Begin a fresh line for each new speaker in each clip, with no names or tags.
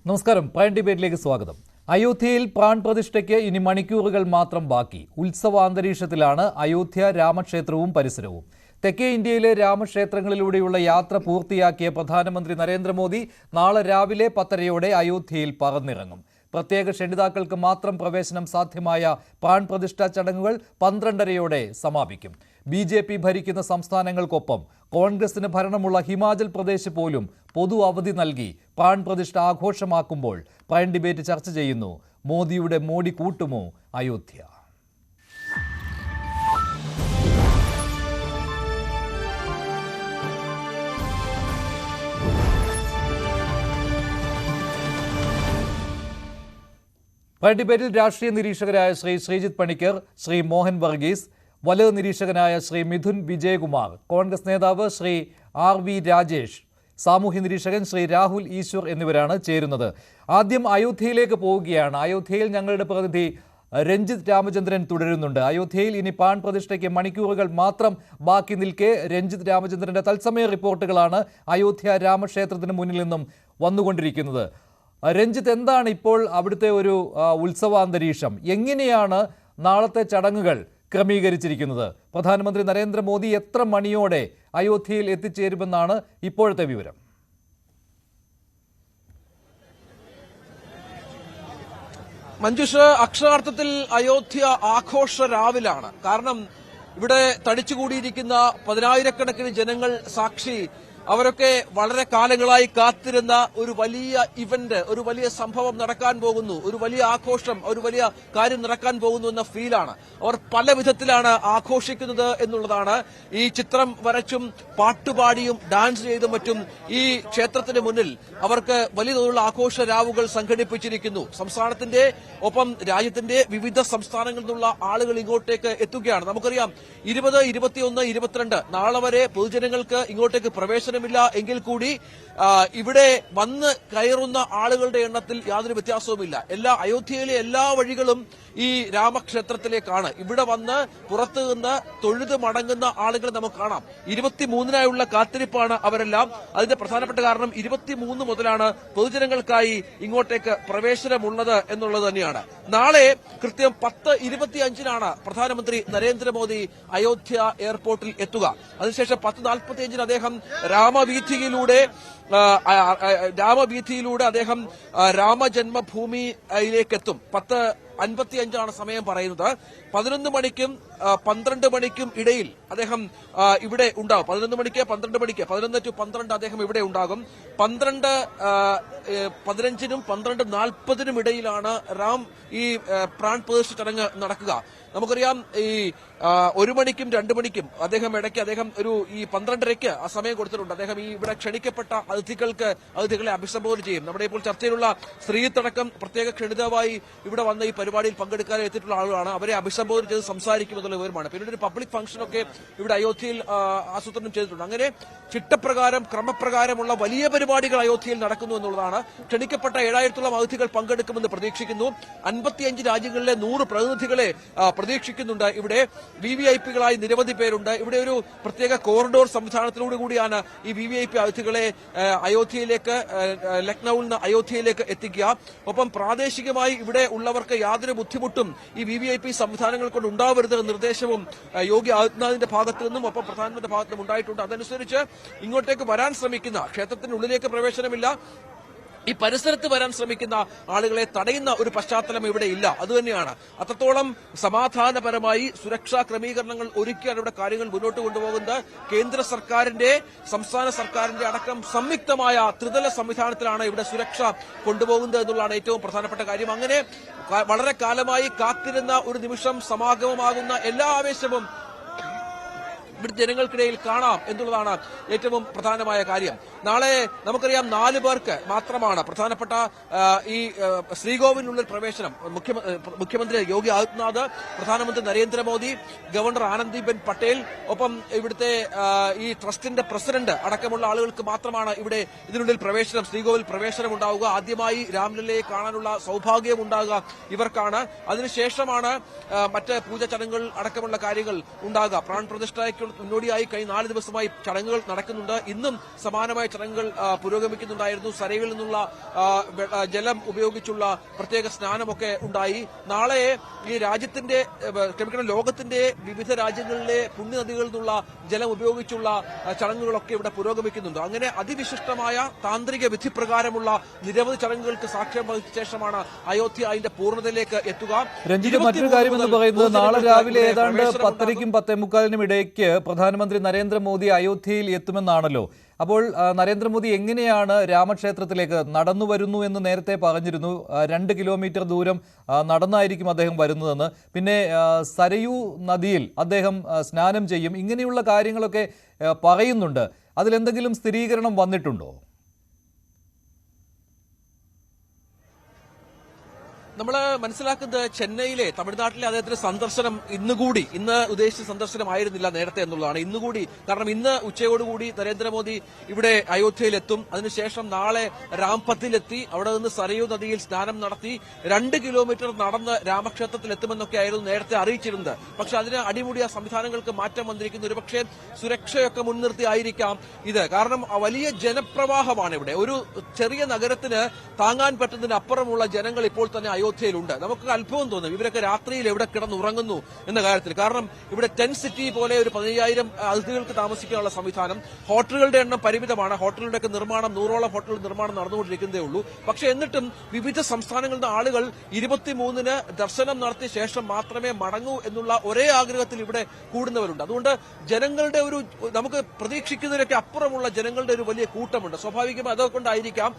നമസ്കാരം. പ്രൈം ഡിബേറ്റിലേക്ക് സ്വാഗതം. അയോധ്യയിൽ പ്രാൺ പ്രതിഷ്ഠയ്ക്ക് ഇനി മണിക്കൂറുകൾ മാത്രം ബാക്കി. ഉത്സവാന്തരീക്ഷത്തിലാണ് അയോധ്യ രാമക്ഷേത്രവും പരിസരവും. തെക്കേ ഇന്ത്യയിലെ രാമക്ഷേത്രങ്ങളിലൂടെയുള്ള യാത്ര പൂർത്തിയാക്കിയ പ്രധാനമന്ത്രി നരേന്ദ്രമോദി നാളെ രാവിലെ 10:30 അയോധ്യയിൽ പറന്നിറങ്ങും. പ്രത്യേക ക്ഷണിതാക്കൾക്ക് മാത്രം പ്രവേശനം സാധ്യമായ പ്രാൺ പ്രതിഷ്ഠാ ചടങ്ങുകൾ 12:30 സമാപിക്കും. BJP ഭരിക്കുന്ന സംസ്ഥാനങ്ങൾക്കൊപ്പം കോൺഗ്രസിന് ഭരണമുള്ള ഹിമാചൽ പ്രദേശ് പോലും പൊതു അവധി നൽകി പ്രാൺ പ്രതിഷ്ഠ ആഘോഷമാക്കുമ്പോൾ പ്രൈം ഡിബേറ്റ് ചർച്ച ചെയ്യുന്നു: മോദിയുടെ മോടി കൂട്ടുമോ അയോധ്യ? പ്രൈം ഡിബേറ്റിൽ രാഷ്ട്രീയ നിരീക്ഷകരായ ശ്രീ ശ്രീജിത്ത് പണിക്കർ, ശ്രീ മോഹൻ വർഗീസ്, വലത് നിരീക്ഷകനായ ശ്രീ മിഥുൻ വിജയകുമാർ, കോൺഗ്രസ് നേതാവ് ശ്രീ RV രാജേഷ്, സാമൂഹ്യ നിരീക്ഷകൻ ശ്രീ രാഹുൽ ഈശ്വർ എന്നിവരാണ് ചേരുന്നത്. ആദ്യം അയോധ്യയിലേക്ക് പോവുകയാണ്. അയോധ്യയിൽ ഞങ്ങളുടെ പ്രതിനിധി രഞ്ജിത്ത് രാമചന്ദ്രൻ തുടരുന്നുണ്ട്. അയോധ്യയിൽ ഇനി പ്രാൺ പ്രതിഷ്ഠയ്ക്ക് മണിക്കൂറുകൾ മാത്രം ബാക്കി നിൽക്കെ രഞ്ജിത്ത് രാമചന്ദ്രന്റെ തത്സമയ റിപ്പോർട്ടുകളാണ് അയോധ്യ രാമക്ഷേത്രത്തിന് മുന്നിൽ നിന്നും വന്നുകൊണ്ടിരിക്കുന്നത്. രഞ്ജിത്ത്, എന്താണ് ഇപ്പോൾ അവിടുത്തെ ഒരു ഉത്സവാന്തരീക്ഷം? എങ്ങനെയാണ് നാളത്തെ ചടങ്ങുകൾ ക്രമീകരിച്ചിരിക്കുന്നത്? പ്രധാനമന്ത്രി നരേന്ദ്രമോദി എത്ര മണിയോടെ അയോധ്യയിൽ എത്തിച്ചേരുമെന്നാണ് ഇപ്പോഴത്തെ വിവരം?
മഞ്ജുഷ്, അക്ഷരാർത്ഥത്തിൽ അയോധ്യ ആഘോഷ രാവിലാണ്. കാരണം ഇവിടെ തടിച്ചുകൂടിയിരിക്കുന്ന 10,000-കണക്കിന് ജനങ്ങൾ സാക്ഷി. അവരൊക്കെ വളരെ കാലങ്ങളായി കാത്തിരുന്ന ഒരു വലിയ ഇവന്റ്, ഒരു വലിയ സംഭവം നടക്കാൻ പോകുന്നു, ഒരു വലിയ ആഘോഷം, ഒരു വലിയ കാര്യം നടക്കാൻ പോകുന്നു എന്ന ഫീലാണ്. അവർ പല വിധത്തിലാണ് ആഘോഷിക്കുന്നത് എന്നുള്ളതാണ്. ഈ ചിത്രം വരച്ചും പാട്ടുപാടിയും ഡാൻസ് ചെയ്തും മറ്റും ഈ ക്ഷേത്രത്തിന് മുന്നിൽ അവർക്ക് വലിയ തോതിലുള്ള ആഘോഷ രാവുകൾ സംഘടിപ്പിച്ചിരിക്കുന്നു. സംസ്ഥാനത്തിന്റെ ഒപ്പം രാജ്യത്തിന്റെ വിവിധ സംസ്ഥാനങ്ങളിൽ നിന്നുള്ള ആളുകൾ ഇങ്ങോട്ടേക്ക് എത്തുകയാണ്. നമുക്കറിയാം 20, 21, 22 നാളെ വരെ പൊതുജനങ്ങൾക്ക് ഇങ്ങോട്ടേക്ക് പ്രവേശനമില്ല എങ്കിൽ കൂടി ഇവിടെ വന്ന് കയറുന്ന ആളുകളുടെ എണ്ണത്തിൽ യാതൊരു വ്യത്യാസവുമില്ല. അയോധ്യയിലെ എല്ലാ വഴികളും ഈ രാമക്ഷേത്രത്തിലേക്കാണ്. ഇവിടെ വന്ന് പുറത്തു നിന്ന് തൊഴുത് മടങ്ങുന്ന ആളുകൾ നമുക്ക് കാണാം. 23-നായുള്ള കാത്തിരിപ്പാണ് അവരെല്ലാം. അതിന്റെ പ്രധാനപ്പെട്ട കാരണം 23 മുതലാണ് പൊതുജനങ്ങൾക്കായി ഇങ്ങോട്ടേക്ക് പ്രവേശനമുള്ളത് എന്നുള്ളത് തന്നെയാണ്. നാളെ കൃത്യം 10:25 പ്രധാനമന്ത്രി നരേന്ദ്രമോദി അയോധ്യ എയർപോർട്ടിൽ എത്തുക. അതിനുശേഷം 10:45 അദ്ദേഹം രാമവീഥിയിലൂടെ അദ്ദേഹം രാമജന്മഭൂമിയിലേക്ക് എത്തും. 10:55 സമയം പറയുന്നത്. 11 മണിക്കും 12 മണിക്കും ഇടയിൽ അദ്ദേഹം ഇവിടെ ഉണ്ടാകും. 11 മണിക്ക് 12 മണിക്ക് 11 to 12 അദ്ദേഹം ഇവിടെ ഉണ്ടാകും. 12:15 12:40 ഇടയിലാണ് ഈ പ്രാൺ പ്രതിഷ്ഠ ചടങ്ങ് നടക്കുക. നമുക്കറിയാം ഈ 1 മണിക്കും 2 മണിക്കും അദ്ദേഹം ഒരു ഈ 12:30 ആ സമയം കൊടുത്തിട്ടുണ്ട്. അദ്ദേഹം ഈ ഇവിടെ ക്ഷണിക്കപ്പെട്ട അതിഥികളെ അഭിസംബോധന ചെയ്യും. നമ്മുടെ ഇപ്പോൾ ചർച്ചയിലുള്ള സ്ത്രീത്തടക്കം പ്രത്യേക ക്ഷണിതാവായി ഇവിടെ വന്ന ഈ പരിപാടിയിൽ പങ്കെടുക്കാൻ എത്തിയിട്ടുള്ള ആളുകളാണ്. അവരെ അഭിസംബോധന ചെയ്ത് സംസാരിക്കുമെന്നുള്ള വിവരമാണ്. പിന്നീട് ഒരു പബ്ലിക് ഫംഗ്ഷനൊക്കെ ഇവിടെ അയോധ്യയിൽ ആസൂത്രണം ചെയ്തിട്ടുണ്ട്. അങ്ങനെ ചിട്ടപ്രകാരം ക്രമപ്രകാരമുള്ള വലിയ പരിപാടികൾ അയോധ്യയിൽ നടക്കുന്നു എന്നുള്ളതാണ്. ക്ഷണിക്കപ്പെട്ട 7,000-ഓളം അതിഥികൾ പങ്കെടുക്കുമെന്ന് പ്രതീക്ഷിക്കുന്നു. 55 രാജ്യങ്ങളിലെ 100 പ്രതിനിധികളെ പ്രതീക്ഷിക്കുന്നുണ്ട്. ഇവിടെ VVIPകളായി നിരവധി പേരുണ്ട്. ഇവിടെ ഒരു പ്രത്യേക കോറിഡോർ സംവിധാനത്തിലൂടെ കൂടിയാണ് ഈ VVIP അതിഥികളെ ലക്നൌവിൽ നിന്ന് അയോധ്യയിലേക്ക് എത്തിക്കുക. ഒപ്പം പ്രാദേശികമായി ഇവിടെ ഉള്ളവർക്ക് യാതൊരു ബുദ്ധിമുട്ടും ഈ VVIP സംവിധാനങ്ങൾ കൊണ്ട് ഉണ്ടാവരുത് എന്ന നിർദ്ദേശവും യോഗി ആദിത്യനാഥിന്റെ ഭാഗത്തു നിന്നും ഒപ്പം പ്രധാനമന്ത്രിയുടെ ഭാഗത്തു നിന്നും ഉണ്ടായിട്ടുണ്ട്. അതനുസരിച്ച് ഇങ്ങോട്ടേക്ക് വരാൻ ശ്രമിക്കുന്ന, ക്ഷേത്രത്തിനുള്ളിലേക്ക് പ്രവേശനമില്ല, ഈ പരിസരത്ത് വരാൻ ശ്രമിക്കുന്ന ആളുകളെ തടയുന്ന ഒരു പശ്ചാത്തലം ഇവിടെ ഇല്ല. അതുതന്നെയാണ് അത്രത്തോളം സമാധാനപരമായി സുരക്ഷാ ക്രമീകരണങ്ങൾ ഒരുക്കിയാണ് ഇവിടെ കാര്യങ്ങൾ മുന്നോട്ട് കൊണ്ടുപോകുന്നത്. കേന്ദ്ര സർക്കാരിന്റെ, സംസ്ഥാന സർക്കാരിന്റെ അടക്കം സംയുക്തമായ ത്രിതല സംവിധാനത്തിലാണ് ഇവിടെ സുരക്ഷ കൊണ്ടുപോകുന്നത് എന്നുള്ളതാണ് ഏറ്റവും പ്രധാനപ്പെട്ട കാര്യം. അങ്ങനെ വളരെ കാലമായി കാത്തിരുന്ന ഒരു നിമിഷം സമാഗമമാകുന്ന എല്ലാ ആവേശവും ഇവിടെ ജനങ്ങൾക്കിടയിൽ കാണാം എന്നുള്ളതാണ് ഏറ്റവും പ്രധാനമായ കാര്യം. നാളെ നമുക്കറിയാം 4 പേർക്ക് മാത്രമാണ് പ്രധാനപ്പെട്ട ഈ ശ്രീകോവിലിനുള്ളിൽ പ്രവേശനം. മുഖ്യമന്ത്രി യോഗി ആദിത്യനാഥ്, പ്രധാനമന്ത്രി നരേന്ദ്രമോദി, ഗവർണർ ആനന്ദിബെൻ പട്ടേൽ, ഒപ്പം ഇവിടുത്തെ ഈ ട്രസ്റ്റിന്റെ പ്രസിഡന്റ് അടക്കമുള്ള ആളുകൾക്ക് മാത്രമാണ് ഇവിടെ ഇതിനുള്ളിൽ പ്രവേശനം, ശ്രീകോവിൽ പ്രവേശനം ഉണ്ടാവുക. ആദ്യമായി രാംലല്ലയെ കാണാനുള്ള സൗഭാഗ്യം ഉണ്ടാകുക ഇവർക്കാണ്. അതിനുശേഷമാണ് മറ്റ് പൂജ ചടങ്ങുകൾ അടക്കമുള്ള കാര്യങ്ങൾ ഉണ്ടാകുക. പ്രാൺ പ്രതിഷ്ഠയ്ക്കുള്ള മുന്നോടിയായി കഴിഞ്ഞ 4 ദിവസമായി ചടങ്ങുകൾ നടക്കുന്നുണ്ട്. ഇന്നും സമാനമായ ചടങ്ങുകൾ പുരോഗമിക്കുന്നുണ്ടായിരുന്നു. സരയിൽ നിന്നുള്ള ജലം ഉപയോഗിച്ചുള്ള പ്രത്യേക സ്നാനമൊക്കെ ഉണ്ടായി. നാളെ ഈ രാജ്യത്തിന്റെ ലോകത്തിന്റെ വിവിധ രാജ്യങ്ങളിലെ പുണ്യനദികളിൽ നിന്നുള്ള ജലം ഉപയോഗിച്ചുള്ള ചടങ്ങുകളൊക്കെ ഇവിടെ പുരോഗമിക്കുന്നുണ്ട്. അങ്ങനെ അതിവിശിഷ്ടമായ താന്ത്രിക വിധി പ്രകാരമുള്ള നിരവധി ചടങ്ങുകൾക്ക് സാക്ഷ്യം വഹിച്ച ശേഷമാണ് അയോധ്യ അതിന്റെ പൂർണ്ണതയിലേക്ക് എത്തുക.
രഞ്ജിത്ത്, മറ്റൊരു കാര്യമെന്ന് പറയുന്നത് നാളെ രാവിലെ ഏതാണ്ട് 10:30ക്കും 10:45നും ഇടയ്ക്ക് പ്രധാനമന്ത്രി നരേന്ദ്രമോദി അയോധ്യയിൽ എത്തുമെന്നാണല്ലോ. അപ്പോൾ നരേന്ദ്രമോദി എങ്ങനെയാണ് രാമക്ഷേത്രത്തിലേക്ക് നടന്നു വരുന്നു എന്ന് നേരത്തെ പറഞ്ഞിരുന്നു. 2 കിലോമീറ്റർ ദൂരം നടന്നായിരിക്കും അദ്ദേഹം വരുന്നതെന്ന്. പിന്നെ സരയൂ നദിയിൽ അദ്ദേഹം സ്നാനം ചെയ്യും. ഇങ്ങനെയുള്ള കാര്യങ്ങളൊക്കെ പറയുന്നുണ്ട്. അതിലെന്തെങ്കിലും സ്ഥിരീകരണം വന്നിട്ടുണ്ടോ?
നമ്മൾ മനസ്സിലാക്കുന്നത് ചെന്നൈയിലെ തമിഴ്നാട്ടിലെ അദ്ദേഹത്തിന്റെ സന്ദർശനം ഇന്ന് ഉദ്ദേശിച്ച സന്ദർശനമായിരുന്നില്ല നേരത്തെ എന്നുള്ളതാണ്. ഇന്നുകൂടി, കാരണം ഇന്ന് ഉച്ചയോടുകൂടി നരേന്ദ്രമോദി ഇവിടെ അയോധ്യയിലെത്തും. അതിനുശേഷം നാളെ രാംപത്തിലെത്തി അവിടെ നിന്ന് സരയൂ നദിയിൽ സ്നാനം നടത്തി 2 കിലോമീറ്റർ നടന്ന് രാമക്ഷേത്രത്തിൽ എത്തുമെന്നൊക്കെയായിരുന്നു നേരത്തെ അറിയിച്ചിരുന്നത്. പക്ഷെ അതിന് അടിമുടിയ സംവിധാനങ്ങൾക്ക് മാറ്റം വന്നിരിക്കുന്നു. ഒരുപക്ഷെ സുരക്ഷയൊക്കെ മുൻനിർത്തി ആയിരിക്കാം ഇത്. കാരണം വലിയ ജനപ്രവാഹമാണ് ഇവിടെ. ഒരു ചെറിയ നഗരത്തിന് താങ്ങാൻ പറ്റുന്നതിനപ്പുറമുള്ള ജനങ്ങൾ ഇപ്പോൾ തന്നെ അയോധ്യയിലുണ്ട്. നമുക്ക് അത്ഭുതം തോന്നും ഇവരൊക്കെ രാത്രിയിൽ എവിടെ കിടന്നുറങ്ങുന്നു എന്ന കാര്യത്തിൽ. കാരണം ഇവിടെ 10 സിറ്റി പോലെ ഒരു 15,000 അതിഥികൾക്ക് താമസിക്കാനുള്ള സംവിധാനം. ഹോട്ടലുകളുടെ എണ്ണം പരിമിതമാണ്. ഹോട്ടലുകളുടെയൊക്കെ നിർമ്മാണം 100ഓളം ഹോട്ടലുകളുടെ നിർമ്മാണം നടന്നുകൊണ്ടിരിക്കുന്നതേ ഉള്ളൂ. പക്ഷെ എന്നിട്ടും വിവിധ സംസ്ഥാനങ്ങളുടെ ആളുകൾ 23-ന് ദർശനം നടത്തിയ ശേഷം മാത്രമേ മടങ്ങൂ എന്നുള്ള ഒരേ ആഗ്രഹത്തിൽ ഇവിടെ കൂടുന്നവരുണ്ട്. അതുകൊണ്ട് ജനങ്ങളുടെ നമുക്ക് പ്രതീക്ഷിക്കുന്നതിനൊക്കെ അപ്പുറമുള്ള ജനങ്ങളുടെ ഒരു വലിയ കൂട്ടമുണ്ട്. സ്വാഭാവികമായി അതുകൊണ്ടായിരിക്കാം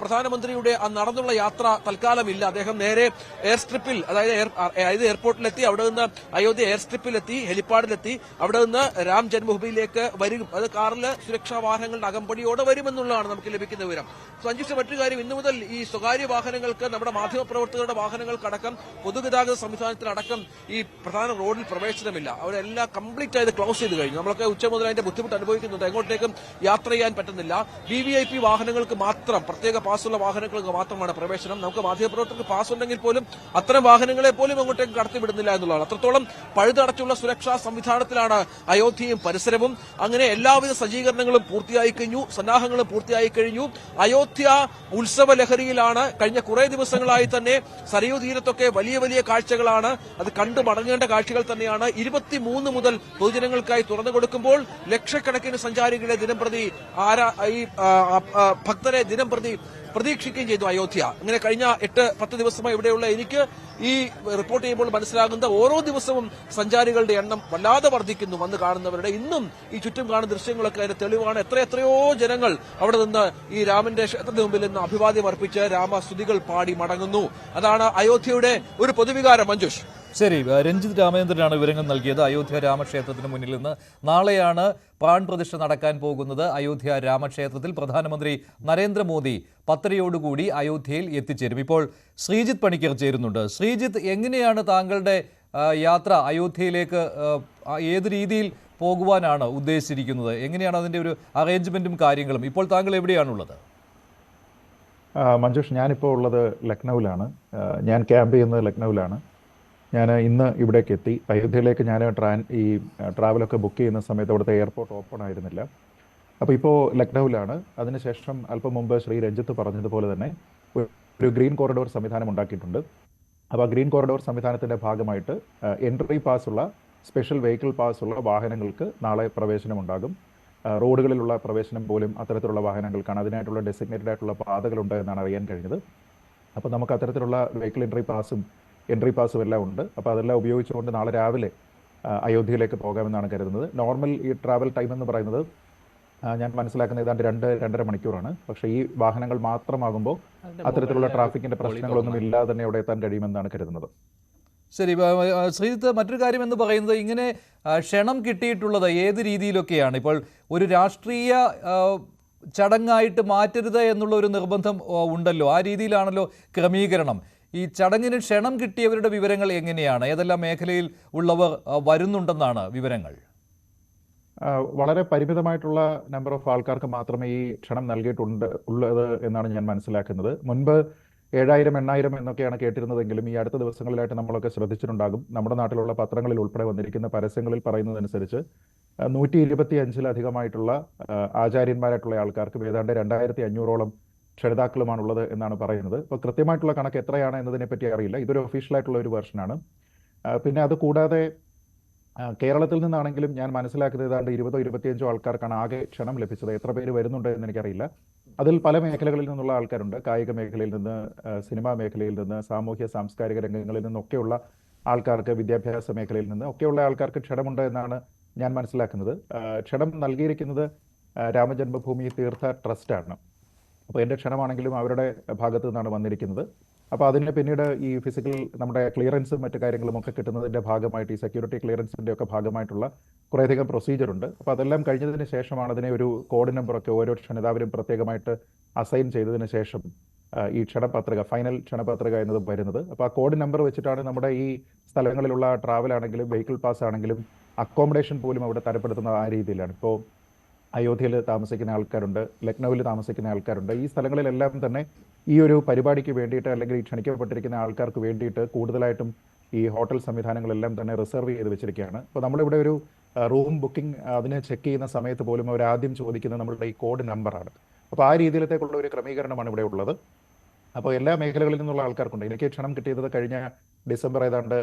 പ്രധാനമന്ത്രിയുടെ നടന്നുള്ള യാത്ര തൽക്കാലമില്ല. അദ്ദേഹം നേരെ എയർ സ്ട്രിപ്പിൽ, അതായത് എയർപോർട്ടിലെത്തി, അവിടെ നിന്ന് അയോധ്യ എയർ സ്ട്രിപ്പിലെത്തി, ഹെലിപ്പാഡിലെത്തി, അവിടെ നിന്ന് രാം ജന്മഭൂമിയിലേക്ക് വരും. അത് കാറിൽ സുരക്ഷാ വാഹനങ്ങളുടെ അകമ്പടിയോടെ വരുമെന്നുള്ളതാണ് നമുക്ക് ലഭിക്കുന്ന വിവരം. സഞ്ജിഷ, മറ്റൊരു കാര്യം, ഇന്നു മുതൽ ഈ സ്വകാര്യ വാഹനങ്ങൾക്ക്, നമ്മുടെ മാധ്യമപ്രവർത്തകരുടെ വാഹനങ്ങൾക്കടക്കം പൊതുഗതാഗത സംവിധാനത്തിലടക്കം ഈ പ്രധാന റോഡിൽ പ്രവേശനമില്ല. അവരെല്ലാം കംപ്ലീറ്റ് ആയത് ക്ലോസ് ചെയ്ത് കഴിഞ്ഞു. നമ്മളൊക്കെ ഉച്ച മുതൽ അതിന്റെ ബുദ്ധിമുട്ട് അനുഭവിക്കുന്നുണ്ട്. എങ്ങോട്ടേക്കും യാത്ര ചെയ്യാൻ പറ്റുന്നില്ല. VVIP വാഹനങ്ങൾക്ക് മാത്രം, പ്രത്യേക പാസുള്ള വാഹനങ്ങൾക്ക് മാത്രമാണ് പ്രവേശനം. നമുക്ക് മാധ്യമപ്രവർത്തകർക്ക് പാസ് ഉണ്ടെങ്കിൽ പോലും അത്തരം വാഹനങ്ങളെ പോലും അങ്ങോട്ടേക്ക് കടത്തിവിടുന്നില്ല എന്നുള്ളതാണ്. അത്രത്തോളം പഴുതടച്ചുള്ള സുരക്ഷാ സംവിധാനത്തിലാണ് അയോധ്യയും പരിസരവും. അങ്ങനെ എല്ലാവിധ സജ്ജീകരണങ്ങളും പൂർത്തിയായി കഴിഞ്ഞു, സന്നാഹങ്ങളും പൂർത്തിയായി കഴിഞ്ഞു. അയോധ്യ ഉത്സവ ലഹരിയിലാണ്. കഴിഞ്ഞ കുറെ ദിവസങ്ങളായി തന്നെ സരയൂ തീരത്തൊക്കെ വലിയ വലിയ കാഴ്ചകളാണ്. അത് കണ്ടു മടങ്ങേണ്ട കാഴ്ചകൾ തന്നെയാണ്. 23 മുതൽ പൊതുജനങ്ങൾക്കായി തുറന്നു കൊടുക്കുമ്പോൾ ലക്ഷക്കണക്കിന് സഞ്ചാരികളെ ദിനംപ്രതി ഭക്തരെ ദിനംപ്രതി പ്രതീക്ഷിക്കുകയും ചെയ്തു അയോധ്യ. അങ്ങനെ കഴിഞ്ഞ 8-10 ദിവസമായി ഇവിടെയുള്ള എനിക്ക് ഈ റിപ്പോർട്ട് ചെയ്യുമ്പോൾ മനസ്സിലാകുന്ന ഓരോ ദിവസവും സഞ്ചാരികളുടെ എണ്ണം വല്ലാതെ വർദ്ധിക്കുന്നു. വന്ന് കാണുന്നവരുടെ ഇന്നും ഈ ചുറ്റും കാണുന്ന ദൃശ്യങ്ങളൊക്കെ അതിന്റെ തെളിവാണ്. എത്രയോ ജനങ്ങൾ അവിടെ നിന്ന് ഈ രാമന്റെ ക്ഷേത്രത്തിന് മുമ്പിൽ നിന്ന് അഭിവാദ്യം അർപ്പിച്ച് രാമസ്തുതികൾ പാടി മടങ്ങുന്നു. അതാണ് അയോധ്യയുടെ ഒരു പൊതുവികാരം. മഞ്ജുഷ്,
ശരി, രഞ്ജിത്ത് രാമചന്ദ്രനാണ് വിവരങ്ങൾ നൽകിയത്. അയോധ്യ രാമക്ഷേത്രത്തിന് മുന്നിൽ നിന്ന് നാളെയാണ് പ്രാൺ പ്രതിഷ്ഠ നടക്കാൻ പോകുന്നത്. അയോധ്യ രാമക്ഷേത്രത്തിൽ പ്രധാനമന്ത്രി നരേന്ദ്രമോദി 10:30 അയോധ്യയിൽ എത്തിച്ചേരും. ഇപ്പോൾ ശ്രീജിത്ത് പണിക്കർ ചേരുന്നുണ്ട്. ശ്രീജിത്ത്, എങ്ങനെയാണ് താങ്കളുടെ യാത്ര അയോധ്യയിലേക്ക് ഏത് രീതിയിൽ പോകുവാനാണ് ഉദ്ദേശിച്ചിരിക്കുന്നത്? എങ്ങനെയാണ് അതിൻ്റെ ഒരു അറേഞ്ച്മെന്റും കാര്യങ്ങളും? ഇപ്പോൾ താങ്കൾ എവിടെയാണുള്ളത്?
മഞ്ജുഷ്, ഞാനിപ്പോൾ ഉള്ളത് ലക്നൌവിലാണ്. ഞാൻ ക്യാമ്പ് ചെയ്യുന്നത് ലക്നൌവിലാണ്. ഞാൻ ഇന്ന് ഇവിടേക്ക് എത്തി. അയോധ്യയിലേക്ക് ഞാൻ ട്രാവലൊക്കെ ബുക്ക് ചെയ്യുന്ന സമയത്ത് അവിടുത്തെ എയർപോർട്ട് ഓപ്പൺ ആയിരുന്നില്ല. അപ്പോൾ ഇപ്പോൾ ലക്നൌവിലാണ്. അതിനുശേഷം അല്പം മുമ്പ് ശ്രീ രഞ്ജിത്ത് പറഞ്ഞതുപോലെ തന്നെ ഒരു ഗ്രീൻ കോറിഡോർ സംവിധാനം ഉണ്ടാക്കിയിട്ടുണ്ട്. അപ്പോൾ ആ ഗ്രീൻ കോറിഡോർ സംവിധാനത്തിൻ്റെ ഭാഗമായിട്ട് എൻട്രി പാസുള്ള, സ്പെഷ്യൽ വെഹിക്കിൾ പാസുള്ള വാഹനങ്ങൾക്ക് നാളെ പ്രവേശനം ഉണ്ടാകും. റോഡുകളിലുള്ള പ്രവേശനം പോലും അത്തരത്തിലുള്ള വാഹനങ്ങൾക്കാണ്. അതിനായിട്ടുള്ള ഡെസിഗ്നേറ്റഡ് ആയിട്ടുള്ള പാതകളുണ്ട് എന്നാണ് അറിയാൻ കഴിഞ്ഞത്. അപ്പോൾ നമുക്ക് അത്തരത്തിലുള്ള വെഹിക്കിൾ എൻട്രി പാസും എല്ലാം ഉണ്ട്. അപ്പോൾ അതെല്ലാം ഉപയോഗിച്ചുകൊണ്ട് നാളെ രാവിലെ അയോധ്യയിലേക്ക് പോകാമെന്നാണ് കരുതുന്നത്. നോർമൽ ഈ ട്രാവൽ ടൈം എന്ന് പറയുന്നത് ഞാൻ മനസ്സിലാക്കുന്നത് ഏതാണ്ട് 2-2.5 മണിക്കൂറാണ്. പക്ഷേ ഈ വാഹനങ്ങൾ മാത്രമാകുമ്പോൾ അത്തരത്തിലുള്ള ട്രാഫിക്കിന്റെ പ്രശ്നങ്ങളൊന്നും ഇല്ലാതെ തന്നെ അവിടെ എത്താൻ കഴിയുമെന്നാണ് കരുതുന്നത്.
ശരി, ശ്രീജിത്ത്, മറ്റൊരു കാര്യം എന്ന് പറയുന്നത്, ഇങ്ങനെ ക്ഷണം കിട്ടിയിട്ടുള്ളത് ഏത് രീതിയിലൊക്കെയാണ്? ഇപ്പോൾ ഒരു രാഷ്ട്രീയ ചടങ്ങായിട്ട് മാറ്റരുത് എന്നുള്ള ഒരു നിർബന്ധം ഉണ്ടല്ലോ, ആ രീതിയിലാണല്ലോ ക്രമീകരണം. ഈ ചടങ്ങിന് ക്ഷണം കിട്ടിയവരുടെ വിവരങ്ങൾ എങ്ങനെയാണ്? ഏതെല്ലാം മേഖലയിൽ ഉള്ളവർ വരുന്നുണ്ടെന്നാണ് വിവരങ്ങൾ?
വളരെ പരിമിതമായിട്ടുള്ള നമ്പർ ഓഫ് ആൾക്കാർക്ക് മാത്രമേ ഈ ക്ഷണം ഉള്ളത് എന്നാണ് ഞാൻ മനസ്സിലാക്കുന്നത്. മുൻപ് 7,000-8,000 എന്നൊക്കെയാണ് കേട്ടിരുന്നതെങ്കിലും ഈ അടുത്ത ദിവസങ്ങളിലായിട്ട് നമ്മളൊക്കെ ശ്രദ്ധിച്ചിട്ടുണ്ടാകും. നമ്മുടെ നാട്ടിലുള്ള പത്രങ്ങളിൽ ഉൾപ്പെടെ വന്നിരിക്കുന്ന പരസ്യങ്ങളിൽ പറയുന്നതനുസരിച്ച് 125-ലധികമായിട്ടുള്ള ആചാര്യന്മാരായിട്ടുള്ള ആൾക്കാർക്കും ഏതാണ്ട് 2500-ഓളം ക്ഷണിതാക്കളുമാണുള്ളത് എന്നാണ് പറയുന്നത്. അപ്പോൾ കൃത്യമായിട്ടുള്ള കണക്ക് എത്രയാണ് എന്നതിനെ പറ്റി അറിയില്ല. ഇതൊരു ഒഫീഷ്യലായിട്ടുള്ള ഒരു വെർഷനാണ്. പിന്നെ അത് കൂടാതെ കേരളത്തിൽ നിന്നാണെങ്കിലും ഞാൻ മനസ്സിലാക്കുന്നത് ഏതാണ്ട് 20-25 ആൾക്കാർക്കാണ് ആകെ ക്ഷണം ലഭിച്ചത്. എത്ര പേര് വരുന്നുണ്ട് എന്ന് എനിക്കറിയില്ല. അതിൽ പല മേഖലകളിൽ നിന്നുള്ള ആൾക്കാരുണ്ട്. കായിക മേഖലയിൽ നിന്ന്, സിനിമാ മേഖലയിൽ നിന്ന്, സാമൂഹ്യ സാംസ്കാരിക രംഗങ്ങളിൽ നിന്നൊക്കെയുള്ള ആൾക്കാർക്ക്, വിദ്യാഭ്യാസ മേഖലയിൽ നിന്ന് ഒക്കെയുള്ള ആൾക്കാർക്ക് ക്ഷണമുണ്ട് എന്നാണ് ഞാൻ മനസ്സിലാക്കുന്നത്. ക്ഷണം നൽകിയിരിക്കുന്നത് രാമജന്മഭൂമി തീർത്ഥ ട്രസ്റ്റാണ്. അപ്പോൾ എൻ്റെ ക്ഷണമാണെങ്കിലും അവരുടെ ഭാഗത്തു നിന്നാണ് വന്നിരിക്കുന്നത്. അപ്പോൾ അതിന് പിന്നീട് ഈ ഫിസിക്കൽ നമ്മുടെ ക്ലിയറൻസും മറ്റു കാര്യങ്ങളും ഒക്കെ കിട്ടുന്നതിൻ്റെ ഭാഗമായിട്ട്, ഈ സെക്യൂരിറ്റി ക്ലിയറൻസിൻ്റെ ഒക്കെ ഭാഗമായിട്ടുള്ള കുറേയധികം പ്രൊസീജിയറുണ്ട്. അപ്പോൾ അതെല്ലാം കഴിഞ്ഞതിന് ശേഷമാണ് അതിനെ ഒരു കോഡ് നമ്പറൊക്കെ ഓരോ ക്ഷണിതാവിനും പ്രത്യേകമായിട്ട് അസൈൻ ചെയ്തതിന് ശേഷം ഈ ക്ഷണപത്രിക, ഫൈനൽ ക്ഷണപത്രിക എന്നത് വരുന്നത്. അപ്പോൾ ആ കോഡ് നമ്പർ വെച്ചിട്ടാണ് നമ്മുടെ ഈ സ്ഥലങ്ങളിലുള്ള ട്രാവൽ ആണെങ്കിലും വെഹിക്കിൾ പാസ് ആണെങ്കിലും അക്കോമഡേഷൻ പോലും അവിടെ തരപ്പെടുത്തുന്ന ആ രീതിയിലാണ്. ഇപ്പോൾ അയോധ്യയിൽ താമസിക്കുന്ന ആൾക്കാരുണ്ട്, ലക്നൌവിൽ താമസിക്കുന്ന ആൾക്കാരുണ്ട്. ഈ സ്ഥലങ്ങളിലെല്ലാം തന്നെ ഈ ഒരു പരിപാടിക്ക് വേണ്ടിയിട്ട്, അല്ലെങ്കിൽ ഈ ക്ഷണിക്കപ്പെട്ടിരിക്കുന്ന ആൾക്കാർക്ക് വേണ്ടിയിട്ട് കൂടുതലായിട്ടും ഈ ഹോട്ടൽ സംവിധാനങ്ങളെല്ലാം തന്നെ റിസർവ് ചെയ്ത് വെച്ചിരിക്കുകയാണ്. അപ്പോൾ നമ്മളിവിടെ ഒരു റൂം ബുക്കിംഗ് അതിനെ ചെക്ക് ചെയ്യുന്ന സമയത്ത് പോലും അവർ ആദ്യം ചോദിക്കുന്നത് നമ്മളുടെ ഈ കോഡ് നമ്പറാണ്. അപ്പോൾ ആ രീതിയിലത്തേക്കുള്ള ഒരു ക്രമീകരണമാണ് ഇവിടെ ഉള്ളത്. അപ്പോൾ എല്ലാ മേഖലകളിൽ നിന്നുള്ള ആൾക്കാർക്കുണ്ട്. എനിക്ക് ക്ഷണം കിട്ടിയത് കഴിഞ്ഞ ഡിസംബർ ഏതാണ്ട്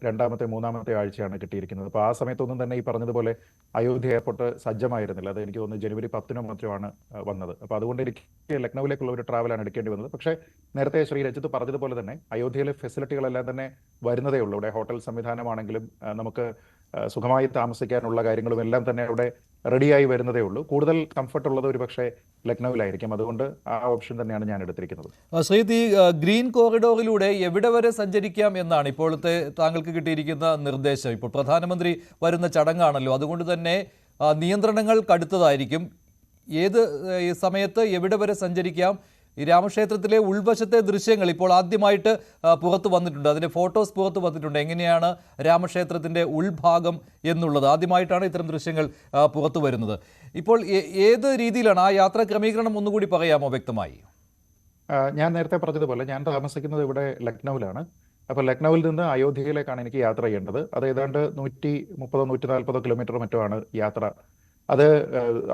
2-3 ആഴ്ചയാണ് കിട്ടിയിരിക്കുന്നത്. അപ്പോൾ ആ സമയത്തൊന്നും തന്നെ ഈ പറഞ്ഞതുപോലെ അയോധ്യ എയർപോർട്ട് സജ്ജമായിരുന്നില്ല. അത് എനിക്ക് തോന്നുന്നു ജനുവരി 10 മറ്റോ വന്നത്. അപ്പോൾ അതുകൊണ്ട് എനിക്ക് ലക്നൌവിലേക്കുള്ള ഒരു ട്രാവലാണ് എടുക്കേണ്ടി വന്നത്. പക്ഷേ നേരത്തെ ശ്രീ രഞ്ജിത്ത് പറഞ്ഞതുപോലെ തന്നെ അയോധ്യയിലെ ഫെസിലിറ്റികളെല്ലാം തന്നെ വരുന്നതേ ഉള്ളൂ. ഇവിടെ ഹോട്ടൽ സംവിധാനമാണെങ്കിലും നമുക്ക് സുഖമായി താമസിക്കാനുള്ള കാര്യങ്ങളും എല്ലാം തന്നെ അവിടെ റെഡിയായി വരുന്നതേ ഉള്ളൂ. കൂടുതൽ കംഫർട്ട് ഉള്ളത് ഒരു പക്ഷേ ലക്നൌവിലായിരിക്കും. അതുകൊണ്ട് ആ ഓപ്ഷൻ തന്നെയാണ് ഞാൻ എടുത്തിരിക്കുന്നത്.
ശ്രീത്, ഈ ഗ്രീൻ കോറിഡോറിലൂടെ എവിടെ വരെ സഞ്ചരിക്കാം എന്നാണ് ഇപ്പോഴത്തെ താങ്കൾക്ക് കിട്ടിയിരിക്കുന്ന നിർദ്ദേശം? ഇപ്പോൾ പ്രധാനമന്ത്രി വരുന്ന ചടങ്ങാണല്ലോ, അതുകൊണ്ട് തന്നെ നിയന്ത്രണങ്ങൾ കടുത്തതായിരിക്കും. ഏത് സമയത്ത് എവിടെ വരെ സഞ്ചരിക്കാം? ഈ രാമക്ഷേത്രത്തിലെ ഉൾവശത്തെ ദൃശ്യങ്ങൾ ഇപ്പോൾ ആദ്യമായിട്ട് പുറത്തു വന്നിട്ടുണ്ട്, അതിൻ്റെ ഫോട്ടോസ് പുറത്തു വന്നിട്ടുണ്ട്. എങ്ങനെയാണ് രാമക്ഷേത്രത്തിൻ്റെ ഉൾഭാഗം എന്നുള്ളത് ആദ്യമായിട്ടാണ് ഇത്തരം ദൃശ്യങ്ങൾ പുറത്തു വരുന്നത്. ഇപ്പോൾ ഏത് രീതിയിലാണ് ആ യാത്രാ ക്രമീകരണം ഒന്നുകൂടി പറയാമോ വ്യക്തമായി?
ഞാൻ നേരത്തെ പറഞ്ഞതുപോലെ ഞാൻ താമസിക്കുന്നത് ഇവിടെ ലക്നൌവിലാണ്. അപ്പോൾ ലക്നൌവിൽ നിന്ന് അയോധ്യയിലേക്കാണ് എനിക്ക് യാത്ര ചെയ്യേണ്ടത്. അത് ഏതാണ്ട് 130-140 കിലോമീറ്റർ മറ്റോ ആണ് യാത്ര. അത്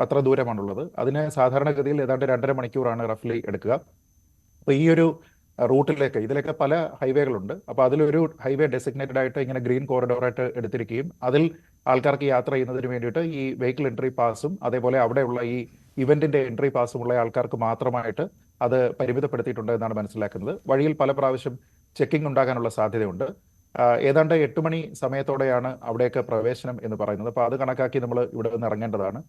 അത്ര ദൂരമാണുള്ളത്. അതിന് സാധാരണഗതിയിൽ ഏതാണ്ട് 2.5 മണിക്കൂറാണ് റഫ്ലി എടുക്കുക. അപ്പോൾ ഈ ഒരു റൂട്ടിലേക്ക്, ഇതിലേക്ക് പല ഹൈവേകളുണ്ട്. അപ്പോൾ അതിലൊരു ഹൈവേ ഡെസിഗ്നേറ്റഡ് ആയിട്ട് ഇങ്ങനെ ഗ്രീൻ കോറിഡോറായിട്ട് എടുത്തിരിക്കുകയും അതിൽ ആൾക്കാർക്ക് യാത്ര ചെയ്യുന്നതിന് വേണ്ടിയിട്ട് ഈ വെഹിക്കിൾ എൻട്രി പാസും അതേപോലെ അവിടെയുള്ള ഈ ഇവന്റിന്റെ എൻട്രി പാസും ഉള്ള ആൾക്കാർക്ക് മാത്രമായിട്ട് അത് പരിമിതപ്പെടുത്തിയിട്ടുണ്ട് എന്നാണ് മനസ്സിലാക്കുന്നത്. വഴിയിൽ പല പ്രാവശ്യം ചെക്കിംഗ് ഉണ്ടാകാനുള്ള സാധ്യതയുണ്ട്. ഏതാണ്ട് 8 മണി സമയത്തോടെയാണ് അവിടേക്ക് പ്രവേശനം എന്ന് പറയുന്നത്. അപ്പോൾ അത് കണക്കാക്കി നമ്മൾ ഇവിടെ നിന്ന് ഇറങ്ങേണ്ടതാണ്.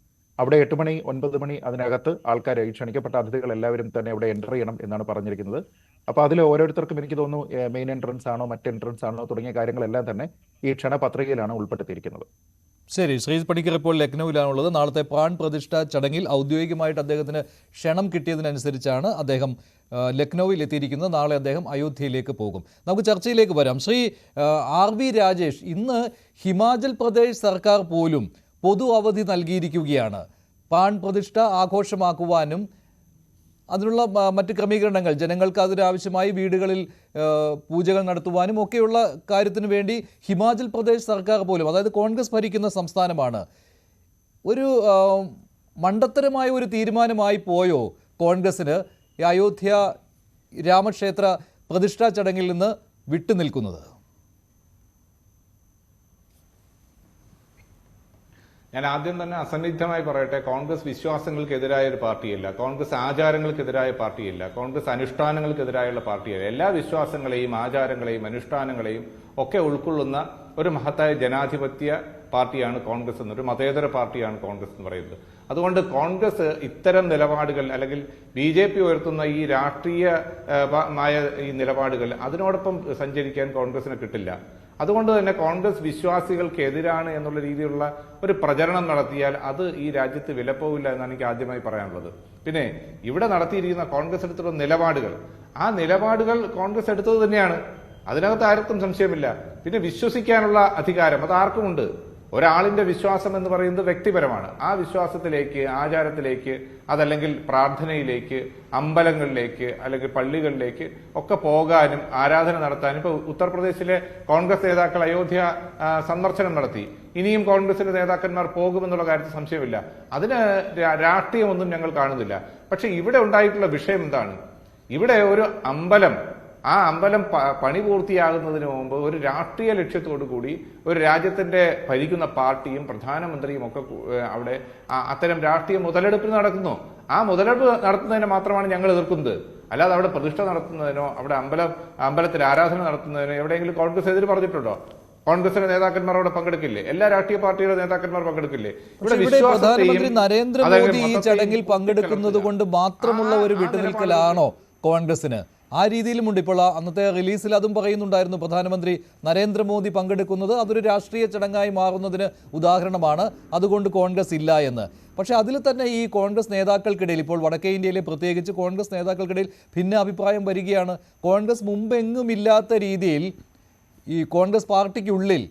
അവിടെ 8 മണി 9 മണി അതിനകത്ത് ആൾക്കാർ, ഈ ക്ഷണിക്കപ്പെട്ട അതിഥികൾ എല്ലാവരും തന്നെ അവിടെ എൻ്റർ ചെയ്യണം എന്നാണ് പറഞ്ഞിരിക്കുന്നത്. അപ്പോൾ അതിൽ ഓരോരുത്തർക്കും എനിക്ക് തോന്നുന്നു മെയിൻ എൻട്രൻസ് ആണോ മറ്റ് എൻട്രൻസ് ആണോ തുടങ്ങിയ കാര്യങ്ങളെല്ലാം തന്നെ ഈ ക്ഷണപത്രികയിലാണ് ഉൾപ്പെടുത്തിയിരിക്കുന്നത്.
ശരി, ശ്രീജിത്ത് പണിക്കർ ഇപ്പോൾ ലക്നൌവിലാണുള്ളത്. നാളത്തെ പ്രാൺ പ്രതിഷ്ഠ ചടങ്ങിൽ ഔദ്യോഗികമായിട്ട് അദ്ദേഹത്തിന് ക്ഷണം കിട്ടിയതിനനുസരിച്ചാണ് അദ്ദേഹം ലക്നൌവിൽ എത്തിയിരിക്കുന്നത്. നാളെ അദ്ദേഹം അയോധ്യയിലേക്ക് പോകും. നമുക്ക് ചർച്ചയിലേക്ക് വരാം. ശ്രീ RV രാജേഷ്, ഇന്ന് ഹിമാചൽ പ്രദേശ് സർക്കാർ പോലും പൊതു അവധി നൽകിയിരിക്കുകയാണ്. പ്രാൺ പ്രതിഷ്ഠ ആഘോഷമാക്കുവാനും അതിനുള്ള മറ്റ് ക്രമീകരണങ്ങൾ, ജനങ്ങൾക്ക് അതിനാവശ്യമായി വീടുകളിൽ പൂജകൾ നടത്തുവാനും ഒക്കെയുള്ള കാര്യത്തിന് വേണ്ടി ഹിമാചൽ പ്രദേശ് സർക്കാർ പോലും, അതായത് കോൺഗ്രസ് ഭരിക്കുന്ന സംസ്ഥാനമാണ്, ഒരു മണ്ടത്തരമായ ഒരു തീരുമാനമായി പോയോ കോൺഗ്രസിന് ഈ അയോധ്യ രാമക്ഷേത്ര പ്രതിഷ്ഠാ ചടങ്ങിൽ നിന്ന് വിട്ടുനിൽക്കുന്നത്?
ഞാൻ ആദ്യം തന്നെ അസന്നിഗ്ധമായി പറയട്ടെ, കോൺഗ്രസ് വിശ്വാസങ്ങൾക്കെതിരായ ഒരു പാർട്ടിയല്ല, കോൺഗ്രസ് ആചാരങ്ങൾക്കെതിരായ പാർട്ടിയല്ല, കോൺഗ്രസ് അനുഷ്ഠാനങ്ങൾക്കെതിരായുള്ള പാർട്ടിയല്ല. എല്ലാ വിശ്വാസങ്ങളെയും ആചാരങ്ങളെയും അനുഷ്ഠാനങ്ങളെയും ഒക്കെ ഉൾക്കൊള്ളുന്ന ഒരു മഹത്തായ ജനാധിപത്യ പാർട്ടിയാണ് കോൺഗ്രസ് എന്നൊരു മതേതര പാർട്ടിയാണ് കോൺഗ്രസ് എന്ന് പറയുന്നത്. അതുകൊണ്ട് കോൺഗ്രസ് ഇത്തരം നിലപാടുകൾ അല്ലെങ്കിൽ BJP ഉയർത്തുന്ന ഈ രാഷ്ട്രീയമായ ഈ നിലപാടുകൾ അതിനോടൊപ്പം സഞ്ചരിക്കാൻ കോൺഗ്രസിന് കിട്ടില്ല. അതുകൊണ്ട് തന്നെ കോൺഗ്രസ് വിശ്വാസികൾക്കെതിരാണ് എന്നുള്ള രീതിയിലുള്ള ഒരു പ്രചരണം നടത്തിയാൽ അത് ഈ രാജ്യത്ത് വിലപ്പോവില്ല എന്നാണ് എനിക്ക് ആദ്യമായി പറയാനുള്ളത്. പിന്നെ ഇവിടെ നടത്തിയിരിക്കുന്ന കോൺഗ്രസ് എടുത്തുള്ള നിലപാടുകൾ, ആ നിലപാടുകൾ കോൺഗ്രസ് എടുത്തത് തന്നെയാണ്, അതിനകത്ത് ആർക്കും സംശയമില്ല. പിന്നെ വിശ്വസിക്കാനുള്ള അധികാരം അത് ആർക്കുമുണ്ട്. ഒരാളിന്റെ വിശ്വാസം എന്ന് പറയുന്നത് വ്യക്തിപരമാണ്. ആ വിശ്വാസത്തിലേക്ക്, ആചാരത്തിലേക്ക്, അതല്ലെങ്കിൽ പ്രാർത്ഥനയിലേക്ക്, അമ്പലങ്ങളിലേക്ക് അല്ലെങ്കിൽ പള്ളികളിലേക്ക് ഒക്കെ പോകാനും ആരാധന നടത്താനും ഇപ്പൊ ഉത്തർപ്രദേശിലെ കോൺഗ്രസ് നേതാക്കൾ അയോധ്യ സന്ദർശനം നടത്തി. ഇനിയും കോൺഗ്രസിന്റെ നേതാക്കന്മാർ പോകുമെന്നുള്ള കാര്യത്തിൽ സംശയമില്ല. അതിന് രാഷ്ട്രീയമൊന്നും ഞങ്ങൾ കാണുന്നില്ല. പക്ഷെ ഇവിടെ ഉണ്ടായിട്ടുള്ള വിഷയം എന്താണ്? ഇവിടെ ഒരു അമ്പലം, ആ അമ്പലം പണി പൂർത്തിയാകുന്നതിന് മുമ്പ് ഒരു രാഷ്ട്രീയ ലക്ഷ്യത്തോടു കൂടി ഒരു രാജ്യത്തിന്റെ ഭരിക്കുന്ന പാർട്ടിയും പ്രധാനമന്ത്രിയും ഒക്കെ അവിടെ അത്തരം രാഷ്ട്രീയ മുതലെടുപ്പ് നടക്കുന്നു. ആ മുതലെടുപ്പ് നടത്തുന്നതിനെ മാത്രമാണ് ഞങ്ങൾ എതിർക്കുന്നത്. അല്ലാതെ അവിടെ പ്രതിഷ്ഠ നടത്തുന്നതിനോ അവിടെ അമ്പലത്തിൽ ആരാധന നടത്തുന്നതിനോ എവിടെയെങ്കിലും കോൺഗ്രസ് എതിര് പറഞ്ഞിട്ടുണ്ടോ? കോൺഗ്രസിന്റെ നേതാക്കന്മാർ അവിടെ പങ്കെടുക്കില്ലേ? എല്ലാ രാഷ്ട്രീയ പാർട്ടിയുടെ നേതാക്കന്മാർ പങ്കെടുക്കില്ലേ?
പ്രധാനമന്ത്രി നരേന്ദ്രമോദി ഈ ചടങ്ങിൽ പങ്കെടുക്കുന്നത് കൊണ്ട് മാത്രമുള്ള ഒരു വിട്ടുനിൽക്കലാണോ കോൺഗ്രസിന്? ആ രീതിയിലുമുണ്ട്. ഇപ്പോൾ അന്നത്തെ റിലീസിൽ അതും പറയുന്നുണ്ടായിരുന്നു, പ്രധാനമന്ത്രി നരേന്ദ്രമോദി പങ്കെടുക്കുന്നത് അതൊരു രാഷ്ട്രീയ ചടങ്ങായി മാറുന്നതിന് ഉദാഹരണമാണ്, അതുകൊണ്ട് കോൺഗ്രസ് ഇല്ല എന്ന്. പക്ഷേ അതിൽ തന്നെ ഈ കോൺഗ്രസ് നേതാക്കൾക്കിടയിൽ, ഇപ്പോൾ വടക്കേ ഇന്ത്യയിലെ പ്രത്യേകിച്ച് കോൺഗ്രസ് നേതാക്കൾക്കിടയിൽ ഭിന്ന അഭിപ്രായം വരികയാണ്. കോൺഗ്രസ് മുമ്പെങ്ങുമില്ലാത്ത രീതിയിൽ ഈ കോൺഗ്രസ് പാർട്ടിക്കുള്ളിൽ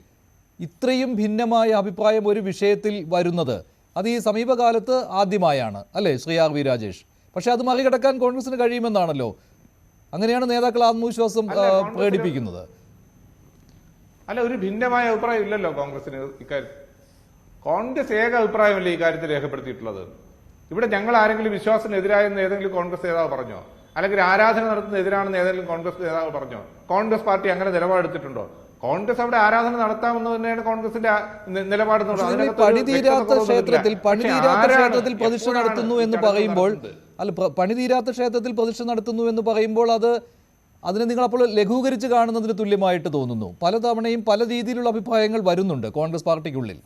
ഇത്രയും ഭിന്നമായ അഭിപ്രായം ഒരു വിഷയത്തിൽ വരുന്നത് അത് ഈ സമീപകാലത്ത് ആദ്യമായാണ് അല്ലേ ശ്രീ ആർ വി രാജേഷ്? പക്ഷെ അത് മറികടക്കാൻ കോൺഗ്രസിന് കഴിയുമെന്നാണല്ലോ, അങ്ങനെയാണ് നേതാക്കൾ ആത്മവിശ്വാസം പ്രകടിപ്പിക്കുന്നത്.
അല്ല, ഒരു ഭിന്നമായ അഭിപ്രായം ഇല്ലല്ലോ കോൺഗ്രസിന് ഇക്കാര്യത്തിൽ. കോൺഗ്രസ് ഏക അഭിപ്രായമല്ലേ ഈ കാര്യത്തിൽ രേഖപ്പെടുത്തിയിട്ടുള്ളത്? ഇവിടെ ഞങ്ങൾ ആരെങ്കിലും വിശ്വാസത്തിനെതിരായെന്ന് ഏതെങ്കിലും കോൺഗ്രസ് നേതാവ് പറഞ്ഞോ? അല്ലെങ്കിൽ ആരാധന നടത്തുന്ന എതിരാണെന്ന് ഏതെങ്കിലും കോൺഗ്രസ് നേതാവ് പറഞ്ഞോ? കോൺഗ്രസ് പാർട്ടി അങ്ങനെ നിലപാടെടുത്തിട്ടുണ്ടോ? കോൺഗ്രസ് അവിടെ ആരാധന നടത്താമെന്ന് തന്നെയാണ് കോൺഗ്രസിന്റെ നിലപാട്.
പണിതീരാത്ത ക്ഷേത്രത്തിൽ പ്രതിഷ്ഠ നടത്തുന്നു എന്ന് പറയുമ്പോൾ, അല്ല, പണിതീരാത്ത ക്ഷേത്രത്തിൽ പ്രതിഷ്ഠ നടത്തുന്നു എന്ന് പറയുമ്പോൾ അതിനെ നിങ്ങൾ അപ്പോൾ ലഘൂകരിച്ച് കാണുന്നതിന് തുല്യമായിട്ട് തോന്നുന്നു. പലതവണയും പല രീതിയിലുള്ള അഭിപ്രായങ്ങൾ വരുന്നുണ്ട് കോൺഗ്രസ് പാർട്ടിക്കുള്ളിൽ.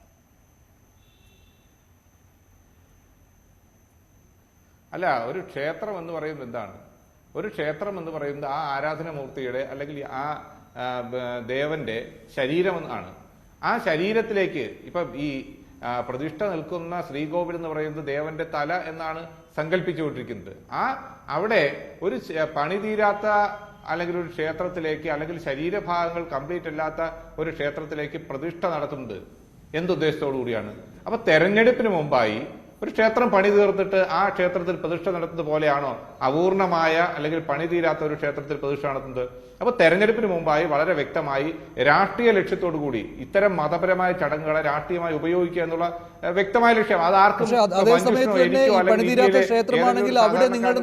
അല്ല, ഒരു ക്ഷേത്രം എന്ന് പറയുന്നത് എന്താണ്? ഒരു ക്ഷേത്രം എന്ന് പറയുന്നത് ആ ആരാധനമൂർത്തിയുടെ അല്ലെങ്കിൽ ആ ദേവന്റെ ശരീരം ആണ്. ആ ശരീരത്തിലേക്ക് ഇപ്പൊ ഈ പ്രതിഷ്ഠ നിൽക്കുന്ന ശ്രീകോവിൽ എന്ന് പറയുന്നത് ദേവന്റെ തല എന്നാണ് സങ്കല്പിച്ചുകൊണ്ടിരിക്കുന്നത്. അവിടെ ഒരു പണി തീരാത്ത അല്ലെങ്കിൽ ഒരു ക്ഷേത്രത്തിലേക്ക് അല്ലെങ്കിൽ ശരീരഭാഗങ്ങൾ കംപ്ലീറ്റ് അല്ലാത്ത ഒരു ക്ഷേത്രത്തിലേക്ക് പ്രതിഷ്ഠ നടത്തുന്നത് എന്തുദ്ദേശത്തോടു കൂടിയാണ്? അപ്പൊ തെരഞ്ഞെടുപ്പിന് മുമ്പായി ഒരു ക്ഷേത്രം പണി തീർത്തിട്ട് ആ ക്ഷേത്രത്തിൽ പ്രതിഷ്ഠ നടത്തുന്നത് പോലെയാണോ അപൂർണമായ അല്ലെങ്കിൽ പണി തീരാത്ത ഒരു ക്ഷേത്രത്തിൽ പ്രതിഷ്ഠ നടത്തുന്നത്? അപ്പൊ തെരഞ്ഞെടുപ്പിന് മുമ്പായി വളരെ വ്യക്തമായി രാഷ്ട്രീയ ലക്ഷ്യത്തോടു കൂടി ഇത്തരം മതപരമായ ചടങ്ങുകളെ രാഷ്ട്രീയമായി ഉപയോഗിക്കുക എന്നുള്ള വ്യക്തമായ ലക്ഷ്യം. അത് ആർക്കും
ക്ഷേത്രമാണെങ്കിൽ അവിടെ നിങ്ങളുടെ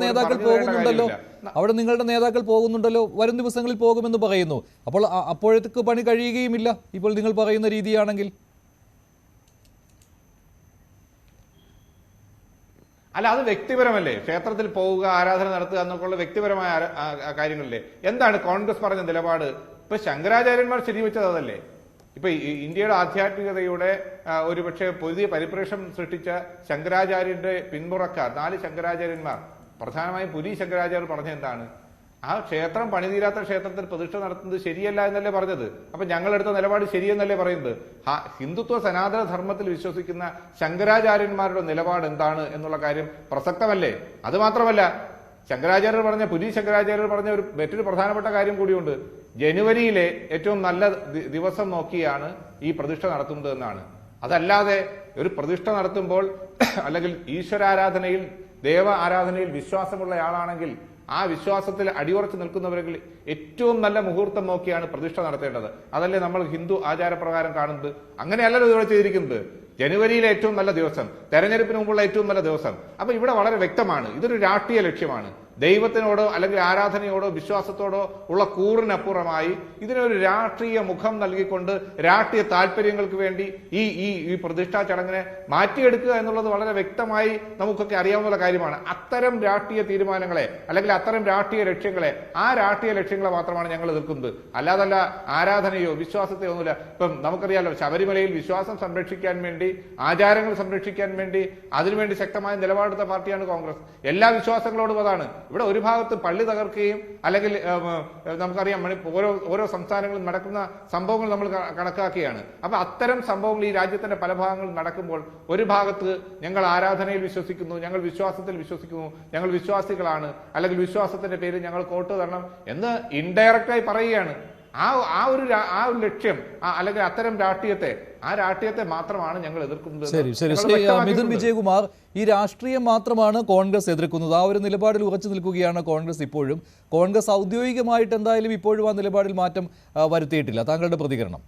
നേതാക്കൾ പോകുന്നുണ്ടല്ലോ, വരും ദിവസങ്ങളിൽ പോകുമെന്ന് പറയുന്നു. അപ്പോൾ അപ്പോഴത്തേക്ക് പണി കഴിയുകയുമില്ല ഇപ്പോൾ നിങ്ങൾ പറയുന്ന രീതിയാണെങ്കിൽ.
അല്ല, അത് വ്യക്തിപരമല്ലേ? ക്ഷേത്രത്തിൽ പോവുക, ആരാധന നടത്തുക എന്നൊക്കെയുള്ള വ്യക്തിപരമായ കാര്യങ്ങളില്ലേ? എന്താണ് കോൺഗ്രസ് പറഞ്ഞ നിലപാട്? ഇപ്പൊ ശങ്കരാചാര്യന്മാർ ശരിവെച്ചത് അതല്ലേ? ഇപ്പൊ ഇന്ത്യയുടെ ആധ്യാത്മികതയുടെ ഒരുപക്ഷെ പുതിയ പരിപ്രേക്ഷ്യം സൃഷ്ടിച്ച ശങ്കരാചാര്യന്റെ പിന്മുറക്കാർ 4 ശങ്കരാചാര്യന്മാർ, പ്രധാനമായും പുരി ശങ്കരാചാര്യർ പറഞ്ഞ എന്താണ്? ആ ക്ഷേത്രം പണിതീരാത്ത ക്ഷേത്രത്തിൽ പ്രതിഷ്ഠ നടത്തുന്നത് ശരിയല്ല എന്നല്ലേ പറഞ്ഞത്? അപ്പൊ ഞങ്ങളെടുത്ത നിലപാട് ശരിയെന്നല്ലേ പറയുന്നത്? ഹിന്ദുത്വ സനാതന ധർമ്മത്തിൽ വിശ്വസിക്കുന്ന ശങ്കരാചാര്യന്മാരുടെ നിലപാട് എന്താണ് എന്നുള്ള കാര്യം പ്രസക്തമല്ലേ? അത് മാത്രമല്ല, ശങ്കരാചാര്യർ പറഞ്ഞ പുരി ശങ്കരാചാര്യർ പറഞ്ഞ മറ്റൊരു പ്രധാനപ്പെട്ട കാര്യം കൂടിയുണ്ട്. ജനുവരിയിലെ ഏറ്റവും നല്ല ദിവസം നോക്കിയാണ് ഈ പ്രതിഷ്ഠ നടത്തുന്നത് എന്നാണ്. അതല്ലാതെ ഒരു പ്രതിഷ്ഠ നടത്തുമ്പോൾ അല്ലെങ്കിൽ ഈശ്വരാരാധനയിൽ ദേവ ആരാധനയിൽ വിശ്വാസമുള്ള ആളാണെങ്കിൽ ആ വിശ്വാസത്തിൽ അടിയുറച്ച് നിൽക്കുന്നവരെങ്കിൽ ഏറ്റവും നല്ല മുഹൂർത്തം നോക്കിയാണ് പ്രതിഷ്ഠ നടത്തേണ്ടത്. അതല്ലേ നമ്മൾ ഹിന്ദു ആചാരപ്രകാരം കാണുന്നത്? അങ്ങനെയല്ലല്ലോ ഇവിടെ ചെയ്തിരിക്കുന്നത്. ജനുവരിയിലെ ഏറ്റവും നല്ല ദിവസം, തെരഞ്ഞെടുപ്പിന് മുമ്പുള്ള ഏറ്റവും നല്ല ദിവസം. അപ്പൊ ഇവിടെ വളരെ വ്യക്തമാണ്, ഇതൊരു രാഷ്ട്രീയ ലക്ഷ്യമാണ്. ദൈവത്തിനോടോ അല്ലെങ്കിൽ ആരാധനയോടോ വിശ്വാസത്തോടോ ഉള്ള കൂറിനപ്പുറമായി ഇതിനൊരു രാഷ്ട്രീയ മുഖം നൽകിക്കൊണ്ട് രാഷ്ട്രീയ താല്പര്യങ്ങൾക്ക് വേണ്ടി ഈ പ്രതിഷ്ഠാ ചടങ്ങിനെ മാറ്റിയെടുക്കുക എന്നുള്ളത് വളരെ വ്യക്തമായി നമുക്കൊക്കെ അറിയാവുന്ന കാര്യമാണ്. അത്തരം രാഷ്ട്രീയ തീരുമാനങ്ങളെ അല്ലെങ്കിൽ അത്തരം രാഷ്ട്രീയ ലക്ഷ്യങ്ങളെ, ആ രാഷ്ട്രീയ ലക്ഷ്യങ്ങളെ മാത്രമാണ് ഞങ്ങൾ എതിർക്കുന്നത്. അല്ലാതല്ല ആരാധനയോ വിശ്വാസത്തെയോ ഒന്നുമില്ല. ഇപ്പം നമുക്കറിയാലോ, ശബരിമലയിൽ വിശ്വാസം സംരക്ഷിക്കാൻ വേണ്ടി, ആചാരങ്ങൾ സംരക്ഷിക്കാൻ വേണ്ടി അതിനുവേണ്ടി ശക്തമായ നിലപാടെടുത്ത പാർട്ടിയാണ് കോൺഗ്രസ്. എല്ലാ വിശ്വാസങ്ങളോടും അതാണ്. ഇവിടെ ഒരു ഭാഗത്ത് പള്ളി തകർക്കുകയും അല്ലെങ്കിൽ നമുക്കറിയാം ഓരോ സംസ്ഥാനങ്ങളിൽ നടക്കുന്ന സംഭവങ്ങൾ നമ്മൾ കണക്കാക്കുകയാണ്. അപ്പൊ അത്തരം സംഭവങ്ങൾ ഈ രാജ്യത്തിന്റെ പല ഭാഗങ്ങളിൽ നടക്കുമ്പോൾ ഒരു ഭാഗത്ത് ഞങ്ങൾ ആരാധനയിൽ വിശ്വസിക്കുന്നു, ഞങ്ങൾ വിശ്വാസത്തിൽ വിശ്വസിക്കുന്നു, ഞങ്ങൾ വിശ്വാസികളാണ്, അല്ലെങ്കിൽ വിശ്വാസത്തിന്റെ പേരിൽ ഞങ്ങൾ വോട്ട് തരണം എന്ന് ഇൻഡയറക്റ്റായി പറയുകയാണ്. ആ ഒരു ലക്ഷ്യം അല്ലെങ്കിൽ അത്തരം രാഷ്ട്രീയത്തെ മാത്രമാണ് ഞങ്ങൾ എതിർക്കുന്നത്.
ശരി ശരി ശ്രീ മിഥുൻ വിജയകുമാർ, ഈ രാഷ്ട്രീയം മാത്രമാണ് കോൺഗ്രസ് എതിർക്കുന്നത്. ആ ഒരു നിലപാടിൽ ഉറച്ചു നിൽക്കുകയാണ് കോൺഗ്രസ് ഇപ്പോഴും. കോൺഗ്രസ് ഔദ്യോഗികമായിട്ട് എന്തായാലും ഇപ്പോഴും ആ നിലപാടിൽ മാറ്റം വരുത്തിയിട്ടില്ല. താങ്കളുടെ പ്രതികരണം?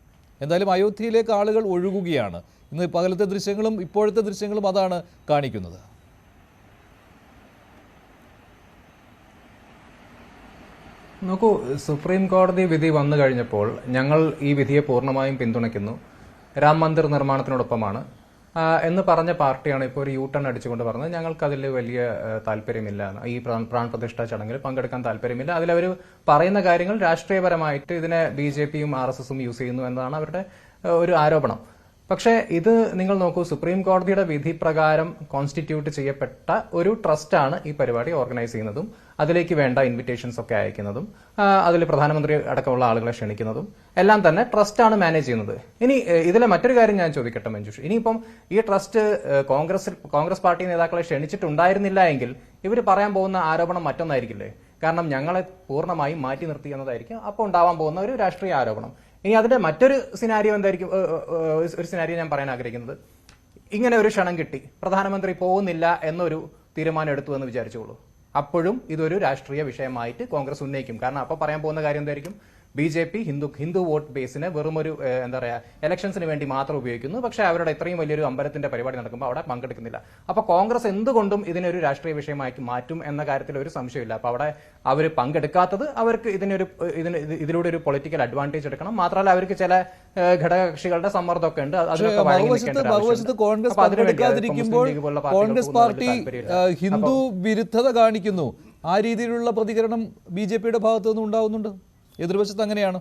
എന്തായാലും അയോധ്യയിലേക്ക് ആളുകൾ ഒഴുകുകയാണ്. ഇന്ന് പകലത്തെ ദൃശ്യങ്ങളും ഇപ്പോഴത്തെ ദൃശ്യങ്ങളും അതാണ് കാണിക്കുന്നത്.
നോക്കൂ, സുപ്രീം കോടതി വിധി വന്നു കഴിഞ്ഞപ്പോൾ ഞങ്ങൾ ഈ വിധിയെ പൂർണ്ണമായും പിന്തുണയ്ക്കുന്നു, രാം മന്ദിർ നിർമ്മാണത്തിനോടൊപ്പമാണ് എന്ന് പറഞ്ഞ പാർട്ടിയാണ് ഇപ്പോൾ ഒരു യൂട്ടേൺ അടിച്ചുകൊണ്ട് പറഞ്ഞത് ഞങ്ങൾക്കതിൽ വലിയ താല്പര്യമില്ല, ഈ പ്രാൺപ്രതിഷ്ഠാ ചടങ്ങിൽ പങ്കെടുക്കാൻ താല്പര്യമില്ല. അതിലവർ പറയുന്ന കാര്യങ്ങൾ രാഷ്ട്രീയപരമായിട്ട് ഇതിനെ BJPയും RSSും യൂസ് ചെയ്യുന്നു എന്നതാണ് അവരുടെ ഒരു ആരോപണം. പക്ഷേ ഇത് നിങ്ങൾ നോക്കൂ, സുപ്രീം കോടതിയുടെ വിധി പ്രകാരം കോൺസ്റ്റിറ്റ്യൂട്ട് ചെയ്യപ്പെട്ട ഒരു ട്രസ്റ്റാണ് ഈ പരിപാടി ഓർഗനൈസ് ചെയ്യുന്നതും അതിലേക്ക് വേണ്ട ഇൻവിറ്റേഷൻസ് ഒക്കെ അയക്കുന്നതും അതിൽ പ്രധാനമന്ത്രി അടക്കമുള്ള ആളുകളെ ക്ഷണിക്കുന്നതും എല്ലാം തന്നെ ട്രസ്റ്റാണ് മാനേജ് ചെയ്യുന്നത്. ഇനി ഇതിലെ മറ്റൊരു കാര്യം ഞാൻ ചോദിക്കട്ടെ മഞ്ജുഷ്, ഇനിയിപ്പം ഈ ട്രസ്റ്റ് കോൺഗ്രസ് പാർട്ടി നേതാക്കളെ ക്ഷണിച്ചിട്ടുണ്ടായിരുന്നില്ല എങ്കിൽ ഇവർ പറയാൻ പോകുന്ന ആരോപണം മറ്റൊന്നായിരിക്കില്ലേ? കാരണം ഞങ്ങളെ പൂർണ്ണമായും മാറ്റി നിർത്തി എന്നതായിരിക്കും അപ്പോൾ ഉണ്ടാവാൻ പോകുന്ന ഒരു രാഷ്ട്രീയ ആരോപണം. ഇനി അതിന്റെ മറ്റൊരു സിനാരിയോ എന്തായിരിക്കും? ഒരു സിനാരിയോ ഞാൻ പറയാൻ ആഗ്രഹിക്കുന്നത്, ഇങ്ങനെ ഒരു ക്ഷണം കിട്ടി, പ്രധാനമന്ത്രി പോകുന്നില്ല എന്നൊരു തീരുമാനം എടുത്തു എന്ന് വിചാരിച്ചോളൂ, അപ്പോഴും ഇതൊരു രാഷ്ട്രീയ വിഷയമായിട്ട് കോൺഗ്രസ് ഉന്നയിക്കും. കാരണം അപ്പോൾ പറയാൻ പോകുന്ന കാര്യം എന്തായിരിക്കും? BJP ഹിന്ദു വോട്ട് ബേസിനെ വെറും ഒരു എന്താ പറയുക ഇലക്ഷൻസിന് വേണ്ടി മാത്രം ഉപയോഗിക്കുന്നു, പക്ഷേ അവരുടെ ഇത്രയും വലിയൊരു അമ്പലത്തിന്റെ പരിപാടി നടക്കുമ്പോൾ അവിടെ പങ്കെടുക്കുന്നില്ല. അപ്പോൾ കോൺഗ്രസ് എന്തുകൊണ്ടും ഇതിനൊരു രാഷ്ട്രീയ വിഷയമാക്കി മാറ്റും എന്ന കാര്യത്തിൽ ഒരു സംശയമില്ല. അപ്പോൾ അവിടെ അവർ പങ്കെടുക്കാത്തത് അവർക്ക് ഇതിലൂടെ ഒരു പൊളിറ്റിക്കൽ അഡ്വാൻറ്റേജ് എടുക്കണം. മാത്രമല്ല അവർക്ക് ചില ഘടകകക്ഷികളുടെ സമ്മർദ്ദമൊക്കെ ഉണ്ട്.
കോൺഗ്രസ് പാർട്ടി ഹിന്ദു വിരുദ്ധത കാണിക്കുന്നു. ആ രീതിയിലുള്ള പ്രതികരണം BJPയുടെ ഭാഗത്തു നിന്നും ഉണ്ടാവുന്നുണ്ട്. എതിർവശത്ത് അങ്ങനെയാണ്.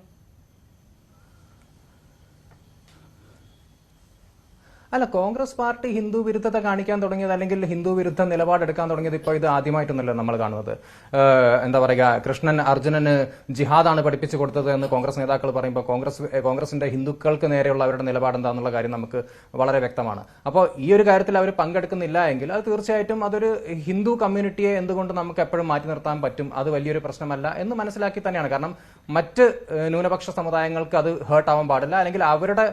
അല്ല, കോൺഗ്രസ് പാർട്ടി ഹിന്ദു വിരുദ്ധത കാണിക്കാൻ തുടങ്ങിയത് അല്ലെങ്കിൽ ഹിന്ദു വിരുദ്ധ നിലപാടെടുക്കാൻ തുടങ്ങിയത് ഇപ്പോൾ ഇത് ആദ്യമായിട്ടൊന്നുമല്ല നമ്മൾ കാണുന്നത്. എന്താ പറയുക, കൃഷ്ണൻ അർജുനന് ജിഹാദാണ് പഠിപ്പിച്ചു കൊടുത്തത് എന്ന് കോൺഗ്രസ് നേതാക്കൾ പറയുമ്പോൾ കോൺഗ്രസിന്റെ ഹിന്ദുക്കൾക്ക് നേരെയുള്ള അവരുടെ നിലപാട് എന്താണെന്നുള്ള കാര്യം നമുക്ക് വളരെ വ്യക്തമാണ്. അപ്പോൾ ഈ ഒരു കാര്യത്തിൽ അവർ പങ്കെടുക്കുന്നില്ല എങ്കിൽ അത് തീർച്ചയായിട്ടും അതൊരു ഹിന്ദു കമ്മ്യൂണിറ്റിയെ എന്തുകൊണ്ട് നമുക്ക് എപ്പോഴും മാറ്റി നിർത്താൻ പറ്റും, അത് വലിയൊരു പ്രശ്നമല്ല എന്ന് മനസ്സിലാക്കി തന്നെയാണ്. കാരണം മറ്റ് ന്യൂനപക്ഷ സമുദായങ്ങൾക്ക് അത് ഹേർട്ട് ആവാൻ പാടില്ല, അല്ലെങ്കിൽ അവരുടെ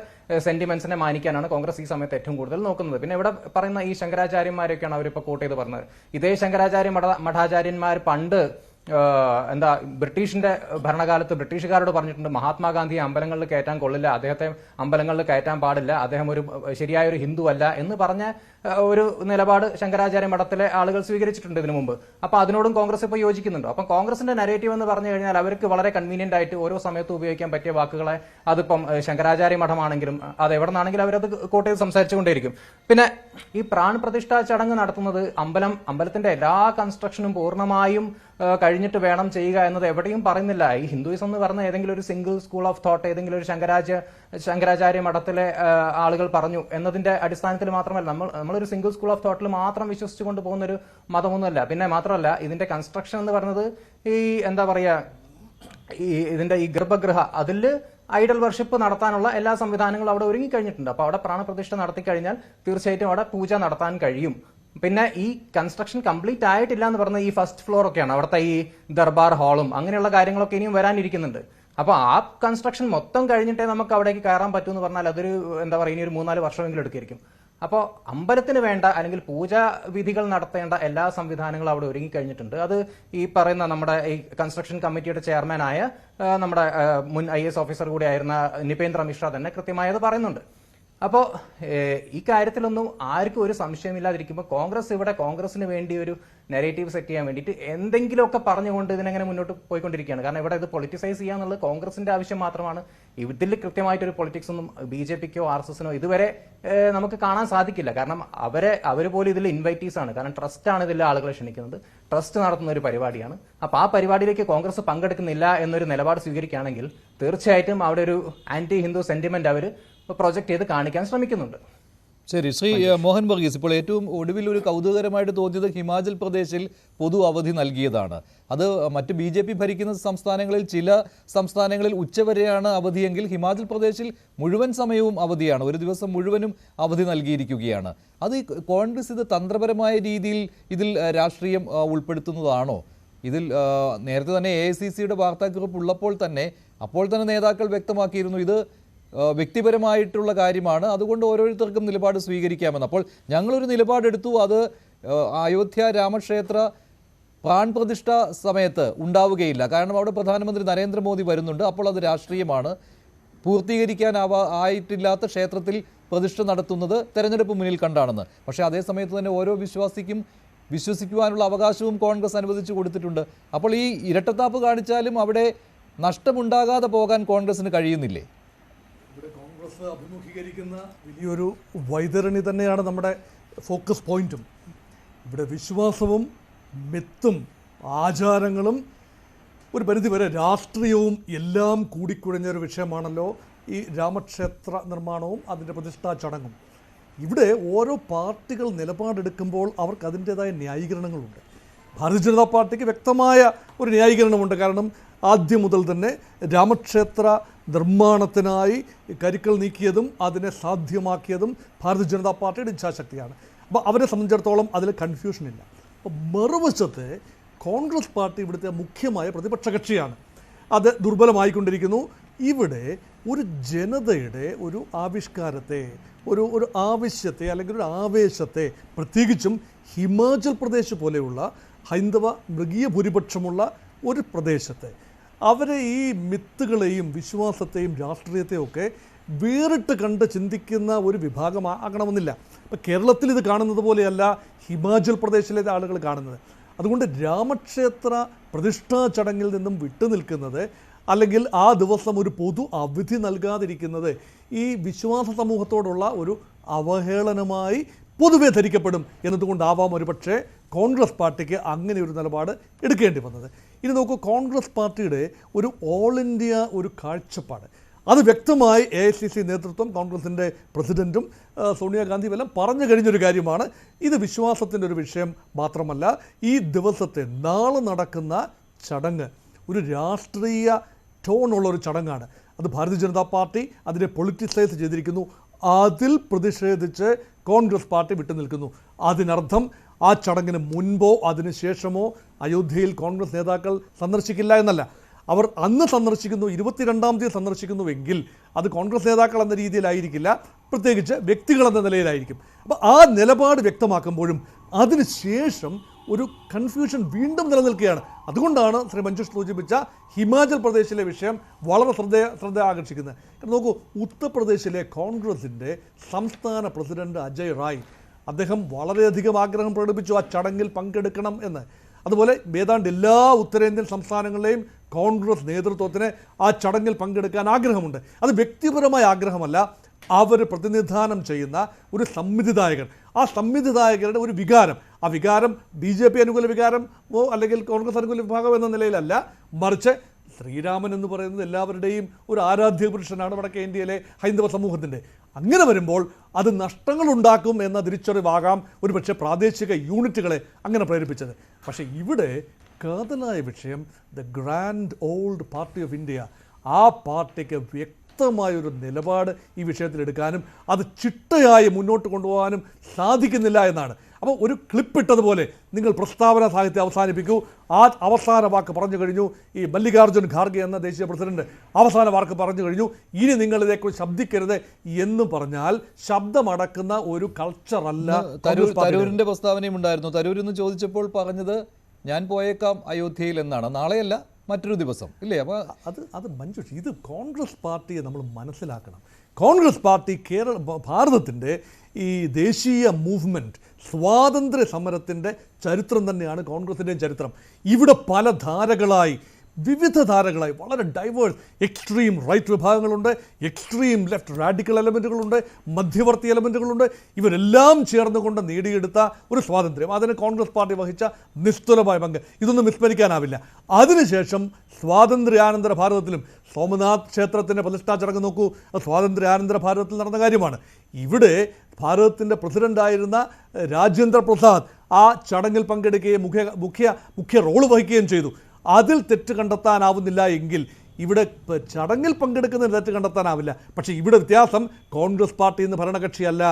സെന്റിമെന്റ്സിനെ മാനിക്കാനാണ് കോൺഗ്രസ് ഈ സമയത്ത് ഏറ്റവും കൂടുതൽ നോക്കുന്നത്. പിന്നെ ഇവിടെ പറയുന്ന ഈ ശങ്കരാചാര്യന്മാരൊക്കെയാണ് അവരിപ്പോൾ കോട്ട് ചെയ്ത് പറഞ്ഞത്. ഇതേ ശങ്കരാചാര്യ മഠാചാര്യന്മാർ പണ്ട് എന്താ ബ്രിട്ടീഷിന്റെ ഭരണകാലത്ത് ബ്രിട്ടീഷുകാരോട് പറഞ്ഞിട്ടുണ്ട് മഹാത്മാഗാന്ധിയെ അമ്പലങ്ങളിൽ കയറ്റാൻ കൊള്ളില്ല, അദ്ദേഹത്തെ അമ്പലങ്ങളിൽ കയറ്റാൻ പാടില്ല, അദ്ദേഹം ഒരു ശരിയായ ഒരു ഹിന്ദു അല്ല എന്ന് പറഞ്ഞ ഒരു നിലപാട് ശങ്കരാചാര്യ മഠത്തിലെ ആളുകൾ സ്വീകരിച്ചിട്ടുണ്ട് ഇതിനു മുമ്പ്. അപ്പൊ അതിനോടും കോൺഗ്രസ് ഇപ്പോൾ യോജിക്കുന്നുണ്ടോ? അപ്പൊ കോൺഗ്രസിന്റെ നരേറ്റീവ് എന്ന് പറഞ്ഞു കഴിഞ്ഞാൽ അവർക്ക് വളരെ കൺവീനിയന്റ് ആയിട്ട് ഓരോ സമയത്തും ഉപയോഗിക്കാൻ പറ്റിയ വാക്കുകളെ, അതിപ്പം ശങ്കരാചാര്യ മഠമാണെങ്കിലും അത് എവിടെ നിന്നാണെങ്കിലും അവരത് കോട്ട് ചെയ്ത് സംസാരിച്ചുകൊണ്ടേയിരിക്കും. പിന്നെ ഈ പ്രാൺ പ്രതിഷ്ഠാ ചടങ്ങ് നടത്തുന്നത് അമ്പലത്തിന്റെ എല്ലാ കൺസ്ട്രക്ഷനും പൂർണ്ണമായും കഴിഞ്ഞിട്ട് വേണം ചെയ്യുക എന്നത് എവിടെയും പറയുന്നില്ല. ഈ ഹിന്ദുയിസം എന്ന് പറഞ്ഞ ഏതെങ്കിലും ഒരു സിംഗിൾ സ്കൂൾ ഓഫ് തോട്ട് ഏതെങ്കിലും ഒരു ശങ്കരാചാര്യ മഠത്തിലെ ആളുകൾ പറഞ്ഞു എന്നതിന്റെ അടിസ്ഥാനത്തിൽ മാത്രമല്ല നമ്മളൊരു സിംഗിൾ സ്കൂൾ ഓഫ് തോട്ടിൽ മാത്രം വിശ്വസിച്ചുകൊണ്ട് പോകുന്ന ഒരു മതമൊന്നുമല്ല. പിന്നെ മാത്രമല്ല ഇതിന്റെ കൺസ്ട്രക്ഷൻ എന്ന് പറയുന്നത് ഈ എന്താ പറയാ ഇതിന്റെ ഈ ഗർഭഗൃഹ അതിൽ ഐഡൽ വർഷിപ്പ് നടത്താനുള്ള എല്ലാ സംവിധാനങ്ങളും അവിടെ ഒരുങ്ങിക്കഴിഞ്ഞിട്ടുണ്ട്. അപ്പോൾ അവിടെ പ്രാണപ്രതിഷ്ഠ നടത്തി കഴിഞ്ഞാൽ തീർച്ചയായിട്ടും അവിടെ പൂജ നടത്താൻ കഴിയും. പിന്നെ ഈ കൺസ്ട്രക്ഷൻ കംപ്ലീറ്റ് ആയിട്ടില്ല എന്ന് പറഞ്ഞ ഈ ഫസ്റ്റ് ഫ്ലോർ ഒക്കെയാണ് അവിടുത്തെ ഈ ദർബാർ ഹാളും അങ്ങനെയുള്ള കാര്യങ്ങളൊക്കെ ഇനിയും വരാനിരിക്കുന്നുണ്ട്. അപ്പൊ ആ കൺസ്ട്രക്ഷൻ മൊത്തം കഴിഞ്ഞിട്ടേ നമുക്ക് അവിടേക്ക് കയറാൻ പറ്റൂ എന്ന് പറഞ്ഞാൽ അതൊരു എന്താ പറയുക ഇനി ഒരു 3-4 വർഷമെങ്കിലും എടുക്കായിരിക്കും. അപ്പോൾ അമ്പലത്തിന് വേണ്ട അല്ലെങ്കിൽ പൂജാ വിധികൾ നടത്തേണ്ട എല്ലാ സംവിധാനങ്ങളും അവിടെ ഒരുങ്ങിക്കഴിഞ്ഞിട്ടുണ്ട്. അത് ഈ പറയുന്ന നമ്മുടെ ഈ കൺസ്ട്രക്ഷൻ കമ്മിറ്റിയുടെ ചെയർമാനായ നമ്മുടെ മുൻ IAS ഓഫീസർ കൂടി ആയിരുന്ന നിപേന്ദ്ര മിശ്ര തന്നെ കൃത്യമായി അത് പറയുന്നുണ്ട്. അപ്പോൾ ഈ കാര്യത്തിലൊന്നും ആർക്കും ഒരു സംശയമില്ലാതിരിക്കുമ്പോൾ കോൺഗ്രസിന് വേണ്ടി ഒരു നെറേറ്റീവ് സെറ്റ് ചെയ്യാൻ വേണ്ടിയിട്ട് എന്തെങ്കിലുമൊക്കെ പറഞ്ഞുകൊണ്ട് ഇതിനെങ്ങനെ മുന്നോട്ട് പോയിക്കൊണ്ടിരിക്കുകയാണ്. കാരണം ഇവിടെ ഇത് പൊളിറ്റിസൈസ് ചെയ്യാന്നുള്ളത് കോൺഗ്രസിന്റെ ആവശ്യം മാത്രമാണ്. ഇതിൽ കൃത്യമായിട്ടൊരു പൊളിറ്റിക്സ് ഒന്നും BJPക്കോ RSSനോ ഇതുവരെ നമുക്ക് കാണാൻ സാധിക്കില്ല. കാരണം അവർ പോലും ഇതിൽ ഇൻവൈറ്റീസ് ആണ്. കാരണം ട്രസ്റ്റാണ് ഇതിൽ ആളുകളെ ക്ഷണിക്കുന്നത്, ട്രസ്റ്റ് നടത്തുന്ന ഒരു പരിപാടിയാണ്. അപ്പോൾ ആ പരിപാടിയിലേക്ക് കോൺഗ്രസ് പങ്കെടുക്കുന്നില്ല എന്നൊരു നിലപാട് സ്വീകരിക്കുകയാണെങ്കിൽ തീർച്ചയായിട്ടും അവിടെ ഒരു ആന്റി ഹിന്ദു സെന്റിമെന്റ് അവർ പ്രൊജക്ട് ചെയ്ത് കാണിക്കാൻ ശ്രമിക്കുന്നുണ്ട്.
ശരി, ശ്രീ മോഹൻ വർഗീസ്, ഇപ്പോൾ ഏറ്റവും ഒടുവിൽ ഒരു കൗതുകകരമായിട്ട് തോന്നിയത് ഹിമാചൽ പ്രദേശിൽ പൊതു അവധി നൽകിയതാണ്. അത് മറ്റ് BJP ഭരിക്കുന്ന സംസ്ഥാനങ്ങളിൽ ചില സംസ്ഥാനങ്ങളിൽ ഉച്ചവരെയാണ് അവധിയെങ്കിൽ ഹിമാചൽ പ്രദേശിൽ മുഴുവൻ സമയവും അവധിയാണ്, ഒരു ദിവസം മുഴുവനും അവധി നൽകിയിരിക്കുകയാണ്. അത് കോൺഗ്രസ് ഇത് തന്ത്രപരമായ രീതിയിൽ ഇതിൽ രാഷ്ട്രീയം ഉൾപ്പെടുത്തുന്നതാണോ? ഇതിൽ നേരത്തെ തന്നെ AICCയുടെ വാർത്താക്കുറിപ്പ് ഉള്ളപ്പോൾ തന്നെ അപ്പോൾ തന്നെ നേതാക്കൾ വ്യക്തമാക്കിയിരുന്നു ഇത് വ്യക്തിപരമായിട്ടുള്ള കാര്യമാണ്, അതുകൊണ്ട് ഓരോരുത്തർക്കും നിലപാട് സ്വീകരിക്കാമെന്ന്. അപ്പോൾ ഞങ്ങളൊരു നിലപാടെടുത്തു, അത് അയോധ്യ രാമക്ഷേത്ര പ്രാൺ പ്രതിഷ്ഠ സമയത്ത് ഉണ്ടാവുകയില്ല. കാരണം അവിടെ പ്രധാനമന്ത്രി നരേന്ദ്രമോദി വരുന്നുണ്ട്. അപ്പോൾ അത് രാഷ്ട്രീയമാണ്. ആയിട്ടില്ലാത്ത ക്ഷേത്രത്തിൽ പ്രതിഷ്ഠ നടത്തുന്നത് തെരഞ്ഞെടുപ്പ് മുന്നിൽ കണ്ടാണെന്ന്. പക്ഷേ അതേ സമയത്ത് തന്നെ ഓരോ വിശ്വാസിക്കും വിശ്വസിക്കുവാനുള്ള അവകാശവും കോൺഗ്രസ് അനുവദിച്ചു കൊടുത്തിട്ടുണ്ട്. അപ്പോൾ ഈ ഇരട്ടത്താപ്പ് കാണിച്ചാലും അവിടെ നഷ്ടമുണ്ടാകാതെ പോകാൻ കോൺഗ്രസിന് കഴിയുന്നില്ലേ?
ഇവിടെ കോൺഗ്രസ് അഭിമുഖീകരിക്കുന്ന വലിയൊരു വൈതരണി തന്നെയാണ് നമ്മുടെ ഫോക്കസ് പോയിന്റും. ഇവിടെ വിശ്വാസവും മിത്തും ആചാരങ്ങളും ഒരു പരിധിവരെ രാഷ്ട്രീയവും എല്ലാം കൂടിക്കുഴഞ്ഞൊരു വിഷയമാണല്ലോ ഈ രാമക്ഷേത്ര നിർമ്മാണവും അതിൻ്റെ പ്രതിഷ്ഠാ ചടങ്ങും. ഇവിടെ ഓരോ പാർട്ടികൾ നിലപാടെടുക്കുമ്പോൾ അവർക്ക് അതിൻ്റേതായ ന്യായീകരണങ്ങളുണ്ട്. ഭാരതീയ ജനതാ പാർട്ടിക്ക് വ്യക്തമായ ഒരു ന്യായീകരണമുണ്ട്. കാരണം ആദ്യം മുതൽ തന്നെ രാമക്ഷേത്ര നിർമ്മാണത്തിനായി കരുക്കൾ നീക്കിയതും അതിനെ സാധ്യമാക്കിയതും ഭാരതീയ ജനതാ പാർട്ടിയുടെ ഇച്ഛാശക്തിയാണ്. അപ്പോൾ അവരെ സംബന്ധിച്ചിടത്തോളം അതിൽ കൺഫ്യൂഷനില്ല. അപ്പോൾ മറുവശത്ത് കോൺഗ്രസ് പാർട്ടി ഇവിടുത്തെ മുഖ്യമായ പ്രതിപക്ഷ കക്ഷിയാണ്. അത് ദുർബലമായിക്കൊണ്ടിരിക്കുന്നു. ഇവിടെ ഒരു ജനതയുടെ ഒരു ആവിഷ്കാരത്തെ, ഒരു ആവശ്യത്തെ അല്ലെങ്കിൽ ഒരു ആവേശത്തെ, പ്രത്യേകിച്ചും ഹിമാചൽ പ്രദേശ് പോലെയുള്ള ഹൈന്ദവ മൃഗീയ ഭൂരിപക്ഷമുള്ള ഒരു പ്രദേശത്തെ അവരെ ഈ മിത്തുകളെയും വിശ്വാസത്തെയും രാഷ്ട്രീയത്തെയും ഒക്കെ വേറിട്ട് കണ്ട് ചിന്തിക്കുന്ന ഒരു വിഭാഗമാകണമെന്നില്ല. ഇപ്പം കേരളത്തിൽ ഇത് കാണുന്നത് പോലെയല്ല ഹിമാചൽ പ്രദേശിലെ ആളുകൾ കാണുന്നത്. അതുകൊണ്ട് രാമക്ഷേത്ര പ്രതിഷ്ഠാ ചടങ്ങിൽ നിന്നും വിട്ടുനിൽക്കുന്നത് അല്ലെങ്കിൽ ആ ദിവസം ഒരു പൊതു അവധി നൽകാതിരിക്കുന്നത് ഈ വിശ്വാസ സമൂഹത്തോടുള്ള ഒരു അവഹേളനമായി പൊതുവെ ധരിക്കപ്പെടും എന്നതുകൊണ്ടാവാം ഒരുപക്ഷെ കോൺഗ്രസ് പാർട്ടിക്ക് അങ്ങനെ ഒരു നിലപാട് എടുക്കേണ്ടി വന്നത്. ഇനി നോക്കൂ, കോൺഗ്രസ് പാർട്ടിയുടെ ഒരു ഓൾ ഇന്ത്യ ഒരു കാഴ്ചപ്പാട് അത് വ്യക്തമായി AICC നേതൃത്വം, കോൺഗ്രസിൻ്റെ പ്രസിഡൻറ്റും സോണിയാഗാന്ധിയും എല്ലാം പറഞ്ഞു കഴിഞ്ഞൊരു കാര്യമാണ്. ഇത് വിശ്വാസത്തിൻ്റെ ഒരു വിഷയം മാത്രമല്ല, ഈ ദിവസത്തെ നാളെ നടക്കുന്ന ചടങ്ങ് ഒരു രാഷ്ട്രീയ ടോണുള്ളൊരു ചടങ്ങാണ്. അത് ഭാരതീയ ജനതാ പാർട്ടി അതിനെ പൊളിറ്റിസൈസ് ചെയ്തിരിക്കുന്നു. അതിൽ പ്രതിഷേധിച്ച് കോൺഗ്രസ് പാർട്ടി വിട്ടുനിൽക്കുന്നു. അതിനർത്ഥം ആ ചടങ്ങിന് മുൻപോ അതിന് ശേഷമോ അയോധ്യയിൽ കോൺഗ്രസ് നേതാക്കൾ സന്ദർശിക്കില്ല എന്നല്ല. അവർ അന്ന് സന്ദർശിക്കുന്നു, 22-ാം തീയതി സന്ദർശിക്കുന്നുവെങ്കിൽ അത് കോൺഗ്രസ് നേതാക്കൾ എന്ന രീതിയിലായിരിക്കില്ല, പ്രത്യേകിച്ച് വ്യക്തികൾ എന്ന നിലയിലായിരിക്കും. അപ്പോൾ ആ നിലപാട് വ്യക്തമാക്കുമ്പോഴും അതിനുശേഷം ഒരു കൺഫ്യൂഷൻ വീണ്ടും നിലനിൽക്കുകയാണ്. അതുകൊണ്ടാണ് ശ്രീ മഞ്ജുഷ് സൂചിപ്പിച്ച ഹിമാചൽ പ്രദേശിലെ വിഷയം വളരെ ശ്രദ്ധ ആകർഷിക്കുന്നത്. നോക്കൂ, ഉത്തർപ്രദേശിലെ കോൺഗ്രസിൻ്റെ സംസ്ഥാന പ്രസിഡന്റ് അജയ് റായ്, അദ്ദേഹം വളരെയധികം ആഗ്രഹം പ്രകടിപ്പിച്ചു ആ ചടങ്ങിൽ പങ്കെടുക്കണം എന്ന്. അതുപോലെ ഏതാണ്ട് എല്ലാ ഉത്തരേന്ത്യൻ സംസ്ഥാനങ്ങളിലെയും കോൺഗ്രസ് നേതൃത്വത്തിന് ആ ചടങ്ങിൽ പങ്കെടുക്കാൻ ആഗ്രഹമുണ്ട്. അത് വ്യക്തിപരമായ ആഗ്രഹമല്ല, അവർ പ്രതിനിധാനം ചെയ്യുന്ന ഒരു സംവിധായകൻ, ആ സംവിധായകരുടെ ഒരു വികാരം, ആ വികാരം BJP അനുകൂല വികാരമോ അല്ലെങ്കിൽ കോൺഗ്രസ് അനുകൂല വിഭാഗം എന്ന നിലയിലല്ല, മറിച്ച് ശ്രീരാമൻ എന്ന് പറയുന്നത് എല്ലാവരുടെയും ഒരു ആരാധ്യ പുരുഷനാണ് വടക്കേ ഇന്ത്യയിലെ ഹൈന്ദവ സമൂഹത്തിൻ്റെ. അങ്ങനെ വരുമ്പോൾ അത് നഷ്ടങ്ങളുണ്ടാക്കും എന്ന തിരിച്ചറിവാകാം ഒരുപക്ഷെ പ്രാദേശിക യൂണിറ്റുകളെ അങ്ങനെ പ്രേരിപ്പിച്ചത്. പക്ഷേ ഇവിടെ കാതലായ വിഷയം the grand old party of India, ആ പാർട്ടിക്ക് വ്യക്തമായൊരു നിലപാട് ഈ വിഷയത്തിലെടുക്കാനും അത് ചിട്ടയായി മുന്നോട്ട് കൊണ്ടുപോകാനും സാധിക്കുന്നില്ല എന്നാണ്. അപ്പോൾ ഒരു ക്ലിപ്പിട്ടതുപോലെ നിങ്ങൾ പ്രസ്താവന സാഹിത്യം അവസാനിപ്പിക്കൂ, ആ അവസാന വാക്ക് പറഞ്ഞു കഴിഞ്ഞു. ഈ മല്ലികാർജ്ജുൻ ഖാർഗെ എന്ന ദേശീയ പ്രസിഡന്റ് അവസാന വാക്ക് പറഞ്ഞു കഴിഞ്ഞു, ഇനി നിങ്ങൾ ഇതേക്കുറിച്ച് ശബ്ദിക്കരുത് എന്ന് പറഞ്ഞാൽ ശബ്ദമടക്കുന്ന ഒരു കൾച്ചറല്ല.
തരൂരിന്റെ പ്രസ്താവനയും ഉണ്ടായിരുന്നു. തരൂർ എന്ന് ചോദിച്ചപ്പോൾ പറഞ്ഞത് ഞാൻ പോയേക്കാം അയോധ്യയിൽ എന്നാണ്. നാളെയല്ല, മറ്റൊരു ദിവസം ഇല്ലേ? അപ്പോൾ
അത് മഞ്ജുഷ്, ഇത് കോൺഗ്രസ് പാർട്ടിയെ നമ്മൾ മനസ്സിലാക്കണം. കോൺഗ്രസ് പാർട്ടി ഭാരതത്തിൻ്റെ ഈ ദേശീയ മൂവ്മെൻറ്റ്, സ്വാതന്ത്ര്യ സമരത്തിൻ്റെ ചരിത്രം തന്നെയാണ് കോൺഗ്രസിൻ്റെയും ചരിത്രം. ഇവിടെ പല ധാരകളായി, വിവിധ ധാരകളായി, വളരെ ഡൈവേഴ്സ്, എക്സ്ട്രീം റൈറ്റ് വിഭാഗങ്ങളുണ്ട്, എക്സ്ട്രീം ലെഫ്റ്റ് റാഡിക്കൽ എലമെൻറ്റുകളുണ്ട്, മധ്യവർത്തി എലമെൻറ്റുകളുണ്ട്. ഇവരെല്ലാം ചേർന്നുകൊണ്ട് നേടിയെടുത്ത ഒരു സ്വാതന്ത്ര്യം, അതിന് കോൺഗ്രസ് പാർട്ടി വഹിച്ച നിസ്തുലമായ പങ്ക് ഇതൊന്നും വിസ്മരിക്കാനാവില്ല. അതിനുശേഷം സ്വാതന്ത്ര്യാനന്തര ഭാരതത്തിലും സോമനാഥ് ക്ഷേത്രത്തിൻ്റെ പ്രതിഷ്ഠാ ചടങ്ങ് നോക്കൂ, അത് സ്വാതന്ത്ര്യാനന്തര ഭാരതത്തിൽ നടന്ന കാര്യമാണ്. ഇവിടെ ഭാരതത്തിൻ്റെ പ്രസിഡൻ്റായിരുന്ന രാജേന്ദ്ര പ്രസാദ് ആ ചടങ്ങിൽ പങ്കെടുക്കുകയും മുഖ്യ റോള് വഹിക്കുകയും ചെയ്തു. അതിൽ തെറ്റ് കണ്ടെത്താനാവുന്നില്ല എങ്കിൽ ഇവിടെ ചടങ്ങിൽ പങ്കെടുക്കുന്നതിന് തെറ്റ് കണ്ടെത്താനാവില്ല. പക്ഷേ ഇവിടെ വ്യത്യാസം, കോൺഗ്രസ് പാർട്ടി ഇന്ന് ഭരണകക്ഷിയല്ല.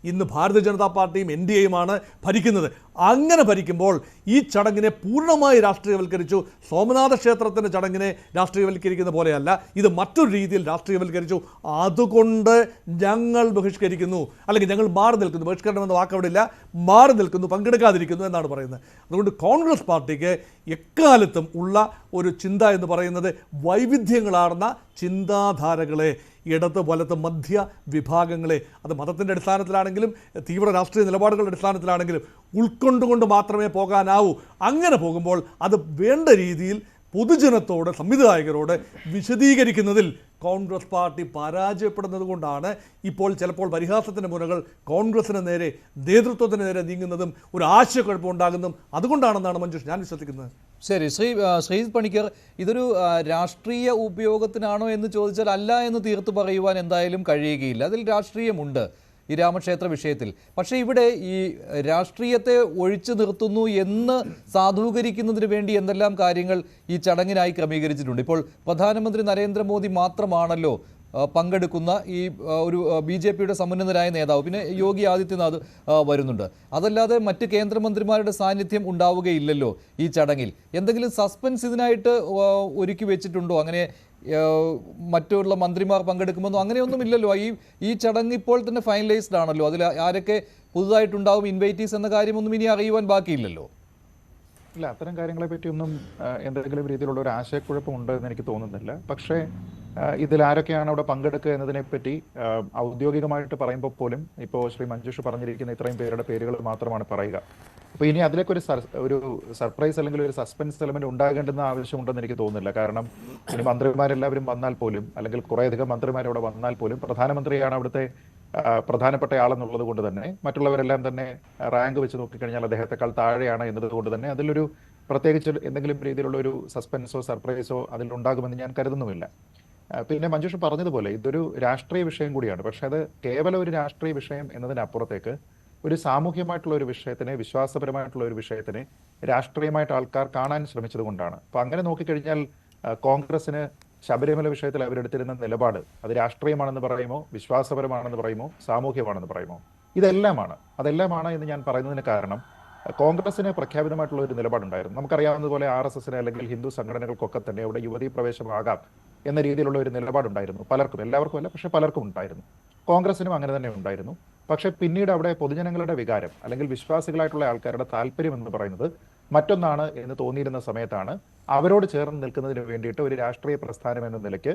ഇന്ന് ഭാരതീയ ജനതാ പാർട്ടിയും NDAയുമാണ് ഭരിക്കുന്നത്. അങ്ങനെ ഭരിക്കുമ്പോൾ ഈ ചടങ്ങിനെ പൂർണ്ണമായി രാഷ്ട്രീയവൽക്കരിച്ചു. സോമനാഥ ക്ഷേത്രത്തിൻ്റെ ചടങ്ങിനെ രാഷ്ട്രീയവൽക്കരിക്കുന്ന പോലെയല്ല, ഇത് മറ്റൊരു രീതിയിൽ രാഷ്ട്രീയവൽക്കരിച്ചു. അതുകൊണ്ട് ഞങ്ങൾ ബഹിഷ്കരിക്കുന്നു, അല്ലെങ്കിൽ ഞങ്ങൾ മാറി നിൽക്കുന്നു. ബഹിഷ്കരണം എന്ന വാക്കവിടില്ല, മാറി നിൽക്കുന്നു, പങ്കെടുക്കാതിരിക്കുന്നു എന്നാണ് പറയുന്നത്. അതുകൊണ്ട് കോൺഗ്രസ് പാർട്ടിക്ക് എക്കാലത്തും ഉള്ള ഒരു ചിന്ത എന്ന് പറയുന്നത് വൈവിധ്യങ്ങളാർന്ന ചിന്താധാരകളെ, ഇടത് വലത്ത് മധ്യ വിഭാഗങ്ങളെ, അത് മതത്തിൻ്റെ അടിസ്ഥാനത്തിലാണെങ്കിലും തീവ്ര രാഷ്ട്രീയ നിലപാടുകളുടെ അടിസ്ഥാനത്തിലാണെങ്കിലും ഉൾക്കൊണ്ടുകൊണ്ട് മാത്രമേ പോകാനാവൂ. അങ്ങനെ പോകുമ്പോൾ അത് വേണ്ട രീതിയിൽ പൊതുജനത്തോട്, സംവിധായകരോട് വിശദീകരിക്കുന്നതിൽ കോൺഗ്രസ് പാർട്ടി പരാജയപ്പെടുന്നത് കൊണ്ടാണ് ഇപ്പോൾ ചിലപ്പോൾ പരിഹാസത്തിൻ്റെ മുനകൾ കോൺഗ്രസിന് നേരെ, നേതൃത്വത്തിന് നേരെ നീങ്ങുന്നതും ഒരു ആശയക്കുഴപ്പമുണ്ടാകുന്നതും അതുകൊണ്ടാണെന്നാണ് മഞ്ജുഷ് ഞാൻ വിശ്വസിക്കുന്നത്.
ശരി, ശ്രീജിത്ത് പണിക്കർ, ഇതൊരു രാഷ്ട്രീയ ഉപയോഗത്തിനാണോ എന്ന് ചോദിച്ചാൽ അല്ല എന്ന് തീർത്ത് പറയുവാൻ എന്തായാലും കഴിയുകയില്ല. അതിൽ രാഷ്ട്രീയമുണ്ട് ഈ രാമക്ഷേത്ര വിഷയത്തിൽ. പക്ഷേ ഇവിടെ ഈ രാഷ്ട്രീയത്തെ ഒഴിച്ചു നിർത്തുന്നു എന്ന് സാധൂകരിക്കുന്നതിന് വേണ്ടി എന്തെല്ലാം കാര്യങ്ങൾ ഈ ചടങ്ങിനായി ക്രമീകരിച്ചിട്ടുണ്ട്. ഇപ്പോൾ പ്രധാനമന്ത്രി നരേന്ദ്രമോദി മാത്രമാണല്ലോ പങ്കെടുക്കുന്ന ഈ ഒരു BJPയുടെ സമുന്നതരായ നേതാവ്, പിന്നെ യോഗി ആദിത്യനാഥ് വരുന്നുണ്ട്. അതല്ലാതെ മറ്റ് കേന്ദ്രമന്ത്രിമാരുടെ സാന്നിധ്യം ഉണ്ടാവുകയില്ലല്ലോ ഈ ചടങ്ങിൽ. എന്തെങ്കിലും സസ്പെൻസ് ഇതിനായിട്ട് ഒരുക്കി വെച്ചിട്ടുണ്ടോ? അങ്ങനെ മറ്റുള്ള മന്ത്രിമാർ പങ്കെടുക്കുമെന്നോ അങ്ങനെയൊന്നും ഇല്ലല്ലോ. ഈ ചടങ്ങ് ഇപ്പോൾ തന്നെ ഫൈനലൈസ്ഡ് ആണല്ലോ. അതിൽ ആരൊക്കെ പുതുതായിട്ടുണ്ടാവും ഇൻവൈറ്റീസ് എന്ന കാര്യമൊന്നും ഇനി അറിയുവാൻ ബാക്കിയില്ലല്ലോ.
ഇല്ല, അത്തരം കാര്യങ്ങളെ പറ്റിയൊന്നും എന്തെങ്കിലും രീതിയിലുള്ള ഒരു ആശയക്കുഴപ്പമുണ്ട് എന്ന് എനിക്ക് തോന്നുന്നില്ല. പക്ഷേ ഇതിൽ ആരൊക്കെയാണ് അവിടെ പങ്കെടുക്കുക എന്നതിനെപ്പറ്റി ഔദ്യോഗികമായിട്ട് പറയുമ്പോൾ പോലും ഇപ്പോൾ ശ്രീ മഞ്ജുഷ് പറഞ്ഞിരിക്കുന്ന ഇത്രയും പേരുടെ പേരുകൾ മാത്രമാണ് പറയുക. അപ്പോൾ ഇനി അതിലേക്ക് ഒരു സർപ്രൈസ് അല്ലെങ്കിൽ ഒരു സസ്പെൻസ് എലമെന്റ് ഉണ്ടാകേണ്ടുന്ന ആവശ്യമുണ്ടെന്ന് എനിക്ക് തോന്നുന്നില്ല. കാരണം ഇനി മന്ത്രിമാരെല്ലാവരും വന്നാൽ പോലും, അല്ലെങ്കിൽ കുറേയധികം മന്ത്രിമാർ അവിടെ വന്നാൽ പോലും, പ്രധാനമന്ത്രിയാണ് അവിടുത്തെ പ്രധാനപ്പെട്ട ആളെന്നുള്ളത് കൊണ്ട് തന്നെ മറ്റുള്ളവരെല്ലാം തന്നെ റാങ്ക് വെച്ച് നോക്കിക്കഴിഞ്ഞാൽ അദ്ദേഹത്തെക്കാൾ താഴെയാണ് എന്നതുകൊണ്ട് തന്നെ അതിലൊരു പ്രത്യേകിച്ച് എന്തെങ്കിലും രീതിയിലുള്ള ഒരു സസ്പെൻസോ സർപ്രൈസോ അതിലുണ്ടാകുമെന്ന് ഞാൻ കരുതുന്നുമില്ല. പിന്നെ മഞ്ജുഷ് പറഞ്ഞതുപോലെ ഇതൊരു രാഷ്ട്രീയ വിഷയം കൂടിയാണ്. പക്ഷെ അത് കേവലം ഒരു രാഷ്ട്രീയ വിഷയം എന്നതിനപ്പുറത്തേക്ക് ഒരു സാമൂഹ്യമായിട്ടുള്ള ഒരു വിഷയത്തിനെ, വിശ്വാസപരമായിട്ടുള്ള ഒരു വിഷയത്തിനെ രാഷ്ട്രീയമായിട്ട് ആൾക്കാർ കാണാൻ ശ്രമിച്ചത് കൊണ്ടാണ്. അപ്പൊ അങ്ങനെ നോക്കിക്കഴിഞ്ഞാൽ കോൺഗ്രസിന് ശബരിമല വിഷയത്തിൽ അവരെടുത്തിരുന്ന നിലപാട് അത് രാഷ്ട്രീയമാണെന്ന് പറയുമോ, വിശ്വാസപരമാണെന്ന് പറയുമോ, സാമൂഹ്യമാണെന്ന് പറയുമോ, അതെല്ലാമാണ് എന്ന് ഞാൻ പറയുന്നതിന് കാരണം കോൺഗ്രസിന് പ്രഖ്യാപിതമായിട്ടുള്ള ഒരു നിലപാടുണ്ടായിരുന്നു. നമുക്കറിയാവുന്നതുപോലെ RSSന് അല്ലെങ്കിൽ ഹിന്ദു സംഘടനകൾക്കൊക്കെ തന്നെ അവിടെ യുവതീ പ്രവേശമാകാം എന്ന രീതിയിലുള്ള ഒരു നിലപാടുണ്ടായിരുന്നു. പലർക്കും, എല്ലാവർക്കും അല്ല, പക്ഷെ പലർക്കും ഉണ്ടായിരുന്നു. കോൺഗ്രസിനും അങ്ങനെ തന്നെ ഉണ്ടായിരുന്നു. പക്ഷെ പിന്നീട് അവിടെ പൊതുജനങ്ങളുടെ വികാരം അല്ലെങ്കിൽ വിശ്വാസികളായിട്ടുള്ള ആൾക്കാരുടെ താല്പര്യം എന്ന് പറയുന്നത് മറ്റൊന്നാണ് എന്ന് തോന്നിയിരുന്ന സമയത്താണ് അവരോട് ചേർന്ന് നിൽക്കുന്നതിന് വേണ്ടിയിട്ട് ഒരു രാഷ്ട്രീയ പ്രസ്ഥാനം എന്ന നിലയ്ക്ക്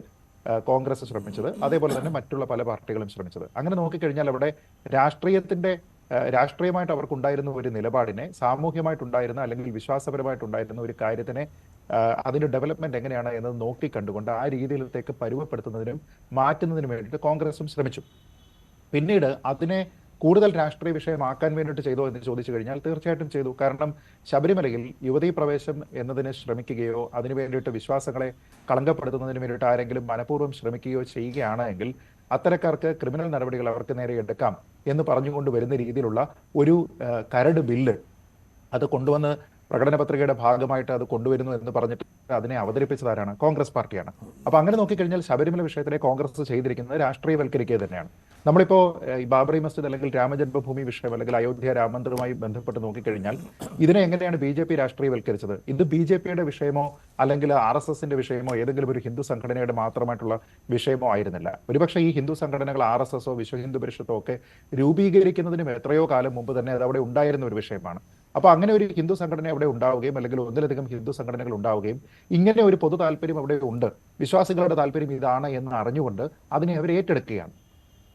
കോൺഗ്രസ് ശ്രമിച്ചത്. അതേപോലെ തന്നെ മറ്റുള്ള പല പാർട്ടികളും ശ്രമിച്ചത്. അങ്ങനെ നോക്കിക്കഴിഞ്ഞാൽ അവിടെ രാഷ്ട്രീയമായിട്ട് അവർക്കുണ്ടായിരുന്ന ഒരു നിലപാടിനെ, സാമൂഹ്യമായിട്ടുണ്ടായിരുന്ന അല്ലെങ്കിൽ വിശ്വാസപരമായിട്ടുണ്ടായിരുന്ന ഒരു കാര്യത്തിനെ, അതിന്റെ ഡെവലപ്മെന്റ് എങ്ങനെയാണ് എന്നത് നോക്കിക്കണ്ടുകൊണ്ട് ആ രീതിയിലേക്ക് പരുവപ്പെടുത്തുന്നതിനും മാറ്റുന്നതിനും വേണ്ടിയിട്ട് കോൺഗ്രസും ശ്രമിച്ചു. പിന്നീട് അതിനെ കൂടുതൽ രാഷ്ട്രീയ വിഷയമാക്കാൻ വേണ്ടിയിട്ട് ചെയ്തോ എന്ന് ചോദിച്ചു കഴിഞ്ഞാൽ തീർച്ചയായിട്ടും ചെയ്തു. കാരണം ശബരിമലയിൽ യുവതീ പ്രവേശം എന്നതിന് ശ്രമിക്കുകയോ അതിനു വേണ്ടിയിട്ട് വിശ്വാസങ്ങളെ കളങ്കപ്പെടുത്തുന്നതിന് വേണ്ടിയിട്ട് ആരെങ്കിലും മനഃപൂർവ്വം ശ്രമിക്കുകയോ ചെയ്യുകയാണ് എങ്കിൽ അത്തരക്കാർക്ക് ക്രിമിനൽ നടപടികൾ അവർക്ക് നേരെ എടുക്കാം എന്ന് പറഞ്ഞുകൊണ്ട് വരുന്ന രീതിയിലുള്ള ഒരു കരട് ബില്ല് അത് കൊണ്ടുവന്ന് പ്രകടന പത്രികയുടെ ഭാഗമായിട്ട് അത് കൊണ്ടുവരുന്നു എന്ന് പറഞ്ഞിട്ട് അതിനെ അവതരിപ്പിച്ചതാരാണ്? കോൺഗ്രസ് പാർട്ടിയാണ്. അപ്പൊ അങ്ങനെ നോക്കിക്കഴിഞ്ഞാൽ ശബരിമല വിഷയത്തിലെ കോൺഗ്രസ് ചെയ്തിരിക്കുന്നത് രാഷ്ട്രീയവൽക്കരിക്കുക തന്നെയാണ്. നമ്മളിപ്പോ ഈ ബാബറി മസ്ജിദ് അല്ലെങ്കിൽ രാമജന്മഭൂമി വിഷയം അല്ലെങ്കിൽ അയോധ്യ രാമമന്ദിരവുമായി ബന്ധപ്പെട്ട് നോക്കിക്കഴിഞ്ഞാൽ ഇതിനെ എങ്ങനെയാണ് BJP രാഷ്ട്രീയവൽക്കരിച്ചത്? ഇത് BJPയുടെ വിഷയമോ അല്ലെങ്കിൽ RSSന്റെ വിഷയമോ ഏതെങ്കിലും ഒരു ഹിന്ദു സംഘടനയുടെ മാത്രമായിട്ടുള്ള വിഷയമോ ആയിരുന്നില്ല. ഒരുപക്ഷെ ഈ ഹിന്ദു സംഘടനകൾ RSSോ വിശ്വ ഹിന്ദു പരിഷത്തോ ഒക്കെ രൂപീകരിക്കുന്നതിനും എത്രയോ കാലം മുമ്പ് തന്നെ അത് അവിടെ ഉണ്ടായിരുന്ന ഒരു വിഷയമാണ്. അപ്പൊ അങ്ങനെ ഒരു ഹിന്ദു സംഘടന അവിടെ ഉണ്ടാവുകയും അല്ലെങ്കിൽ ഒന്നിലധികം ഹിന്ദു സംഘടനകൾ ഉണ്ടാവുകയും ഇങ്ങനെ ഒരു പൊതു താല്പര്യം അവിടെ ഉണ്ട്, വിശ്വാസികളുടെ താല്പര്യം ഇതാണ് എന്ന് അറിഞ്ഞുകൊണ്ട് അതിനെ അവർ ഏറ്റെടുക്കുകയാണ്.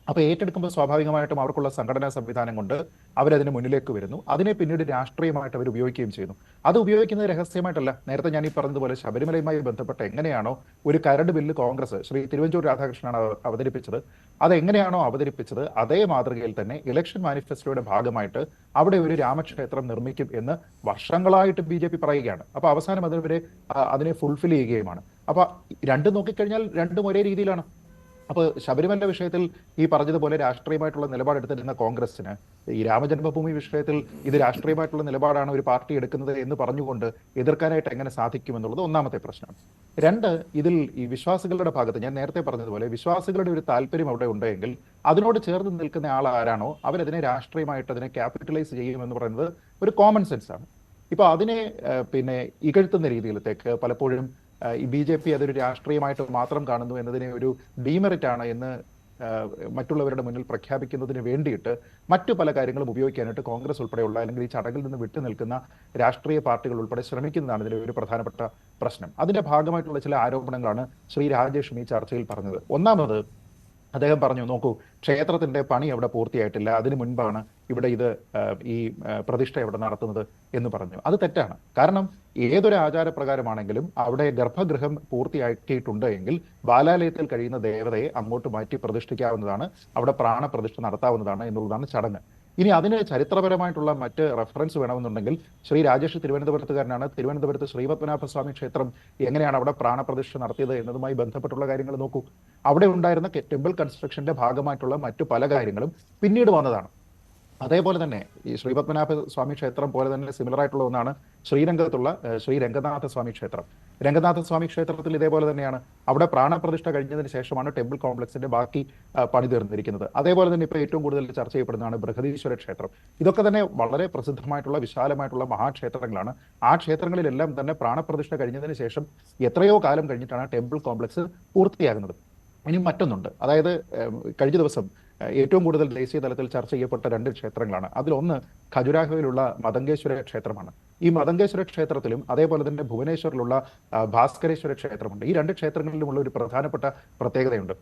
അപ്പോൾ ഏറ്റെടുക്കുമ്പോൾ സ്വാഭാവികമായിട്ടും അവർക്കുള്ള സംഘടനാ സംവിധാനം കൊണ്ട് അവരതിന് മുന്നിലേക്ക് വരുന്നു. അതിനെ പിന്നീട് രാഷ്ട്രീയമായിട്ട് അവർ ഉപയോഗിക്കുകയും ചെയ്യുന്നു. അത് ഉപയോഗിക്കുന്നത് രഹസ്യമായിട്ടല്ല. നേരത്തെ ഞാൻ ഈ പറഞ്ഞതുപോലെ ശബരിമലയുമായി ബന്ധപ്പെട്ട് എങ്ങനെയാണോ ഒരു കരട് ബില്ല് കോൺഗ്രസ് ശ്രീ തിരുവഞ്ചൂർ രാധാകൃഷ്ണനാണ് അവതരിപ്പിച്ചത്, അതെങ്ങനെയാണോ അവതരിപ്പിച്ചത് അതേ മാതൃകയിൽ തന്നെ ഇലക്ഷൻ മാനിഫെസ്റ്റോയുടെ ഭാഗമായിട്ട് അവിടെ ഒരു രാമക്ഷേത്രം നിർമ്മിക്കും എന്ന് വർഷങ്ങളായിട്ട് BJP പറയുകയാണ്. അപ്പൊ അവസാനം അതിനെ ഫുൾഫിൽ ചെയ്യുകയുമാണ്. അപ്പൊ രണ്ടും നോക്കിക്കഴിഞ്ഞാൽ രണ്ടും ഒരേ രീതിയിലാണ്. അപ്പോൾ ശബരിമല വിഷയത്തിൽ ഈ പറഞ്ഞതുപോലെ രാഷ്ട്രീയമായിട്ടുള്ള നിലപാടെടുത്തിരുന്ന കോൺഗ്രസിന് ഈ രാമജന്മഭൂമി വിഷയത്തിൽ ഇത് രാഷ്ട്രീയമായിട്ടുള്ള നിലപാടാണ് ഒരു പാർട്ടി എടുക്കുന്നത് എന്ന് പറഞ്ഞുകൊണ്ട് എതിർക്കാനായിട്ട് എങ്ങനെ സാധിക്കുമെന്നുള്ളത് ഒന്നാമത്തെ പ്രശ്നം. രണ്ട്, ഇതിൽ ഈ വിശ്വാസികളുടെ ഭാഗത്ത് ഞാൻ നേരത്തെ പറഞ്ഞതുപോലെ വിശ്വാസികളുടെ ഒരു താല്പര്യം അവിടെ ഉണ്ടെങ്കിൽ അതിനോട് ചേർന്ന് നിൽക്കുന്ന ആൾ ആരാണോ അവരതിനെ രാഷ്ട്രീയമായിട്ട് അതിനെ ക്യാപിറ്റലൈസ് ചെയ്യുമെന്ന് പറയുന്നത് ഒരു കോമൺ സെൻസ് ആണ്. ഇപ്പൊ അതിനെ പിന്നെ ഇകഴ്ത്തുന്ന രീതിയിലത്തേക്ക് പലപ്പോഴും ഈ BJP അതൊരു രാഷ്ട്രീയമായിട്ട് മാത്രം കാണുന്നു എന്നതിനെ ഒരു ഡീമെറിറ്റ് ആണ് എന്ന് മറ്റുള്ളവരുടെ മുന്നിൽ പ്രഖ്യാപിക്കുന്നതിന് വേണ്ടിയിട്ട് മറ്റു പല കാര്യങ്ങളും ഉപയോഗിക്കാനായിട്ട് കോൺഗ്രസ് ഉൾപ്പെടെയുള്ള അല്ലെങ്കിൽ ഈ ചടങ്ങിൽ നിന്ന് വിട്ടു നിൽക്കുന്ന രാഷ്ട്രീയ പാർട്ടികൾ ഉൾപ്പെടെ ശ്രമിക്കുന്നതാണ് ഇതിലെ ഒരു പ്രധാനപ്പെട്ട പ്രശ്നം. അതിന്റെ ഭാഗമായിട്ടുള്ള ചില ആരോപണങ്ങളാണ് ശ്രീ രാജേഷും ഈ ചർച്ചയിൽ പറഞ്ഞത്. ഒന്നാമത്, അദ്ദേഹം പറഞ്ഞു, നോക്കൂ, ക്ഷേത്രത്തിന്റെ പണി അവിടെ പൂർത്തിയായിട്ടില്ല, അതിനു മുൻപാണ് ഇവിടെ ഇത് ഈ പ്രതിഷ്ഠ ഇവിടെ നടത്തുന്നത് എന്ന് പറഞ്ഞു. അത് തെറ്റാണ്. കാരണം ഏതൊരു ആചാരപ്രകാരമാണെങ്കിലും അവിടെ ഗർഭഗൃഹം പൂർത്തിയാക്കിയിട്ടുണ്ട് എങ്കിൽ ബാലാലയത്തിൽ കഴിയുന്ന ദേവതയെ അങ്ങോട്ട് മാറ്റി പ്രതിഷ്ഠിക്കാവുന്നതാണ്, അവിടെ പ്രാണപ്രതിഷ്ഠ നടത്താവുന്നതാണ് എന്നുള്ളതാണ് ചടങ്ങ്. ഇനി അതിന് ചരിത്രപരമായിട്ടുള്ള മറ്റ് റെഫറൻസ് വേണമെന്നുണ്ടെങ്കിൽ ശ്രീ രാജേഷ് തിരുവനന്തപുരത്തുകാരനാണ്. തിരുവനന്തപുരത്ത് ശ്രീപത്മനാഭസ്വാമി ക്ഷേത്രം എങ്ങനെയാണ് അവിടെ പ്രാണപ്രതിഷ്ഠ നടത്തിയത് എന്നതുമായി ബന്ധപ്പെട്ടുള്ള കാര്യങ്ങൾ നോക്കൂ. അവിടെ ഉണ്ടായിരുന്ന ടെമ്പിൾ കൺസ്ട്രക്ഷന്റെ ഭാഗമായിട്ടുള്ള മറ്റു പല കാര്യങ്ങളും പിന്നീട് വന്നതാണ്. അതേപോലെ തന്നെ ഈ ശ്രീപത്മനാഭ സ്വാമി ക്ഷേത്രം പോലെ തന്നെ സിമിലർ ആയിട്ടുള്ള ഒന്നാണ് ശ്രീരംഗത്തുള്ള ശ്രീ രംഗനാഥ സ്വാമി ക്ഷേത്രം. രംഗനാഥ സ്വാമി ക്ഷേത്രത്തിൽ ഇതേപോലെ തന്നെയാണ്. അവിടെ പ്രാണപ്രതിഷ്ഠ കഴിഞ്ഞതിന് ശേഷമാണ് ടെമ്പിൾ കോംപ്ലക്സിന്റെ ബാക്കി പണി തീർന്നിരിക്കുന്നത്. അതേപോലെ തന്നെ ഇപ്പോൾ ഏറ്റവും കൂടുതൽ ചർച്ച ചെയ്യപ്പെടുന്നതാണ് ബൃഹദീശ്വര ക്ഷേത്രം. ഇതൊക്കെ തന്നെ വളരെ പ്രസിദ്ധമായിട്ടുള്ള വിശാലമായിട്ടുള്ള മഹാക്ഷേത്രങ്ങളാണ്. ആ ക്ഷേത്രങ്ങളിലെല്ലാം തന്നെ പ്രാണപ്രതിഷ്ഠ കഴിഞ്ഞതിന് ശേഷം എത്രയോ കാലം കഴിഞ്ഞിട്ടാണ് ടെമ്പിൾ കോംപ്ലക്സ് പൂർത്തിയാകുന്നത്. ഇനി മറ്റൊന്നുണ്ട്, അതായത് കഴിഞ്ഞ ദിവസം ഏറ്റവും കൂടുതൽ ദേശീയ തലത്തിൽ ചർച്ച ചെയ്യപ്പെട്ട 2 ക്ഷേത്രങ്ങളാണ്. അതിലൊന്ന് ഖജുരാഹോയിലുള്ള മതങ്കേശ്വര ക്ഷേത്രമാണ്. ഈ മതങ്കേശ്വര ക്ഷേത്രത്തിലും അതേപോലെ തന്നെ ഭുവനേശ്വറിലുള്ള ഭാസ്കരേശ്വര ക്ഷേത്രമുണ്ട്. ഈ 2 ക്ഷേത്രങ്ങളിലുമുള്ള ഒരു പ്രധാനപ്പെട്ട പ്രത്യേകതയുണ്ട്.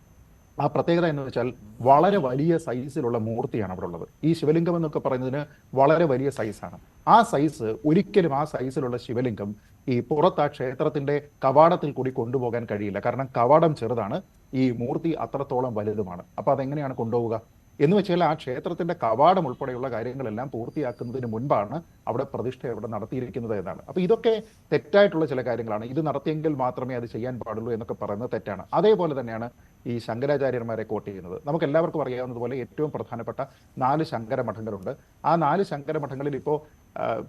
ആ പ്രത്യേകത എന്ന് വെച്ചാൽ വളരെ വലിയ സൈസിലുള്ള മൂർത്തിയാണ് അവിടെ ഉള്ളത്. ഈ ശിവലിംഗം എന്നൊക്കെ പറയുന്നതിന് വളരെ വലിയ സൈസാണ്. ആ സൈസ് ഒരിക്കലും ആ സൈസിലുള്ള ശിവലിംഗം ഈ പുറത്ത് ആ ക്ഷേത്രത്തിന്റെ കവാടത്തിൽ കൂടി കൊണ്ടുപോകാൻ കഴിയില്ല. കാരണം കവാടം ചെറുതാണ്, ഈ മൂർത്തി അത്രത്തോളം വലുതുമാണ്. അപ്പൊ അതെങ്ങനെയാണ് കൊണ്ടുപോവുക എന്ന് വെച്ചാൽ ആ ക്ഷേത്രത്തിന്റെ കവാടം ഉൾപ്പെടെയുള്ള കാര്യങ്ങളെല്ലാം പൂർത്തിയാക്കുന്നതിന് മുൻപാണ് അവിടെ പ്രതിഷ്ഠ ഇവിടെ നടത്തിയിരിക്കുന്നത് എന്നാണ്. അപ്പൊ ഇതൊക്കെ തെറ്റായിട്ടുള്ള ചില കാര്യങ്ങളാണ്. ഇത് നടത്തിയെങ്കിൽ മാത്രമേ അത് ചെയ്യാൻ പാടുള്ളൂ എന്നൊക്കെ പറയുന്നത് തെറ്റാണ്. അതേപോലെ തന്നെയാണ് ഈ ശങ്കരാചാര്യന്മാരെ കോട്ട് ചെയ്യുന്നത്. നമുക്ക് എല്ലാവർക്കും അറിയാവുന്നതുപോലെ ഏറ്റവും പ്രധാനപ്പെട്ട 4 ശങ്കര മഠങ്ങളുണ്ട്. ആ 4 ശങ്കര മഠങ്ങളിൽ ഇപ്പോൾ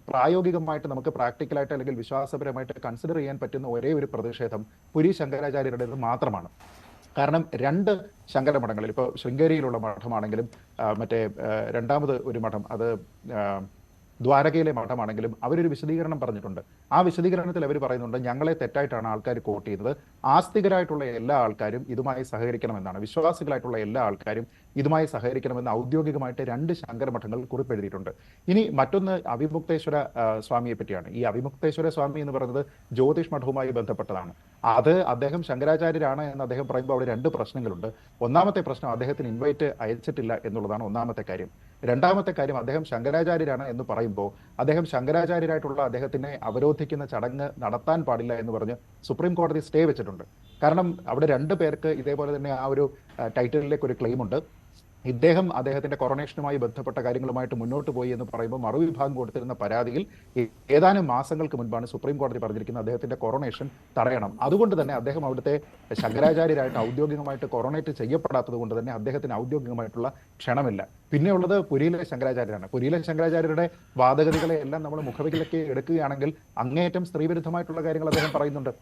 പ്രായോഗികമായിട്ട് നമുക്ക് പ്രാക്ടിക്കലായിട്ട് അല്ലെങ്കിൽ വിശ്വാസപരമായിട്ട് കൺസിഡർ ചെയ്യാൻ പറ്റുന്ന ഒരേ ഒരു പ്രതിഷേധം പുരി ശങ്കരാചാര്യരുടേത് മാത്രമാണ്. കാരണം 2 ശങ്കര മഠങ്ങളിൽ, ഇപ്പോൾ ശൃംഗേരിയിലുള്ള മഠമാണെങ്കിലും മറ്റേ രണ്ടാമത് ഒരു മഠം അത് ദ്വാരകയിലെ മഠമാണെങ്കിലും അവരൊരു വിശദീകരണം പറഞ്ഞിട്ടുണ്ട്. ആ വിശദീകരണത്തിൽ അവർ പറയുന്നുണ്ട്, ഞങ്ങളെ തെറ്റായിട്ടാണ് ആൾക്കാർ കോട്ട് ചെയ്യുന്നത്. ആസ്തികരായിട്ടുള്ള എല്ലാ ആൾക്കാരും ഇതുമായി സഹകരിക്കണമെന്നാണ്, വിശ്വാസികളായിട്ടുള്ള എല്ലാ ആൾക്കാരും ഇതുമായി സഹകരിക്കണമെന്ന് ഔദ്യോഗികമായിട്ട് 2 ശങ്കര മഠങ്ങൾ കുറിപ്പെഴുതിയിട്ടുണ്ട്. ഇനി മറ്റൊന്ന് അവിമുക്തേശ്വര സ്വാമിയെ പറ്റിയാണ്. ഈ അവിമുക്തേശ്വര സ്വാമി എന്ന് പറയുന്നത് ജ്യോതിഷ് മഠവുമായി ബന്ധപ്പെട്ടതാണ്. അത് അദ്ദേഹം ശങ്കരാചാര്യരാണ് എന്ന് അദ്ദേഹം പറയുമ്പോൾ അവിടെ 2 പ്രശ്നങ്ങളുണ്ട്. ഒന്നാമത്തെ പ്രശ്നം, അദ്ദേഹത്തിന് ഇൻവൈറ്റ് അയച്ചിട്ടില്ല എന്നുള്ളതാണ് ഒന്നാമത്തെ കാര്യം. രണ്ടാമത്തെ കാര്യം, അദ്ദേഹം ശങ്കരാചാര്യരാണ് എന്ന് പറയുമ്പോൾ അദ്ദേഹം ശങ്കരാചാര്യരായിട്ടുള്ള അദ്ദേഹത്തിനെ അവരോധിക്കുന്ന ചടങ്ങ് നടത്താൻ പാടില്ല എന്ന് പറഞ്ഞ് സുപ്രീം കോടതി സ്റ്റേ വെച്ചിട്ടുണ്ട്. കാരണം അവിടെ 2 പേർക്ക് ഇതേപോലെ തന്നെ ആ ഒരു ടൈറ്റിലിലേക്ക് ഒരു ക്ലെയിം ഉണ്ട്. ഇദ്ദേഹം അദ്ദേഹത്തിന്റെ കൊറോണേഷനുമായി ബന്ധപ്പെട്ട കാര്യങ്ങളുമായിട്ട് മുന്നോട്ട് പോയി എന്ന് പറയുമ്പോൾ മറുവിഭാഗം കൊടുത്തിരുന്ന പരാതിയിൽ ഏതാനും മാസങ്ങൾക്ക് മുൻപാണ് സുപ്രീം കോടതി പറഞ്ഞിരിക്കുന്നത് അദ്ദേഹത്തിന്റെ കൊറോണേഷൻ തടയണം. അതുകൊണ്ട് തന്നെ അദ്ദേഹം അവിടുത്തെ ശങ്കരാചാര്യരായിട്ട് ഔദ്യോഗികമായിട്ട് കൊറോണേറ്റ് ചെയ്യപ്പെടാത്തത് കൊണ്ട് തന്നെ അദ്ദേഹത്തിന് ഔദ്യോഗികമായിട്ടുള്ള ക്ഷണമില്ല. പിന്നെ ഉള്ളത് പുരിയിലെ ശങ്കരാചാര്യരാണ്. പുരിയിലെ ശങ്കരാചാര്യരുടെ വാദഗതികളെ എല്ലാം നമ്മൾ മുഖവിലേക്ക് എടുക്കുകയാണെങ്കിൽ അങ്ങേയറ്റം സ്ത്രീവിരുദ്ധമായിട്ടുള്ള കാര്യങ്ങൾ അദ്ദേഹം പറയുന്നുണ്ട്.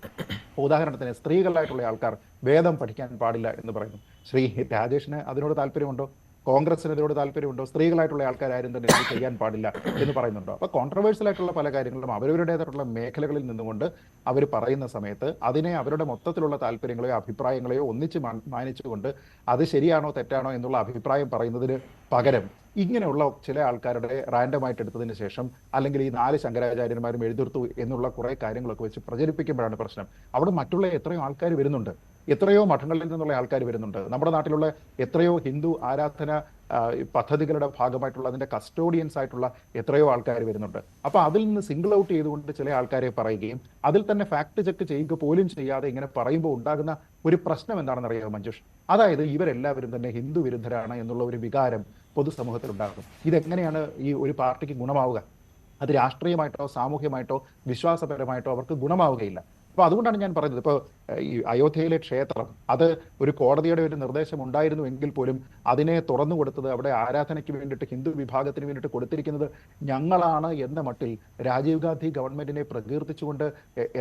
ഉദാഹരണത്തിന് സ്ത്രീകളായിട്ടുള്ള ആൾക്കാർ വേദം പഠിക്കാൻ പാടില്ല എന്ന് പറയുന്നു. ശ്രീ രാജേഷിന് അതിനോട് താല്പര്യമുണ്ടോ? കോൺഗ്രസിന് ഇതിനോട് താല്പര്യമുണ്ടോ? സ്ത്രീകളായിട്ടുള്ള ആൾക്കാരും തന്നെ ഇത് ചെയ്യാൻ പാടില്ല എന്ന് പറയുന്നുണ്ടോ? അപ്പൊ കോൺട്രവേഴ്സ്യൽ ആയിട്ടുള്ള പല കാര്യങ്ങളും അവരവരുടേതായിട്ടുള്ള മേഖലകളിൽ നിന്നുകൊണ്ട് അവർ പറയുന്ന സമയത്ത് അതിനെ അവരുടെ മൊത്തത്തിലുള്ള താല്പര്യങ്ങളെയോ അഭിപ്രായങ്ങളെയോ ഒന്നിച്ച് മാനിച്ചുകൊണ്ട് അത് ശരിയാണോ തെറ്റാണോ എന്നുള്ള അഭിപ്രായം പറയുന്നതിന് പകരം ഇങ്ങനെയുള്ള ചില ആൾക്കാരുടെ റാൻഡമായിട്ട് എടുത്തതിന് ശേഷം അല്ലെങ്കിൽ ഈ 4 ശങ്കരാചാര്യന്മാരും എഴുതിർത്തു എന്നുള്ള കുറെ കാര്യങ്ങളൊക്കെ വെച്ച് പ്രചരിപ്പിക്കുമ്പോഴാണ് പ്രശ്നം. അവിടെ മറ്റുള്ള എത്രയോ ആൾക്കാർ വരുന്നുണ്ട്, എത്രയോ മഠങ്ങളിൽ നിന്നുള്ള ആൾക്കാർ വരുന്നുണ്ട്. നമ്മുടെ നാട്ടിലുള്ള എത്രയോ ഹിന്ദു ആരാധന പദ്ധതികളുടെ ഭാഗമായിട്ടുള്ള അതിന്റെ കസ്റ്റോഡിയൻസ് ആയിട്ടുള്ള എത്രയോ ആൾക്കാർ വരുന്നുണ്ട്. അപ്പൊ അതിൽ നിന്ന് സിംഗിൾ ഔട്ട് ചെയ്തുകൊണ്ട് ചില ആൾക്കാരെ പറയുകയും അതിൽ തന്നെ ഫാക്ട് ചെക്ക് ചെയ്യുക പോലും ചെയ്യാതെ ഇങ്ങനെ പറയുമ്പോൾ ഉണ്ടാകുന്ന ഒരു പ്രശ്നം എന്താണെന്ന് അറിയാമോ മഞ്ജുഷ്? അതായത് ഇവരെല്ലാവരും തന്നെ ഹിന്ദു വിരുദ്ധരാണ് എന്നുള്ള ഒരു വികാരം പൊതുസമൂഹത്തിൽ ഉണ്ടാകും. ഇതെങ്ങനെയാണ് ഈ ഒരു പാർട്ടിക്ക് ഗുണമാവുക? അത് രാഷ്ട്രീയമായിട്ടോ സാമൂഹ്യമായിട്ടോ വിശ്വാസപരമായിട്ടോ അവർക്ക് ഗുണമാവുകയില്ല. അപ്പോൾ അതുകൊണ്ടാണ് ഞാൻ പറയുന്നത്, ഇപ്പോൾ ഈ അയോധ്യയിലെ ക്ഷേത്രം അത് ഒരു കോടതിയുടെ ഒരു നിർദ്ദേശം ഉണ്ടായിരുന്നു എങ്കിൽ പോലും അതിനെ തുറന്നു കൊടുത്തത്, അവിടെ ആരാധനയ്ക്ക് വേണ്ടിയിട്ട് ഹിന്ദു വിഭാഗത്തിന് വേണ്ടിയിട്ട് കൊടുത്തിരിക്കുന്നത് ഞങ്ങളാണ് എന്ന മട്ടിൽ രാജീവ് ഗാന്ധി ഗവൺമെന്റിനെ പ്രകീർത്തിച്ചുകൊണ്ട്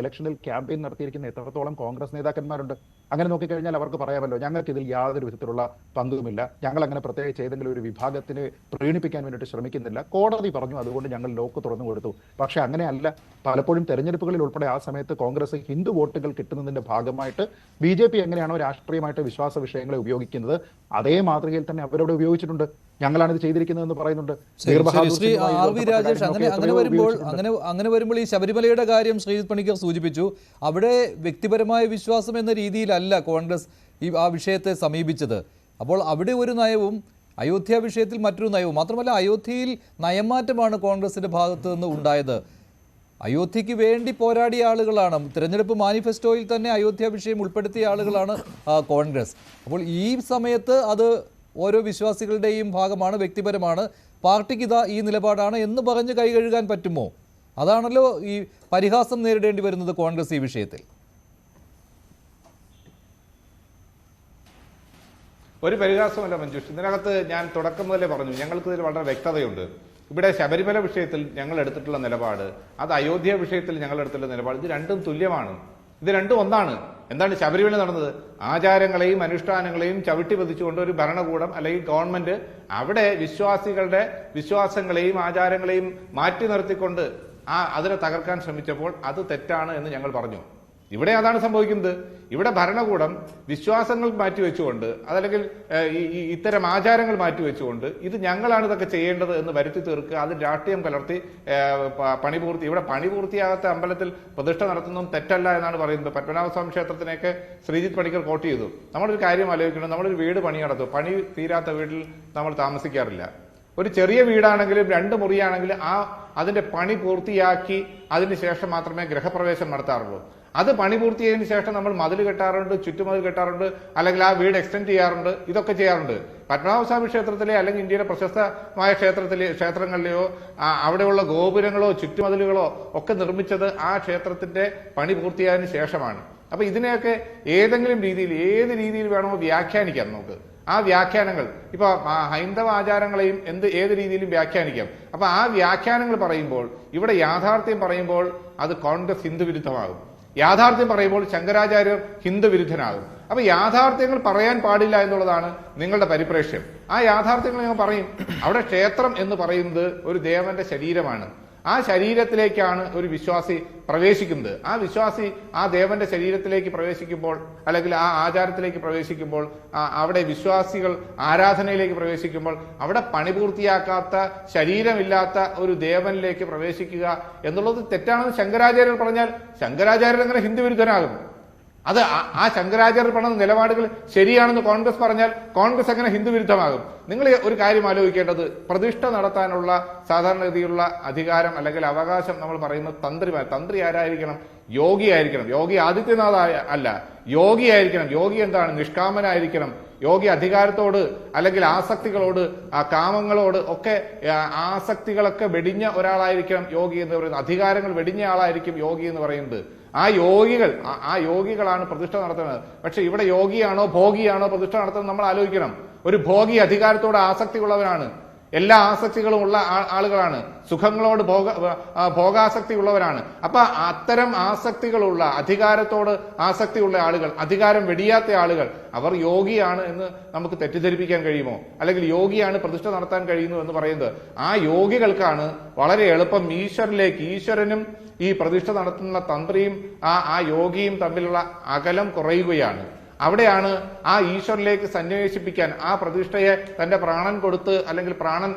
ഇലക്ഷനിൽ ക്യാമ്പയിൻ നടത്തിയിരിക്കുന്ന എത്രത്തോളം കോൺഗ്രസ് നേതാക്കന്മാരുണ്ട്. അങ്ങനെ നോക്കിക്കഴിഞ്ഞാൽ അവർക്ക് പറയാമല്ലോ, ഞങ്ങൾക്ക് ഇതിൽ യാതൊരു വിധത്തിലുള്ള പങ്കുമില്ല, ഞങ്ങൾ അങ്ങനെ പ്രത്യേകിച്ച് ഏതെങ്കിലും ഒരു വിഭാഗത്തിനെ പ്രീണിപ്പിക്കാൻ വേണ്ടിയിട്ട് ശ്രമിക്കുന്നില്ല, കോടതി പറഞ്ഞു അതുകൊണ്ട് ഞങ്ങൾ ലോക്ക് തുറന്നു കൊടുത്തു. പക്ഷെ അങ്ങനെയല്ല. പലപ്പോഴും തെരഞ്ഞെടുപ്പുകളിൽ ഉൾപ്പെടെ ആ സമയത്ത് കോൺഗ്രസ് ഹിന്ദു വോട്ടുകൾ കിട്ടുന്നതിന്റെ ഭാഗമായിട്ട് BJP എങ്ങനെയാണോ രാഷ്ട്രീയമായിട്ട് വിശ്വാസ വിഷയങ്ങളെ ഉപയോഗിക്കുന്നത് അതേ മാതൃകയിൽ തന്നെ അവരോട് ഉപയോഗിച്ചിട്ടുണ്ട്. ഞങ്ങളാണ് ഇത് ചെയ്തിരിക്കുന്നതെന്ന് പറയുന്നുണ്ട്.
ശ്രീ RV രാജേഷ്, അങ്ങനെ വരുമ്പോൾ ഈ ശബരിമലയുടെ കാര്യം ശ്രീജിത്ത് പണിക്കർ സൂചിപ്പിച്ചു. അവിടെ വ്യക്തിപരമായ വിശ്വാസം എന്ന രീതിയിലല്ല കോൺഗ്രസ് ആ വിഷയത്തെ സമീപിച്ചത്. അപ്പോൾ അവിടെ ഒരു നയവും അയോധ്യ വിഷയത്തിൽ മറ്റൊരു നയവും, മാത്രമല്ല അയോധ്യയിൽ നയമാറ്റമാണ് കോൺഗ്രസിന്റെ ഭാഗത്തു നിന്ന് ഉണ്ടായത്. അയോധ്യയ്ക്ക് വേണ്ടി പോരാടിയ ആളുകളാണ്, തിരഞ്ഞെടുപ്പ് മാനിഫെസ്റ്റോയിൽ തന്നെ അയോധ്യ വിഷയം ഉൾപ്പെടുത്തിയ ആളുകളാണ് കോൺഗ്രസ്. അപ്പോൾ ഈ സമയത്ത് അത് ഓരോ വിശ്വാസികളുടെയും ഭാഗമാണ്, വ്യക്തിപരമാണ്, പാർട്ടിക്ക് ഇതാ ഈ നിലപാടാണ് എന്ന് പറഞ്ഞ് കൈകഴുകാൻ പറ്റുമോ? അതാണല്ലോ ഈ പരിഹാസം നേരിടേണ്ടി വരുന്നത് കോൺഗ്രസ് ഈ വിഷയത്തിൽ.
ഒരു പരിഹാസമല്ല മഞ്ജുഷ്, ഇതിനകത്ത് ഞാൻ തുടക്കം മുതലേ പറഞ്ഞു, ഞങ്ങൾക്ക് ഇതിൽ വളരെ വ്യക്തതയുണ്ട്. ഇവിടെ ശബരിമല വിഷയത്തിൽ ഞങ്ങൾ എടുത്തിട്ടുള്ള നിലപാട്, അത് അയോധ്യ വിഷയത്തിൽ ഞങ്ങൾ എടുത്തിട്ടുള്ള നിലപാട്, ഇത് രണ്ടും തുല്യമാണ്, ഇത് രണ്ടും ഒന്നാണ്. എന്താണ് ശബരിമല നടന്നത്? ആചാരങ്ങളെയും അനുഷ്ഠാനങ്ങളെയും ചവിട്ടി പതിച്ചുകൊണ്ട് ഒരു ഭരണകൂടം അല്ലെങ്കിൽ ഗവൺമെന്റ് അവിടെ വിശ്വാസികളുടെ വിശ്വാസങ്ങളെയും ആചാരങ്ങളെയും മാറ്റി നിർത്തിക്കൊണ്ട് അതിനെ തകർക്കാൻ ശ്രമിച്ചപ്പോൾ അത് തെറ്റാണ് എന്ന് ഞങ്ങൾ പറഞ്ഞു. ഇവിടെ അതാണ് സംഭവിക്കുന്നത്. ഇവിടെ ഭരണകൂടം വിശ്വാസങ്ങൾ മാറ്റിവെച്ചുകൊണ്ട് അതല്ലെങ്കിൽ ഇത്തരം ആചാരങ്ങൾ മാറ്റിവെച്ചുകൊണ്ട് ഇത് ഞങ്ങളാണ് ഇതൊക്കെ ചെയ്യേണ്ടത് എന്ന് വരുത്തി തീർക്കുക, അത് രാഷ്ട്രീയം കലർത്തി ഇവിടെ പണി പൂർത്തിയാകാത്ത അമ്പലത്തിൽ പ്രതിഷ്ഠ നടത്തുന്നതും തെറ്റല്ല എന്നാണ് പറയുന്നത്. പത്മനാഭസ്വാമി ക്ഷേത്രത്തിനെയൊക്കെ ശ്രീജിത്ത് പണിക്കർ കോട്ട് ചെയ്തു. നമ്മളൊരു കാര്യം ആലോചിക്കണം, നമ്മളൊരു വീട് പണി നടത്തും, പണി തീരാത്ത വീട്ടിൽ നമ്മൾ താമസിക്കാറില്ല. ഒരു ചെറിയ വീടാണെങ്കിലും 2 മുറിയാണെങ്കിലും അതിന്റെ പണി പൂർത്തിയാക്കി അതിന് ശേഷം മാത്രമേ ഗൃഹപ്രവേശം നടത്താറുള്ളൂ. അത് പണി പൂർത്തിയായതിനു ശേഷം നമ്മൾ മതിൽ കെട്ടാറുണ്ട്, ചുറ്റുമതിൽ കെട്ടാറുണ്ട്, അല്ലെങ്കിൽ ആ വീട് എക്സ്റ്റെൻഡ് ചെയ്യാറുണ്ട്, ഇതൊക്കെ ചെയ്യാറുണ്ട്. പത്മനാഭസ്വാമി ക്ഷേത്രത്തിലെ അല്ലെങ്കിൽ ഇന്ത്യയുടെ പ്രശസ്തമായ ക്ഷേത്രങ്ങളിലെയോ അവിടെയുള്ള ഗോപുരങ്ങളോ ചുറ്റുമതിലുകളോ ഒക്കെ നിർമ്മിച്ചത് ആ ക്ഷേത്രത്തിന്റെ പണി പൂർത്തിയായതിനു ശേഷമാണ്. അപ്പൊ ഇതിനെയൊക്കെ ഏതെങ്കിലും രീതിയിൽ ഏത് രീതിയിൽ വേണമോ വ്യാഖ്യാനിക്കാം നമുക്ക്. ആ വ്യാഖ്യാനങ്ങൾ ഇപ്പൊ ഹൈന്ദവ ആചാരങ്ങളെയും ഏത് രീതിയിലും വ്യാഖ്യാനിക്കാം. അപ്പൊ ആ വ്യാഖ്യാനങ്ങൾ പറയുമ്പോൾ ഇവിടെ യാഥാർത്ഥ്യം പറയുമ്പോൾ അത് കോൺഗ്രസ് ഹിന്ദു വിരുദ്ധമാകും, യാഥാർത്ഥ്യം പറയുമ്പോൾ ശങ്കരാചാര്യർ ഹിന്ദു വിരുദ്ധനാകും. അപ്പൊ യാഥാർത്ഥ്യങ്ങൾ പറയാൻ പാടില്ല എന്നുള്ളതാണ് നിങ്ങളുടെ പരിപ്രേക്ഷ്യം. ആ യാഥാർത്ഥ്യങ്ങൾ നിങ്ങൾ പറയും. അവിടെ ക്ഷേത്രം എന്ന് പറയുന്നത് ഒരു ദേവന്റെ ശരീരമാണ്. ആ ശരീരത്തിലേക്കാണ് ഒരു വിശ്വാസി പ്രവേശിക്കുന്നത്. ആ വിശ്വാസി ആ ദേവന്റെ ശരീരത്തിലേക്ക് പ്രവേശിക്കുമ്പോൾ അല്ലെങ്കിൽ ആ ആചാരത്തിലേക്ക് പ്രവേശിക്കുമ്പോൾ, അവിടെ വിശ്വാസികൾ ആരാധനയിലേക്ക് പ്രവേശിക്കുമ്പോൾ അവിടെ പണി പൂർത്തിയാക്കാത്ത ശരീരമില്ലാത്ത ഒരു ദേവനിലേക്ക് പ്രവേശിക്കുക എന്നുള്ളത് തെറ്റാണെന്ന് ശങ്കരാചാര്യർ പറഞ്ഞാൽ ശങ്കരാചാര്യർ എങ്ങനെ ഹിന്ദു വിരുദ്ധനാകും? അത് ആ ശങ്കരാചാര്യർ പറഞ്ഞ നിലപാടുകൾ ശരിയാണെന്ന് കോൺഗ്രസ് പറഞ്ഞാൽ കോൺഗ്രസ് എങ്ങനെ ഹിന്ദു വിരുദ്ധമാകും? നിങ്ങൾ ഒരു കാര്യം ആലോചിക്കേണ്ടത്, പ്രതിഷ്ഠ നടത്താനുള്ള സാധാരണഗതിയിലുള്ള അധികാരം അല്ലെങ്കിൽ അവകാശം നമ്മൾ പറയുന്നത് തന്ത്രി ആരായിരിക്കണം? യോഗി ആയിരിക്കണം. യോഗി ആദിത്യനാഥ് അല്ല, യോഗി ആയിരിക്കണം. യോഗി എന്താണ്? നിഷ്കാമനായിരിക്കണം. യോഗി അധികാരത്തോട് അല്ലെങ്കിൽ ആസക്തികളോട് കാമങ്ങളോട് ഒക്കെ ആസക്തികളൊക്കെ വെടിഞ്ഞ ഒരാളായിരിക്കണം യോഗി എന്ന് പറയുന്നത്. അധികാരങ്ങൾ വെടിഞ്ഞ ആളായിരിക്കും യോഗി എന്ന് പറയുന്നത്. ആ യോഗികളാണ് പ്രതിഷ്ഠ നടത്തുന്നത്. പക്ഷെ ഇവിടെ യോഗിയാണോ ഭോഗിയാണോ പ്രതിഷ്ഠ നടത്തുന്നത് നമ്മൾ ആലോചിക്കണം. ഒരു ഭോഗി അധികാരത്തോട് ആസക്തി ഉള്ളവരാണ്, എല്ലാ ആസക്തികളും ഉള്ള ആളുകളാണ്, സുഖങ്ങളോട് ഭോഗാസക്തി ഉള്ളവരാണ്. അപ്പൊ അത്തരം ആസക്തികളുള്ള അധികാരത്തോട് ആസക്തിയുള്ള ആളുകൾ, അധികാരം വെടിയാത്ത ആളുകൾ, അവർ യോഗിയാണ് എന്ന് നമുക്ക് തെറ്റിദ്ധരിപ്പിക്കാൻ കഴിയുമോ? അല്ലെങ്കിൽ യോഗിയാണ് പ്രതിഷ്ഠ നടത്താൻ കഴിയുന്നു എന്ന് പറയുന്നത്. ആ യോഗികൾക്കാണ് വളരെ എളുപ്പം ഈശ്വരനും ഈ പ്രതിഷ്ഠ നടത്തുന്ന തന്ത്രിയും ആ യോഗിയും തമ്മിലുള്ള അകലം കുറയുകയാണ്. അവിടെയാണ് ആ ഈശ്വരനിലേക്ക് സന്നിവേശിപ്പിക്കാൻ, ആ പ്രതിഷ്ഠയെ തന്റെ പ്രാണൻ കൊടുത്ത് അല്ലെങ്കിൽ